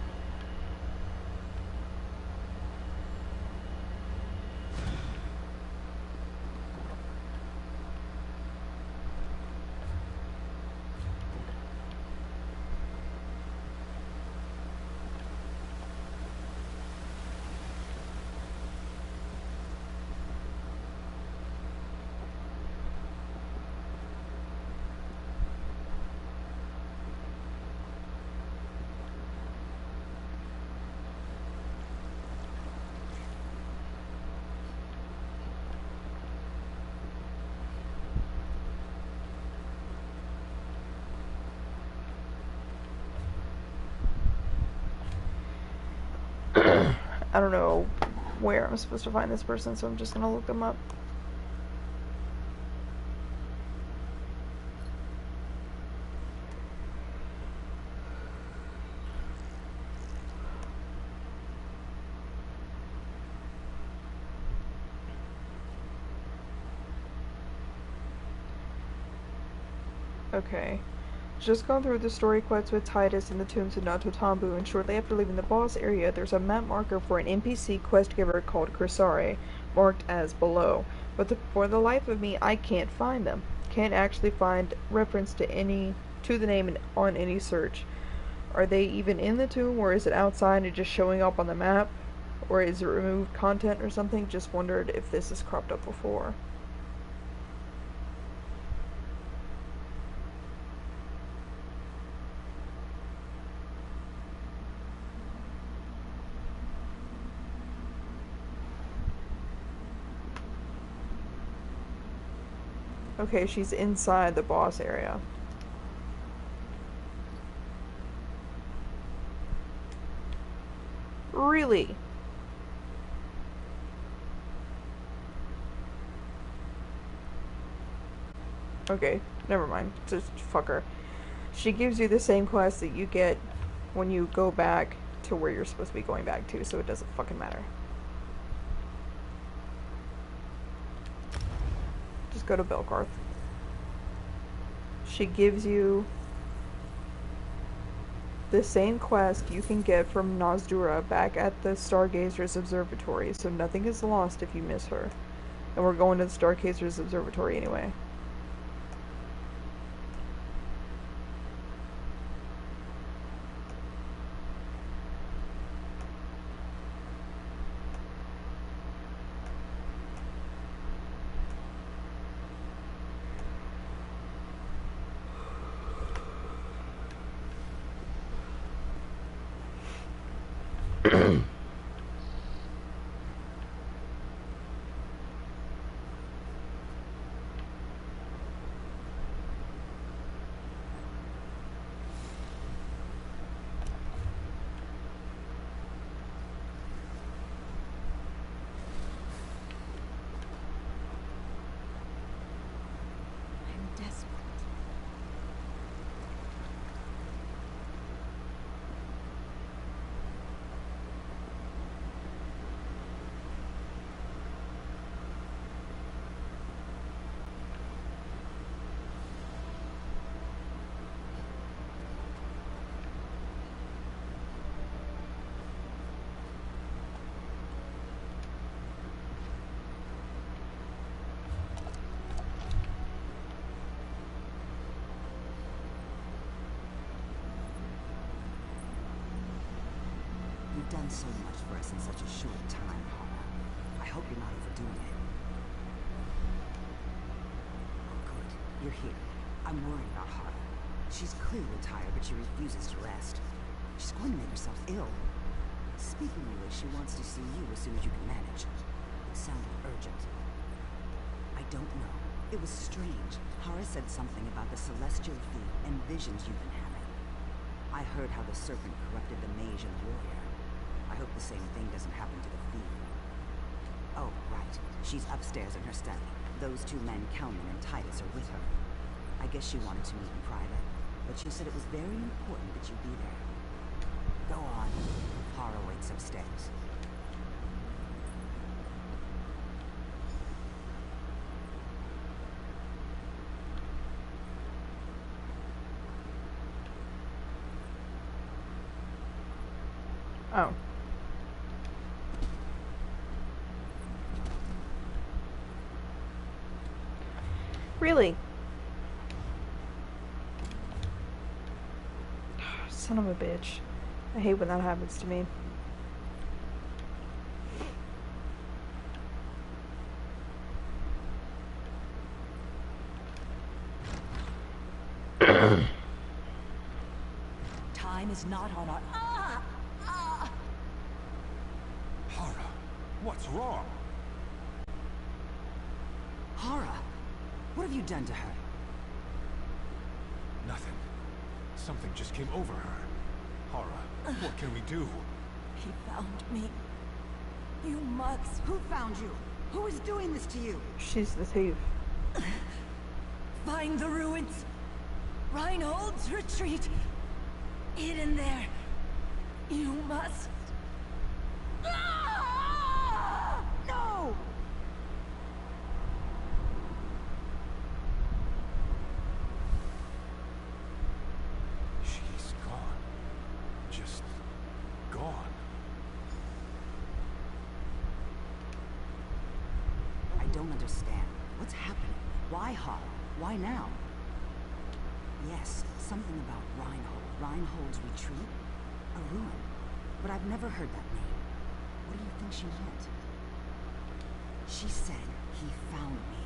I don't know where I'm supposed to find this person, so I'm just gonna look them up. Okay. Just gone through the story quests with Titus in the tombs of Natotambu, and shortly after leaving the boss area, there's a map marker for an NPC quest giver called Crisare, marked as below. But for the life of me, I can't find them. Can't actually find reference to the name on any search. Are they even in the tomb, or is it outside and just showing up on the map? Or is it removed content or something? Just wondered if this has cropped up before. Okay, she's inside the boss area. Really? Okay, never mind. Just fuck her. She gives you the same quest that you get when you go back to where you're supposed to be going back to, so it doesn't fucking matter. Just go to Belkarth. She gives you the same quest you can get from Nozdura back at the Stargazers Observatory, so nothing is lost if you miss her. And we're going to the Stargazers Observatory anyway. You've done so much for us in such a short time, Hara. I hope you're not overdoing it. Oh, good. You're here. I'm worried about Hara. She's clearly tired, but she refuses to rest. She's going to make herself ill. Speaking of which, she wants to see you as soon as you can manage. It sounded urgent. I don't know. It was strange. Hara said something about the celestial thief and visions you've been having. I heard how the serpent corrupted the mage and the warrior. I hope the same thing doesn't happen to the thief. Oh, right. She's upstairs in her study. Those two men, Kelman and Titus, are with her. I guess she wanted to meet in private, but she said it was very important that you be there. Go on. Hara waits upstairs. Oh. Really? Son of a bitch. I hate when that happens to me. Time is not on our... Hara, what's wrong? Hara, what have you done to her? Nothing. Something just came over her. Hara, what can we do? He found me. You must... Who found you? Who is doing this to you? She's the thief. Find the ruins. Reinhold's retreat. Hidden there. You must... No! She's gone. Just gone. I don't understand. What's happening? Why Hara? Why now? Yes, something about Reinhold. Reinhold's retreat? A ruin. But I've never heard that name. What do you think she meant? She said he found me.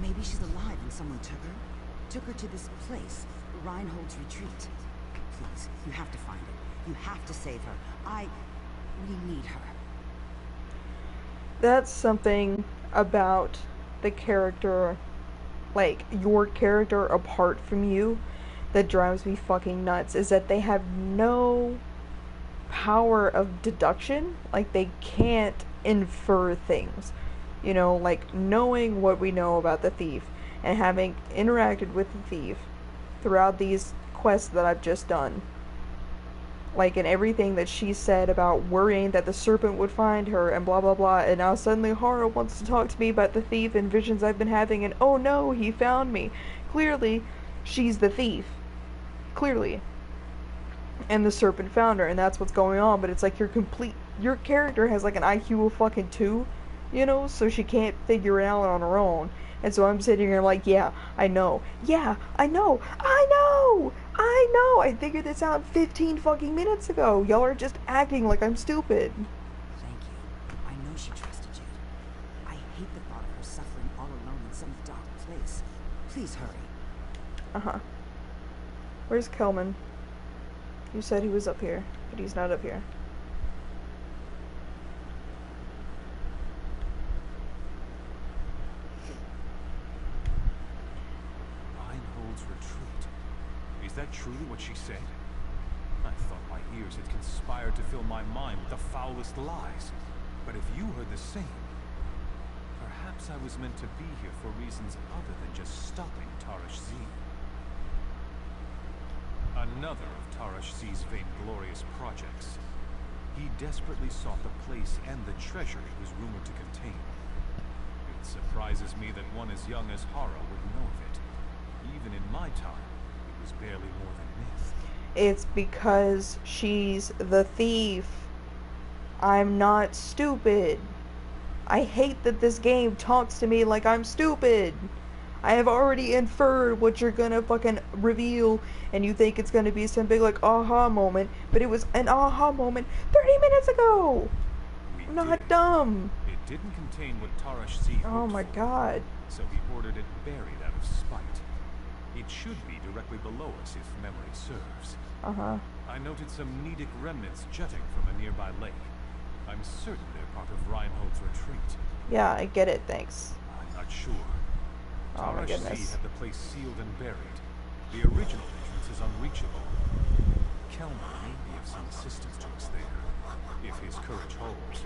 Maybe she's alive and someone took her? Took her to this place, Reinhold's retreat. Please, you have to find it. You have to save her. We need her. That's something about the character, like, your character apart from you, that drives me fucking nuts, is that they have no power of deduction. Like, they can't infer things. You know, like, knowing what we know about the thief, and having interacted with the thief throughout these quests that I've just done. Like, and everything that she said about worrying that the serpent would find her, and blah blah blah, and now suddenly Hara wants to talk to me about the thief and visions I've been having, and oh no, he found me. Clearly, she's the thief. Clearly. And the serpent found her, and that's what's going on, but it's like your character has like an IQ of fucking 2, you know, so she can't figure it out on her own. And so I'm sitting here like, yeah, I know. Yeah, I know. I figured this out 15 fucking minutes ago. Y'all are just acting like I'm stupid. Thank you. I know she trusted you. I hate the thought of her suffering all alone in some dark place. Please hurry. Uh-huh. Where's Kelman? You said he was up here, but he's not up here. Reinhold's retreat. Is that truly what she said? I thought my ears had conspired to fill my mind with the foulest lies. But if you heard the same, perhaps I was meant to be here for reasons other than just stopping Tarash Z. Another of Tarash Z's vainglorious projects. He desperately sought the place and the treasure it was rumored to contain. It surprises me that one as young as Hara would know of it. Even in my time, it was barely more than myth. It's because she's the thief. I'm not stupid. I hate that this game talks to me like I'm stupid. I have already inferred what you're gonna fucking reveal, and you think it's gonna be some big, like, aha moment, but it was an aha moment 30 minutes ago! I'm not dumb! It didn't contain what Tarash Z Oh hoped my for, god. so he ordered it buried out of spite. It should be directly below us if memory serves. Uh-huh. I noted some Nedic remnants jutting from a nearby lake. I'm certain they're part of Reinhold's retreat. Yeah, I get it, thanks. I'm not sure. Oh my Tarash goodness. Z had the place sealed and buried. The original entrance is unreachable. Kelmer may be of some assistance to us there, if his courage holds.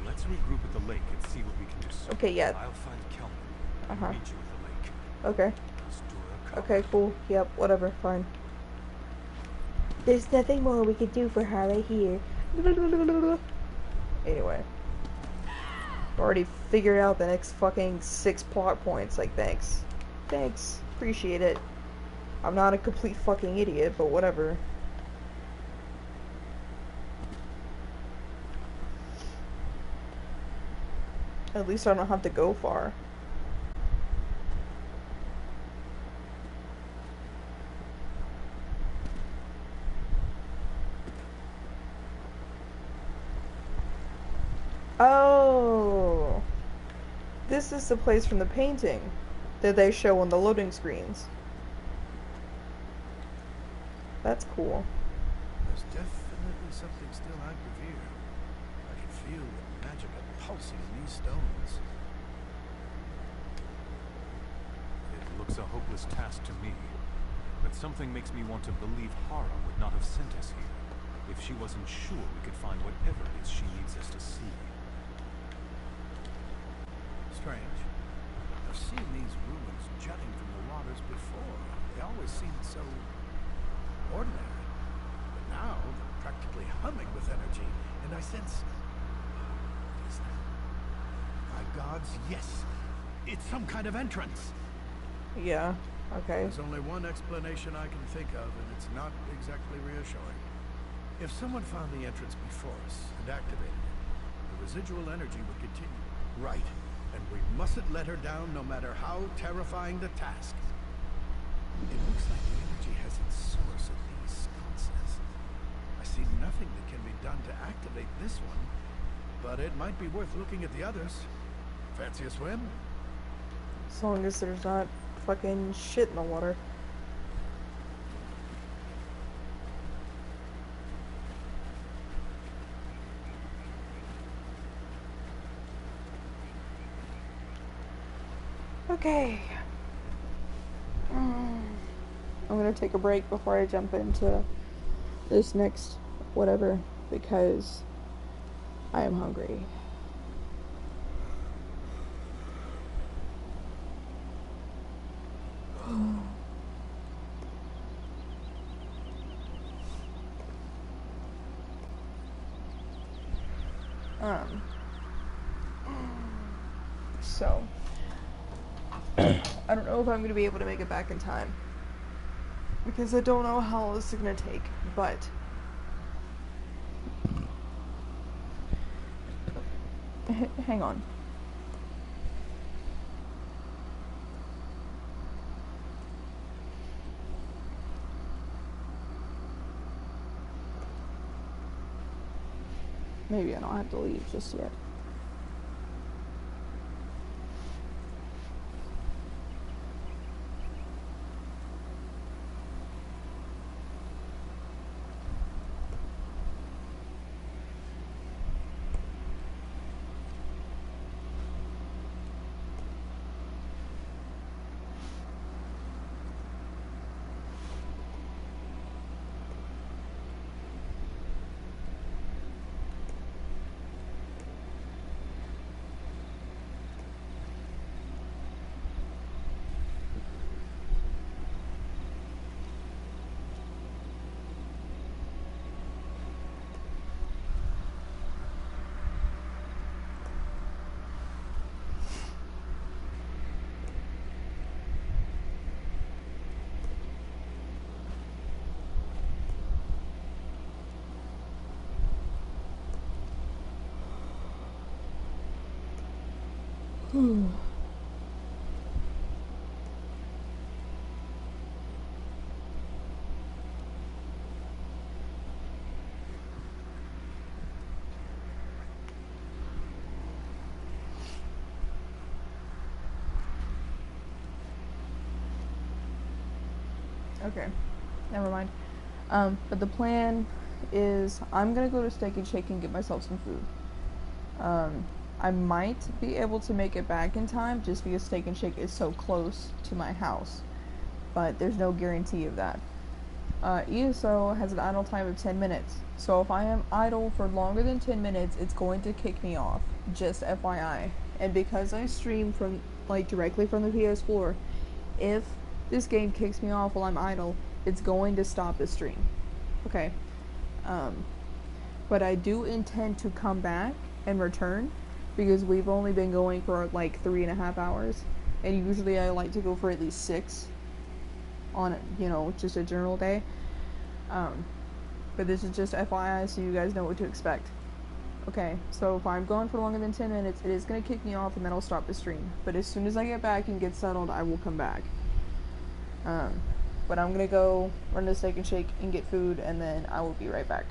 Let's regroup at the lake and see what we can do. Okay, yeah. I'll find Kelmer and meet you at the lake. Okay. Okay, cool. Yep, whatever, fine. There's nothing more we could do for her right here. Anyway. Already figured out the next fucking 6 plot points, like, thanks. Thanks. Appreciate it. I'm not a complete fucking idiot, but whatever. At least I don't have to go far. Oh, this is the place from the painting that they show on the loading screens. That's cool. There's definitely something still active here. I can feel the magic pulsing in these stones. It looks a hopeless task to me, but something makes me want to believe Hara would not have sent us here if she wasn't sure we could find whatever it is she needs us to see. Strange. I've seen these ruins jutting from the waters before. They always seemed so ordinary. But now they're practically humming with energy, and I sense... What is that? My gods, yes! It's some kind of entrance! Yeah, okay. There's only one explanation I can think of, and it's not exactly reassuring. If someone found the entrance before us and activated it, the residual energy would continue. Right. And we mustn't let her down, no matter how terrifying the task. It looks like the energy has its source at these sconces. I see nothing that can be done to activate this one, but it might be worth looking at the others. Fancy a swim? As long as there's not fucking shit in the water. Okay. I'm gonna take a break before I jump into this next whatever, because I am hungry. So I don't know if I'm going to be able to make it back in time, because I don't know how long this is going to take, but hang on. Maybe I don't have to leave just yet. Okay, never mind. But the plan is I'm gonna go to Steak and Shake and get myself some food. I might be able to make it back in time just because Steak and Shake is so close to my house, but there's no guarantee of that. ESO has an idle time of 10 minutes, so if I am idle for longer than 10 minutes, it's going to kick me off, just FYI. And because I stream from, like, directly from the PS4, if this game kicks me off while I'm idle, it's going to stop the stream. Okay. But I do intend to come back and return, because we've only been going for like 3.5 hours, and usually I like to go for at least 6 on, you know, just a general day. But this is just FYI so you guys know what to expect. Okay, so if I'm gone for longer than 10 minutes, it is going to kick me off and then I'll stop the stream. But as soon as I get back and get settled, I will come back. But I'm going to go run to Steak and Shake and get food, and then I will be right back.